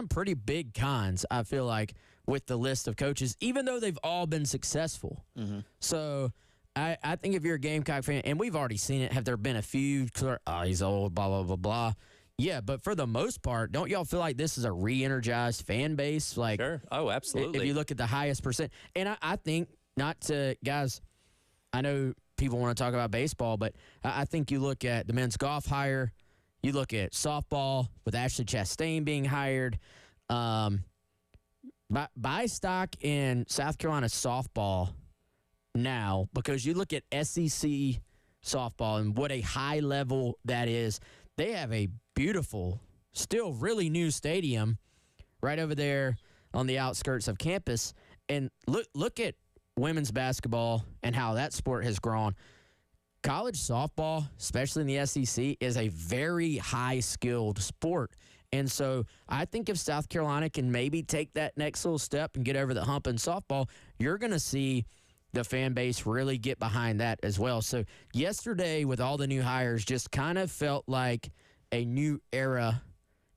pretty big cons, I feel like, with the list of coaches, even though they've all been successful. Mm-hmm. So I think if you're a Gamecock fan, and we've already seen it, have there been a few, oh, he's old, blah, blah, blah, blah. Yeah, but for the most part, don't y'all feel like this is a re-energized fan base? Like, Sure. Oh, absolutely. If you look at the highest percent. And I think, not to, guys, I know people want to talk about baseball, but I think you look at the men's golf hire, you look at softball with Ashley Chastain being hired, buy stock in South Carolina softball now, because you look at SEC softball and what a high level that is. They have a beautiful, still really new stadium right over there on the outskirts of campus. And look at women's basketball and how that sport has grown. College softball, especially in the SEC, is a very high-skilled sport. And so I think if South Carolina can maybe take that next little step and get over the hump in softball, you're going to see the fan base really get behind that as well. So yesterday, with all the new hires, just kind of felt like a new era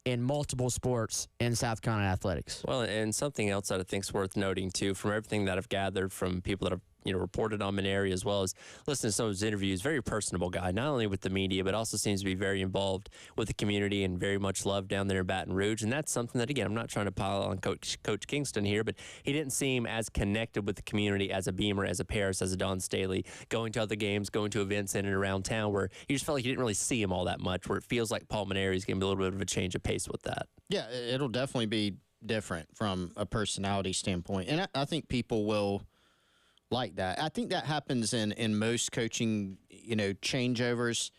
in multiple sports in South Carolina athletics. Well, and something else that I think is worth noting, too, from everything that I've gathered from people that have reported on Mainieri, as well as listening to some of his interviews, very personable guy, not only with the media, but also seems to be very involved with the community and very much loved down there in Baton Rouge. And that's something that, again, I'm not trying to pile on Coach Kingston here, but he didn't seem as connected with the community as a Beamer, as a Paris, as a Don Staley, going to other games, going to events in and around town, where you just felt like you didn't really see him all that much, where it feels like Paul Mainieri is going to be a little bit of a change of pace with that. Yeah, it'll definitely be different from a personality standpoint. And I think people will like that. I think that happens in most coaching, changeovers.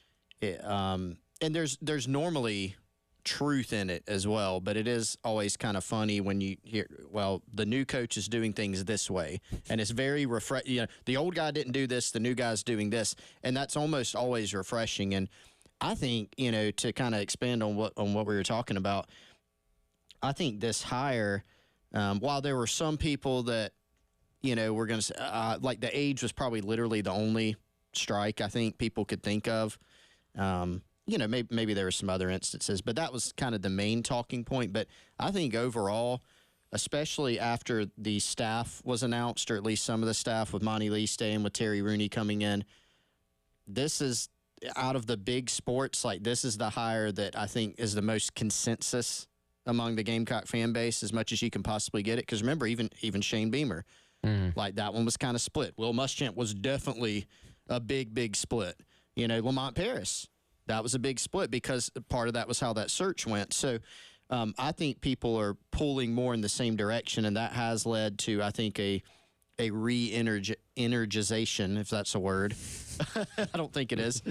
And there's normally truth in it as well, but it is always kind of funny when you hear, well, the new coach is doing things this way, and it's very the old guy didn't do this, the new guy's doing this, and that's almost always refreshing. And I think, to kind of expand on what we were talking about, I think this hire, while there were some people that, we're going to say, like the age was probably literally the only strike I think people could think of. Maybe there were some other instances, but that was kind of the main talking point. But I think overall, especially after the staff was announced, or at least some of the staff, with Monty Lee staying, with Terry Rooney coming in, this is out of the big sports, like this is the hire that I think is the most consensus among the Gamecock fan base, as much as you can possibly get it. Because remember, even Shane Beamer, like that one was kind of split. Will Muschamp was definitely a big split. Lamont Paris, that was a big split because part of that was how that search went. So I think people are pulling more in the same direction, and that has led to, I think, a re-energization, if that's a word. I don't think it is,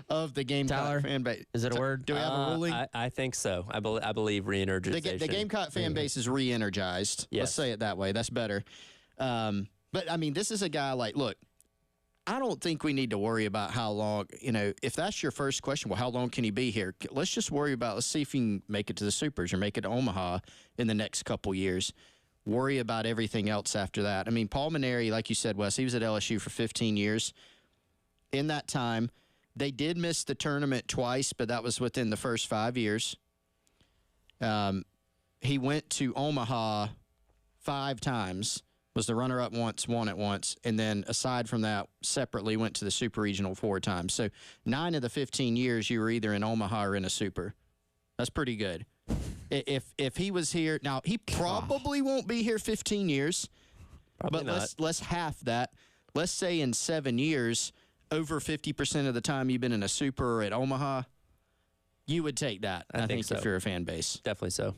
of the Gamecock fan base. Is it a word? Do we have a ruling? I think so. I believe re-energization. The Gamecock fan base is re-energized. Yes. Let's say it that way. That's better. But, I mean, this is a guy like, look, I don't think we need to worry about how long, if that's your first question, well, how long can he be here? Let's just worry about, let's see if he can make it to the Supers or make it to Omaha in the next couple years. Worry about everything else after that. I mean, Paul Mainieri, like you said, Wes, he was at LSU for 15 years. In that time, they did miss the tournament twice, but that was within the first 5 years. He went to Omaha 5 times, was the runner-up once, won it once, and then aside from that, separately went to the Super Regional 4 times. So 9 of the 15 years, you were either in Omaha or in a Super. That's pretty good. If he was here, now he probably won't be here 15 years, Probably but let's half that. Let's say in 7 years, over 50% of the time you've been in a Super or at Omaha, you would take that. I think so. If you're a fan base, Definitely so.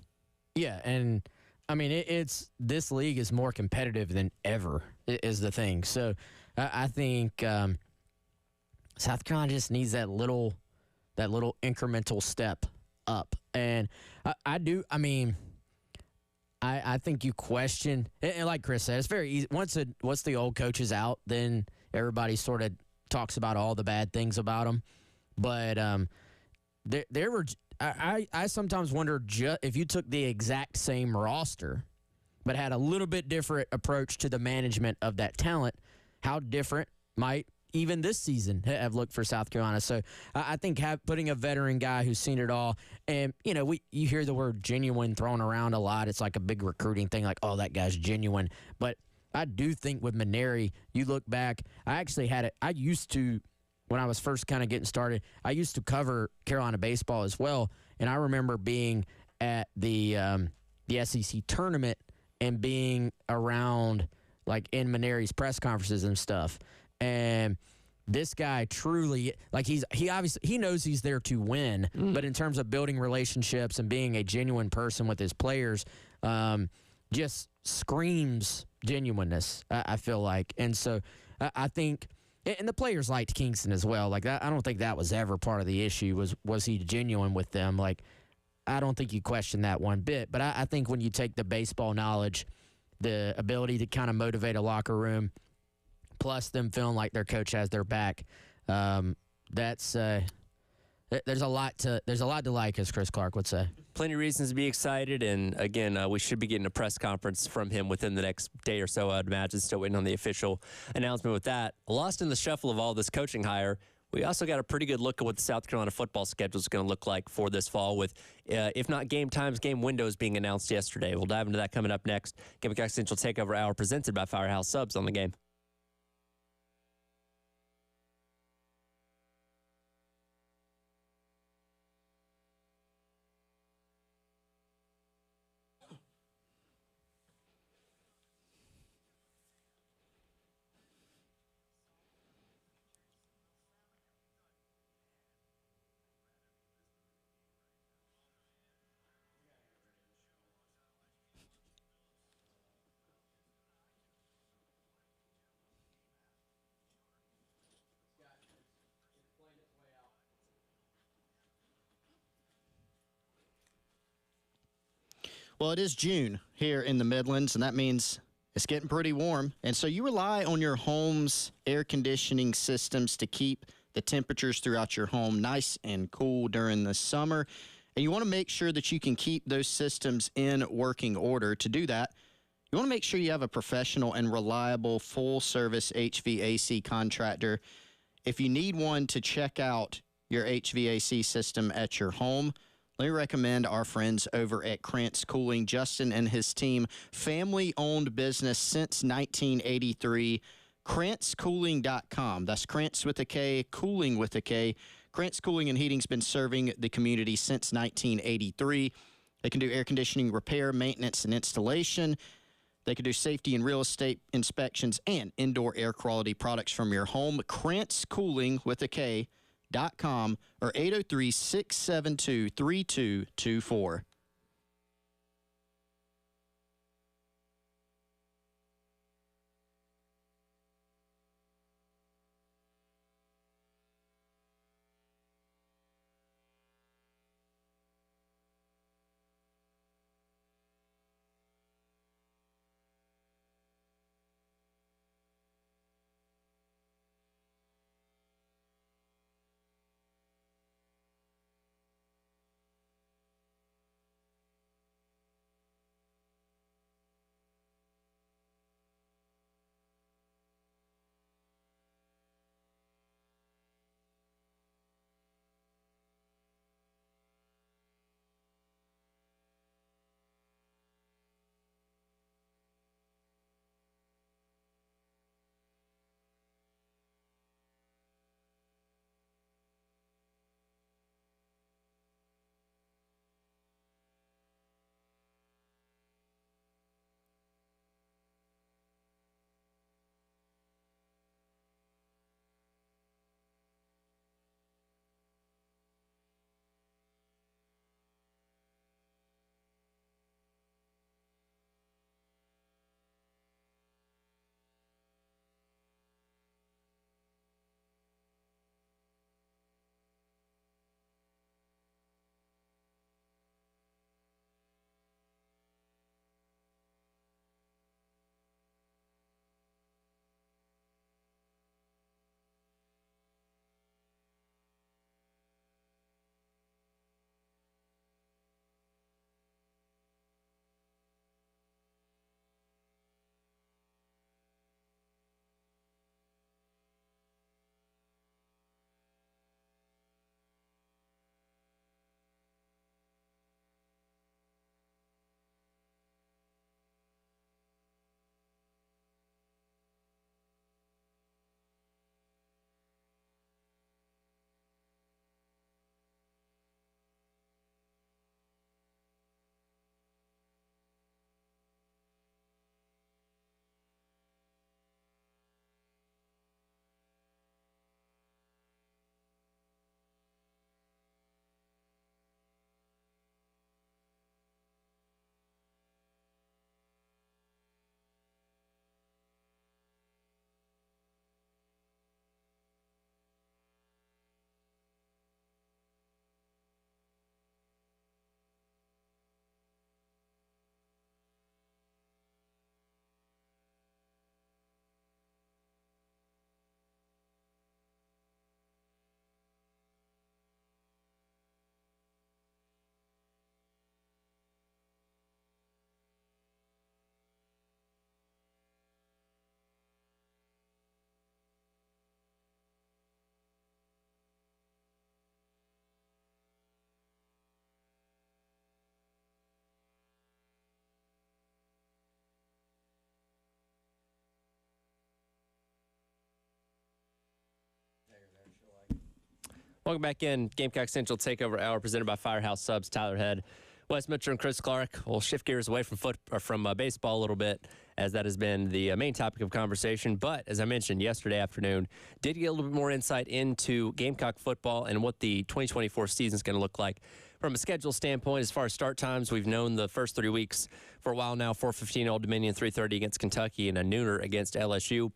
Yeah, and I mean it's this league is more competitive than ever is the thing. So I think South Carolina just needs that little incremental step up, and I think you question, and like Chris said, it's very easy. Once the old coach is out, then everybody sort of talks about all the bad things about them. But there were. I sometimes wonder if you took the exact same roster, but had a little bit different approach to the management of that talent, how different might even this season have looked for South Carolina. So I think putting a veteran guy who's seen it all, and you hear the word genuine thrown around a lot. It's like a big recruiting thing, like, oh, that guy's genuine. But I do think with Mainieri, you look back, I actually had it. I used to, when I was first kind of getting started, I used to cover Carolina baseball as well, and I remember being at the SEC tournament and being around, like, in Mainieri's press conferences and stuff. And this guy truly, like, he obviously knows he's there to win, but in terms of building relationships and being a genuine person with his players, just screams genuineness, I feel like. And so I think, and the players liked Kingston as well. Like, I don't think that was ever part of the issue, was he genuine with them? Like, I don't think you question that one bit. But I think when you take the baseball knowledge, the ability to kind of motivate a locker room, plus them feeling like their coach has their back, that's there's a lot to like, as Chris Clark would say. Plenty of reasons to be excited, and again, we should be getting a press conference from him within the next day or so, I'd imagine. Still waiting on the official announcement with that. Lost in the shuffle of all this coaching hire, we also got a pretty good look at what the South Carolina football schedule is going to look like for this fall, with, if not game times, game windows being announced yesterday. We'll dive into that coming up next. Gamecock Central Takeover Hour presented by Firehouse Subs on the Game. Well, it is June here in the Midlands, and that means it's getting pretty warm. And so you rely on your home's air conditioning systems to keep the temperatures throughout your home nice and cool during the summer. And you want to make sure that you can keep those systems in working order. To do that, you want to make sure you have a professional and reliable full-service HVAC contractor. If you need one to check out your HVAC system at your home, let me recommend our friends over at Krantz Cooling. Justin and his team, family-owned business since 1983. KrantzCooling.com. That's Krantz with a K, Cooling with a K. Krantz Cooling and Heating's been serving the community since 1983. They can do air conditioning repair, maintenance, and installation. They can do safety and real estate inspections and indoor air quality products from your home. Krantz Cooling with a K.com or 803-672-3224. Welcome back in. Gamecock Central Takeover Hour presented by Firehouse Subs. Tyler Head, Wes Mitchell, and Chris Clark. We'll shift gears away from baseball a little bit, as that has been the main topic of conversation. But as I mentioned yesterday afternoon, did get a little bit more insight into Gamecock football and what the 2024 season is going to look like. From a schedule standpoint, as far as start times, we've known the first 3 weeks for a while now. 4:15 Old Dominion, 3:30 against Kentucky, and a nooner against LSU.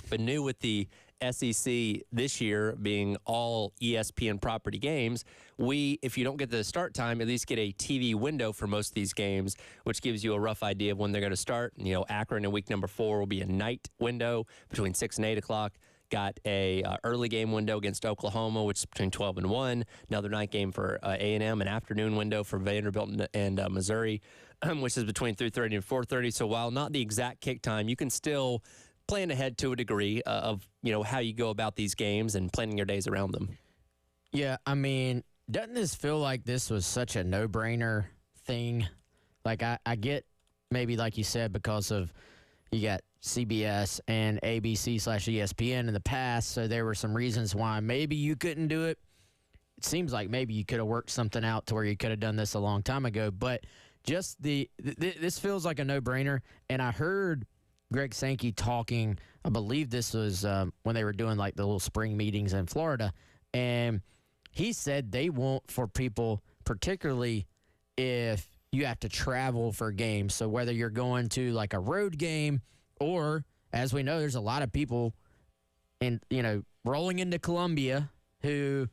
But new with the SEC this year being all ESPN property games, if you don't get the start time, at least get a TV window for most of these games, which gives you a rough idea of when they're going to start. Akron in week number 4 will be a night window between 6 and 8 o'clock. Got a early game window against Oklahoma, which is between 12 and 1. Another night game for A&M, an afternoon window for Vanderbilt and Missouri, which is between 3:30 and 4:30. So while not the exact kick time, you can still plan ahead to a degree of how you go about these games and planning your days around them. Yeah, I mean, doesn't this feel like this was such a no-brainer thing? Like, I get maybe, like you said, because of you got CBS and ABC/ESPN in the past, so there were some reasons why maybe you couldn't do it. it seems like maybe you could have worked something out to where you could have done this a long time ago. But just this feels like a no-brainer. And I heard Greg Sankey talking, I believe this was when they were doing like the little spring meetings in Florida, and he said they want for people, particularly if you have to travel for games. So whether you're going to like a road game or, as we know, there's a lot of people rolling into Columbia who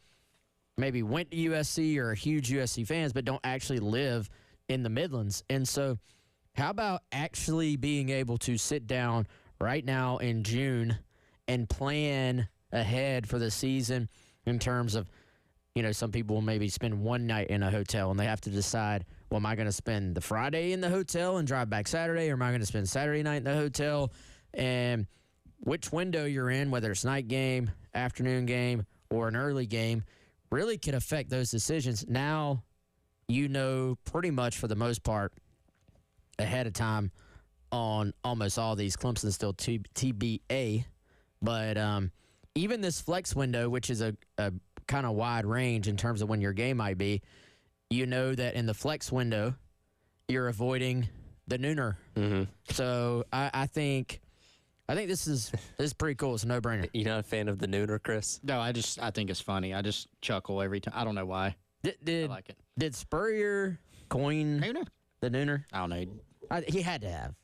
maybe went to USC or are huge USC fans but don't actually live in the Midlands. And so how about actually being able to sit down right now in June and plan ahead for the season in terms of, some people will maybe spend one night in a hotel and they have to decide, well, am I going to spend the Friday in the hotel and drive back Saturday, or am I going to spend Saturday night in the hotel? And which window you're in, whether it's night game, afternoon game, or an early game, really can affect those decisions. Now, pretty much for the most part ahead of time on almost all these. Clemson's still TBA, but even this flex window, which is a kind of wide range in terms of when your game might be, that in the flex window, you're avoiding the nooner. Mm-hmm. So I think this is pretty cool. It's a no-brainer. You not a fan of the nooner, Chris? No, I think it's funny. I just chuckle every time. I don't know why. I like it. Did Spurrier coin the nooner? I don't know. He had to have.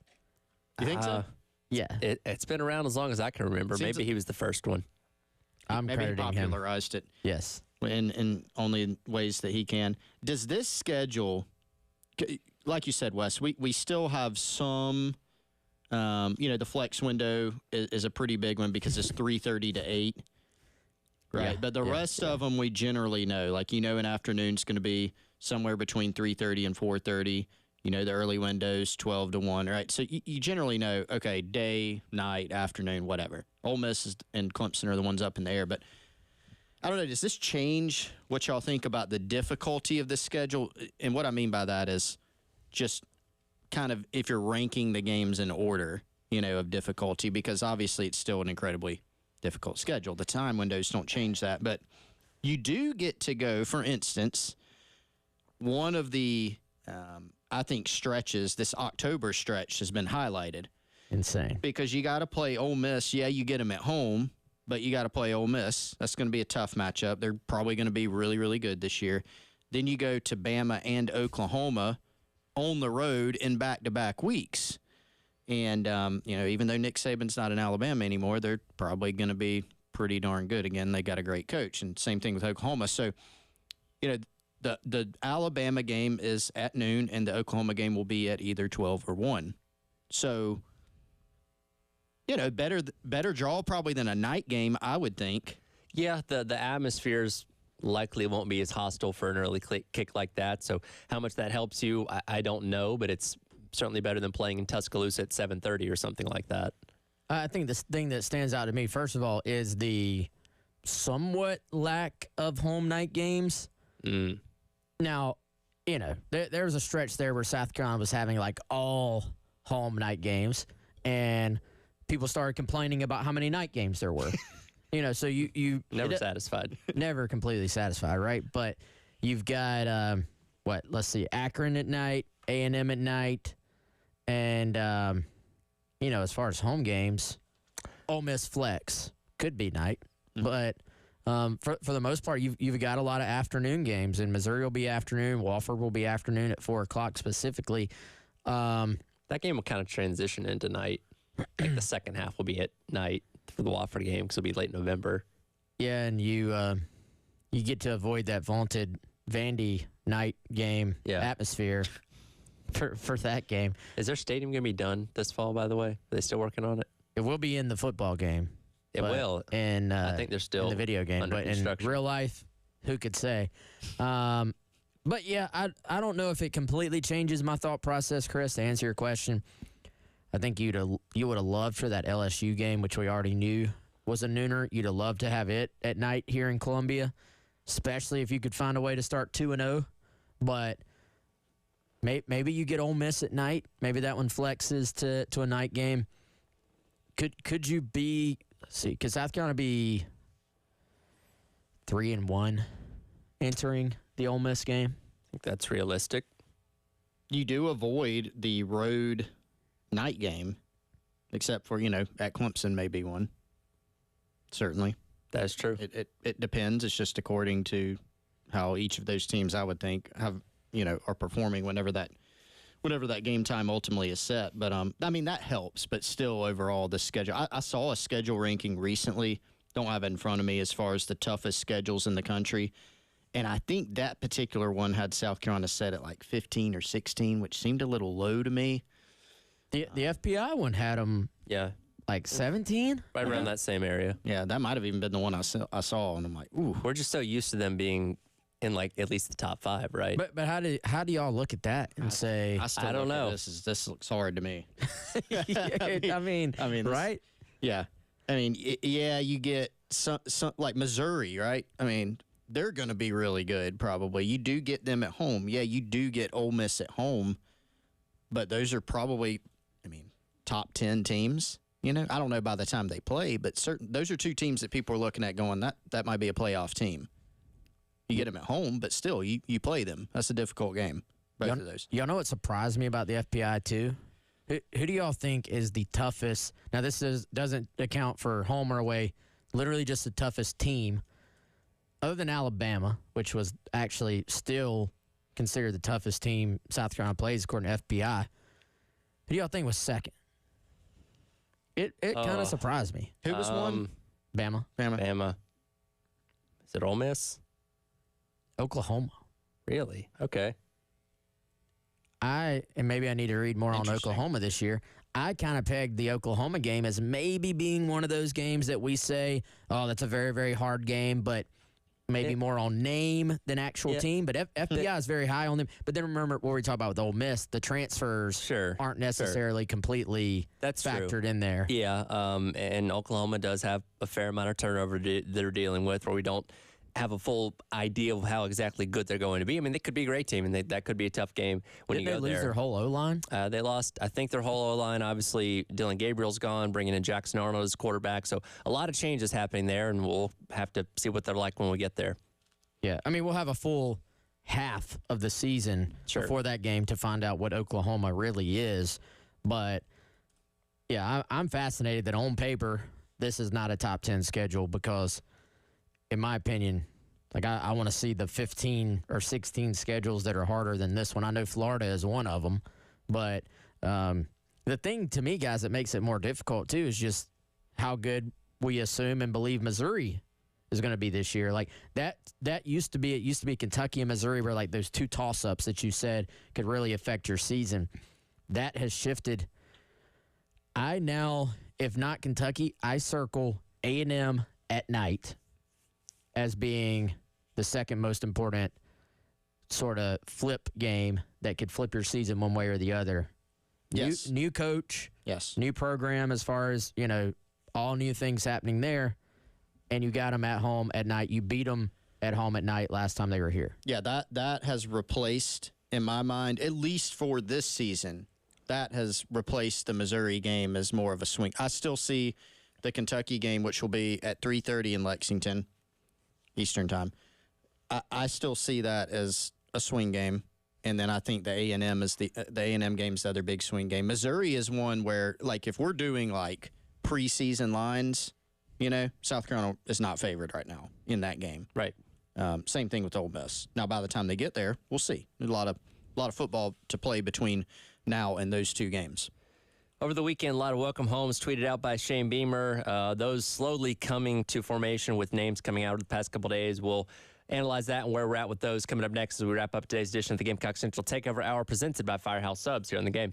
You think so? Yeah. It's been around as long as I can remember. Maybe he was the first one. I'm Maybe he crediting him. popularized it. Yes. In only ways that he can. Does this schedule, like you said, Wes, we still have some, the flex window is a pretty big one because it's 3:30 to 8. Right. Yeah, But the rest of them we generally know. Like, an afternoon's going to be somewhere between 3:30 and 4:30. The early windows, 12 to 1, right? So you generally know, okay, day, night, afternoon, whatever. Ole Miss and Clemson are the ones up in the air. But I don't know, does this change what y'all think about the difficulty of this schedule? And what I mean by that is just kind of if you're ranking the games in order, of difficulty, because obviously it's still an incredibly difficult schedule. The time windows don't change that. But you do get to go, for instance, one of the I think stretches, this October stretch has been highlighted. Insane. Because you got to play Ole Miss. Yeah, you get them at home, but you got to play Ole Miss. That's going to be a tough matchup. They're probably going to be really, really good this year. Then you go to Bama and Oklahoma on the road in back-to-back weeks. And, even though Nick Saban's not in Alabama anymore, they're probably going to be pretty darn good. Again, they got a great coach. And same thing with Oklahoma. So, the Alabama game is at noon, and the Oklahoma game will be at either 12 or 1. So, better draw probably than a night game, I would think. Yeah, the atmospheres likely won't be as hostile for an early kick like that. So how much that helps you, I don't know, but it's certainly better than playing in Tuscaloosa at 7:30 or something like that. I think the thing that stands out to me, first of all, is the somewhat lack of home night games. Mm. Now, there was a stretch there where South Carolina was having like all home night games, and people started complaining about how many night games there were. So you Never satisfied. Never completely satisfied, right? But you've got let's see, Akron at night, A&M at night, and as far as home games, Ole Miss flex could be night, but for the most part, you've got a lot of afternoon games, and Missouri will be afternoon, Wofford will be afternoon at 4:00 specifically. That game will kind of transition into night. Like the second half will be at night for the Wofford game because it'll be late November. Yeah, and you get to avoid that vaunted Vandy night game atmosphere for that game. Is their stadium going to be done this fall, by the way? Are they still working on it? It will be in the football game. It will. And I think they're still in the video game, under but in construction. real life, who could say? But yeah, I don't know if it completely changes my thought process, Chris. To answer your question, I think you would have loved for that LSU game, which we already knew was a nooner. You'd have loved to have it at night here in Columbia, especially if you could find a way to start 2-0. But maybe you get Ole Miss at night. Maybe that one flexes to a night game. Could you be? Could South Carolina be 3-1 entering the Ole Miss game. I think that's realistic. You do avoid the road night game, except for, at Clemson may be one. Certainly. That's true. It depends. It's just according to how each of those teams, I would think, are performing whenever that game time ultimately is set. But that helps. But still, overall, the schedule. I saw a schedule ranking recently. Don't have it in front of me as far as the toughest schedules in the country, and I think that particular one had South Carolina set at like 15 or 16, which seemed a little low to me. The FPI one had them like 17, right around that same area. Yeah, that might have even been the one I saw, and I'm like, ooh. We're just so used to them being in like at least the top 5, right? But how do y'all look at that and say? I don't know. This looks hard to me. I mean, right? Yeah. You get some like Missouri, right? I mean, they're going to be really good probably. You do get them at home. Yeah, you do get Ole Miss at home, but those are probably, top 10 teams. I don't know by the time they play, but those are two teams that people are looking at going, that might be a playoff team. You get them at home, but still, you play them. That's a difficult game, both of those. Y'all know what surprised me about the FPI, too? Who do y'all think is the toughest? Now, this doesn't account for home or away, literally just the toughest team, other than Alabama, which was actually still considered the toughest team South Carolina plays, according to FPI. Who do y'all think was second? It kind of surprised me. Who was one? Bama. Is it Ole Miss? Oklahoma. Really? Okay. And maybe I need to read more on Oklahoma this year. I kind of pegged the Oklahoma game as maybe being one of those games that we say, oh, that's a very, very hard game, but maybe more on name than actual team. But FPI is very high on them. But then remember what we talked about with Ole Miss, the transfers aren't necessarily completely factored in there. Yeah, and Oklahoma does have a fair amount of turnover they're dealing with where we don't have a full idea of how exactly good they're going to be. I mean, they could be a great team, and that could be a tough game when you go there. Did they lose their whole O-line? They lost, I think, their whole O-line. Obviously, Dylan Gabriel's gone, bringing in Jackson Arnold as quarterback. So a lot of changes happening there, and we'll have to see what they're like when we get there. Yeah, I mean, we'll have a full half of the season before that game to find out what Oklahoma really is. But, yeah, I'm fascinated that on paper this is not a top 10 schedule because – in my opinion, like I want to see the 15 or 16 schedules that are harder than this one. I know Florida is one of them, but the thing to me, guys, that makes it more difficult too is just how good we assume and believe Missouri is going to be this year. Like that used to be Kentucky and Missouri were like those two toss-ups that you said could really affect your season. That has shifted. I now, if not Kentucky, I circle A&M at night as being the second most important sort of flip game that could flip your season one way or the other. Yes. New coach. Yes. New program as far as, all new things happening there. And you got them at home at night. You beat them at home at night last time they were here. Yeah, that has replaced, in my mind, at least for this season, that has replaced the Missouri game as more of a swing. I still see the Kentucky game, which will be at 3:30 in Lexington Eastern time. I still see that as a swing game, and then I think the A&M is the A&M game's the other big swing game. Missouri is one where, like, if we're doing like preseason lines, South Carolina is not favored right now in that game. Right. Same thing with Ole Miss. Now, by the time they get there, we'll see. There's a lot of football to play between now and those two games. Over the weekend, a lot of welcome homes tweeted out by Shane Beamer. Those slowly coming to formation with names coming out over the past couple days. We'll analyze that and where we're at with those coming up next as we wrap up today's edition of the Gamecock Central Takeover Hour presented by Firehouse Subs here on the game.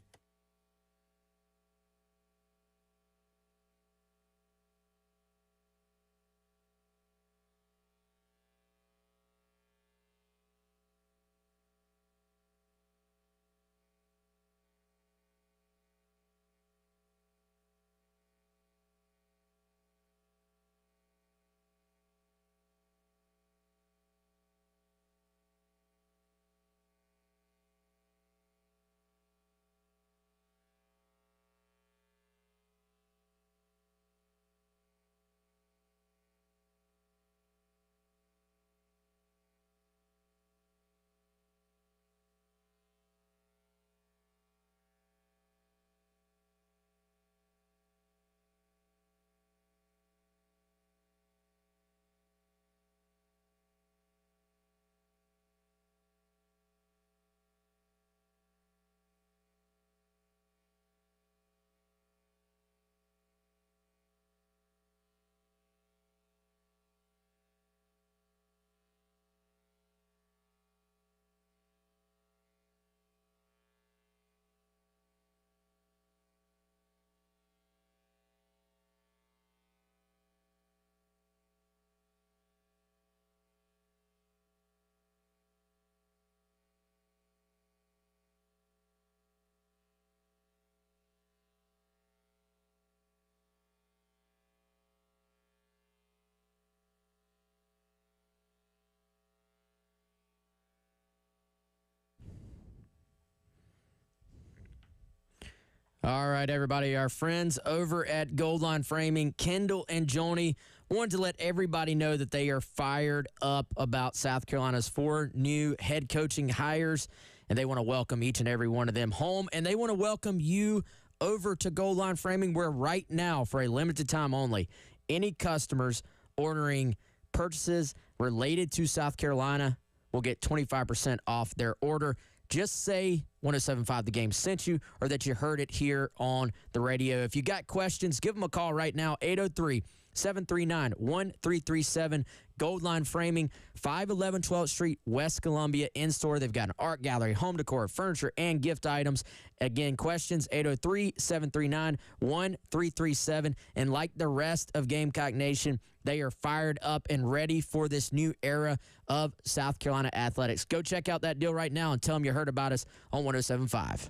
All right, everybody. Our friends over at Gold Line Framing, Kendall and Joni, wanted to let everybody know that they are fired up about South Carolina's 4 new head coaching hires, and they want to welcome each and every one of them home, and they want to welcome you over to Gold Line Framing, where right now, for a limited time only, any customers ordering purchases related to South Carolina will get 25% off their order. Just say 107.5 The Game sent you, or that you heard it here on the radio. If you got questions, give them a call right now, 803-739-1337. Gold Line Framing, 511 12th Street, West Columbia, in-store. They've got an art gallery, home decor, furniture, and gift items. Again, questions, 803-739-1337. And like the rest of Gamecock Nation, they are fired up and ready for this new era of South Carolina athletics. Go check out that deal right now and tell them you heard about us on 107.5.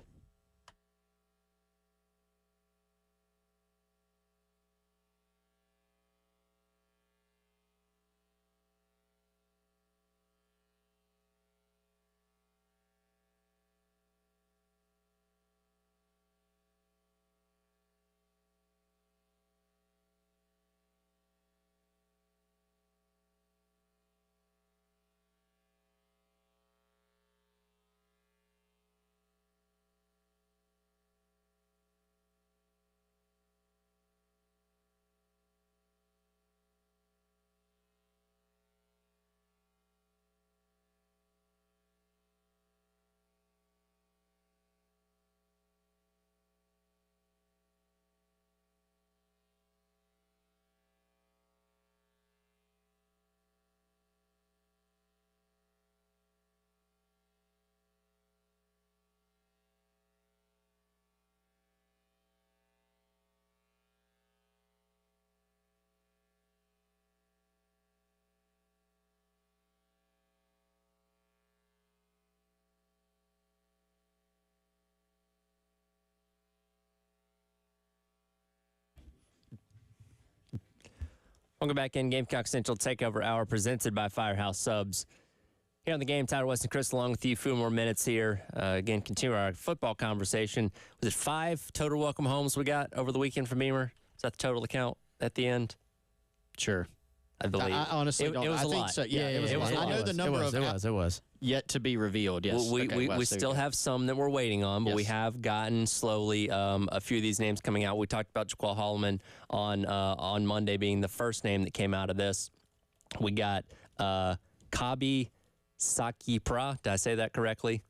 Welcome back in. Gamecock Central Takeover Hour presented by Firehouse Subs. Here on the game, Tyler Weston Chris along with you. A few more minutes here. Again, continue our football conversation. Was it 5 total welcome homes we got over the weekend from Beamer? Is that the total account at the end? Sure. I believe. I honestly don't. It was I a think lot. so. Yeah, it was a lot. I know the number It was. yet to be revealed. Yes. Well, we still have some that we're waiting on, but we have gotten slowly a few of these names coming out. We talked about Jaqual Holloman on Monday being the first name that came out of this. We got Kabi Sakipra. Did I say that correctly?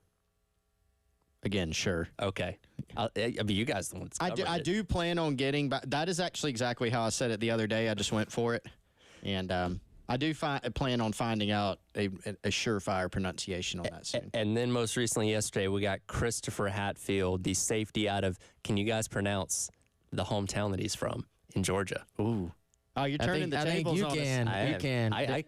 Again, sure. Okay. I mean, you guys are the ones. I do plan on getting back. That is actually exactly how I said it the other day. I just went for it. And I do plan on finding out a surefire pronunciation on that soon. And then most recently yesterday, we got Christopher Hatfield, the safety out of, can you guys pronounce the hometown that he's from in Georgia? Ooh. Oh, you're turning the tables on us. You can. I can. Okay,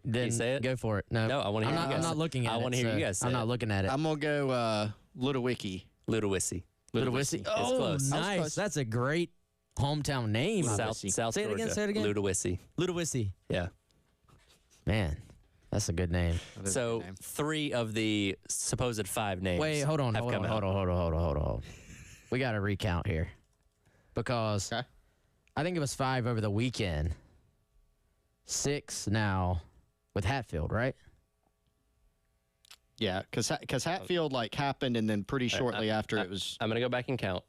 Can then you say it? go for it. No, I want to hear you guys. I'm not looking at it. I want to hear you guys say I'm not it. looking at it. I'm going to go Ludwicki. Ludwissy. Ludwissy. Oh, close. nice. Close. That's a great hometown name. South Say it Georgia. again. Say it again. Ludwissy. Ludwissy. Yeah. Man, that's a good name. So 3 of the supposed 5 names. Wait, hold on. have come out. We got to recount here because I think it was 5 over the weekend. 6 now with Hatfield, right? Yeah, because Hatfield happened, and then pretty shortly after it was. I'm gonna go back and count.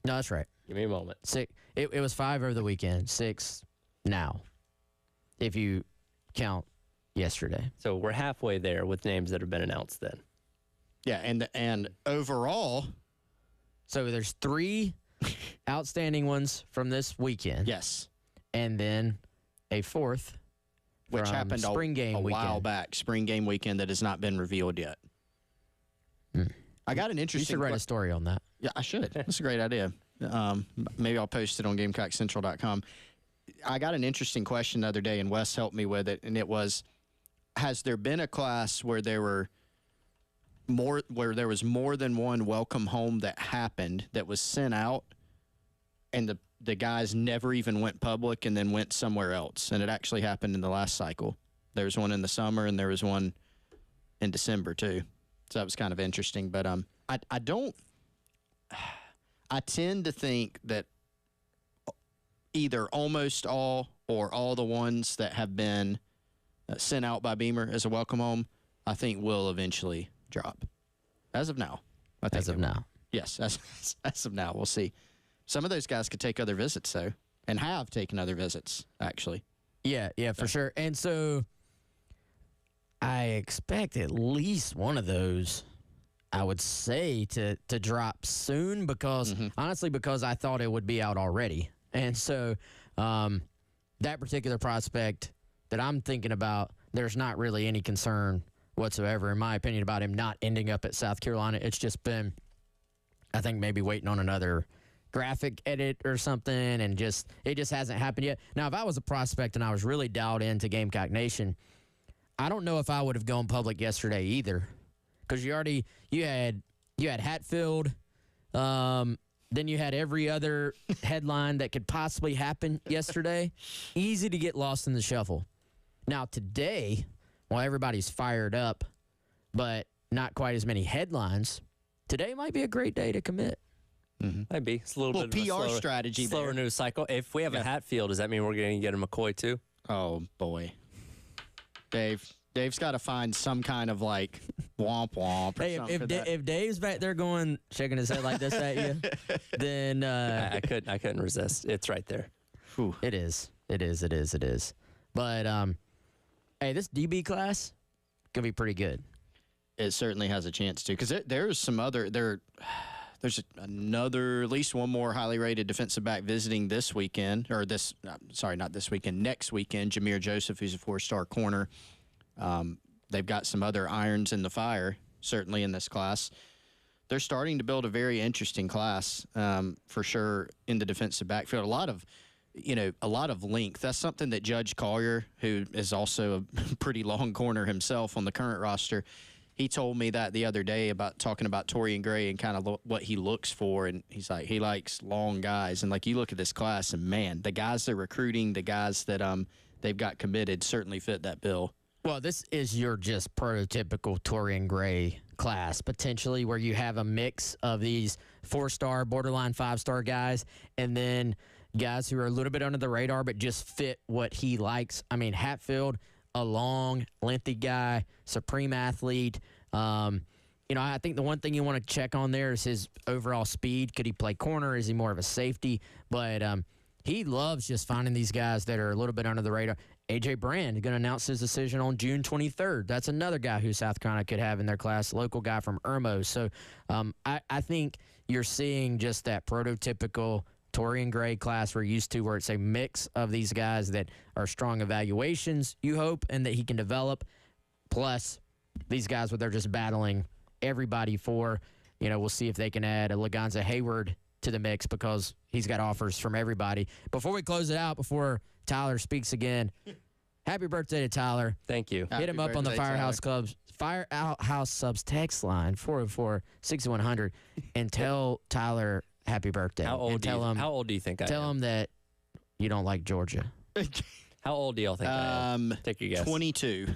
No, that's right. Give me a moment. 6. It was 5 over the weekend. 6 now, if you count yesterday. So we're halfway there with names that have been announced. Then. Yeah, and overall, so there's 3 outstanding ones from this weekend. yes, And then a 4th, which from happened spring game a while weekend. back, spring game weekend that has not been revealed yet. I got an You interesting. should write a story on that. Yeah, I should. That's a great idea. Maybe I'll post it on GamecockCentral.com. I got an interesting question the other day, and Wes helped me with it, and it was: has there been a class where there was more than one welcome home that happened that was sent out, and the guys never even went public and then went somewhere else? And it actually happened in the last cycle. There was one in the summer, and there was one in December too. So that was kind of interesting. But I I tend to think that either almost all or all the ones that have been sent out by Beamer as a welcome home, I think will eventually drop. As of now. I think As of now. Yes, as of now. We'll see. Some of those guys could take other visits, though, and have taken other visits, actually. Yeah, for sure. And so I expect at least one of those, I would say, to drop soon because, honestly, because I thought it would be out already. And so that particular prospect that I'm thinking about, there's not really any concern whatsoever, in my opinion, about him not ending up at South Carolina. It's just been, I think, maybe waiting on another graphic edit or something, and it just hasn't happened yet. Now, if I was a prospect and I was really dialed into Gamecock Nation, I don't know if I would have gone public yesterday either, because you had Hatfield, then you had every other headline that could possibly happen yesterday. Easy to get lost in the shuffle. Now today, while everybody's fired up, but not quite as many headlines, today might be a great day to commit. Might be. It's a little bit PR of a slower, strategy slower there. news cycle. If we have a Hatfield, does that mean we're going to get a McCoy too? Oh, boy. Dave's got to find some kind of, like, womp womp or Hey, something. if Dave's back there going, shaking his head like this at you, then I couldn't resist. It's right there. It is. But, hey, this DB class going to be pretty good. It certainly has a chance to, because there's some other there's another, at least one more highly rated defensive back visiting this weekend, or not this weekend, next weekend. Jameer Joseph, who's a 4-star corner. They've got some other irons in the fire, certainly in this class. They're starting to build a very interesting class, for sure, in the defensive backfield. A lot of length. That's something that Judge Collier, who is also a pretty long corner himself on the current roster, he told me that the other day about talking about Torian Gray and kind of what he looks for. And he's like, he likes long guys. And, like, you look at this class, and, man, the guys they're recruiting, the guys that they've got committed certainly fit that bill. Well, this is your just prototypical Torian Gray class, potentially, where you have a mix of these 4-star, borderline 5-star guys, and then guys who are a little bit under the radar but just fit what he likes. I mean, Hatfield, a long, lengthy guy, supreme athlete. I think the one thing you want to check on there is his overall speed. Could he play corner? Is he more of a safety? But he loves just finding these guys that are a little bit under the radar. A.J. Brand is going to announce his decision on June 23rd. That's another guy who South Carolina could have in their class, local guy from Irmo. So I think you're seeing just that prototypical Torian Gray class we're used to, where it's a mix of these guys that are strong evaluations, you hope, and that he can develop, plus these guys where they're just battling everybody for, we'll see if they can add a Laganza Hayward to the mix, because he's got offers from everybody. Before we close it out, before Tyler speaks again, happy birthday to Tyler. Thank you. Hit him up on the Firehouse Subs text line, 404-6100, and tell Tyler happy birthday. How old do you think I am? Tell him that you don't like Georgia. How old do y'all think I am? Take a guess. 22.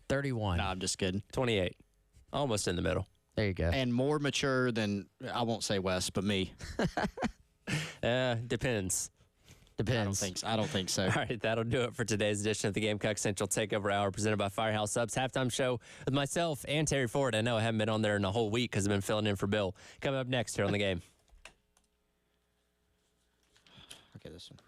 31. No, I'm just kidding. 28. Almost in the middle. There you go. And more mature than, I won't say Wes, but me. Depends. I don't think so. All right, that'll do it for today's edition of the Gamecock Central Takeover Hour, presented by Firehouse Subs. Halftime show with myself and Terry Ford. I know I haven't been on there in a whole week because I've been filling in for Bill. Coming up next here on the game. Okay, this one.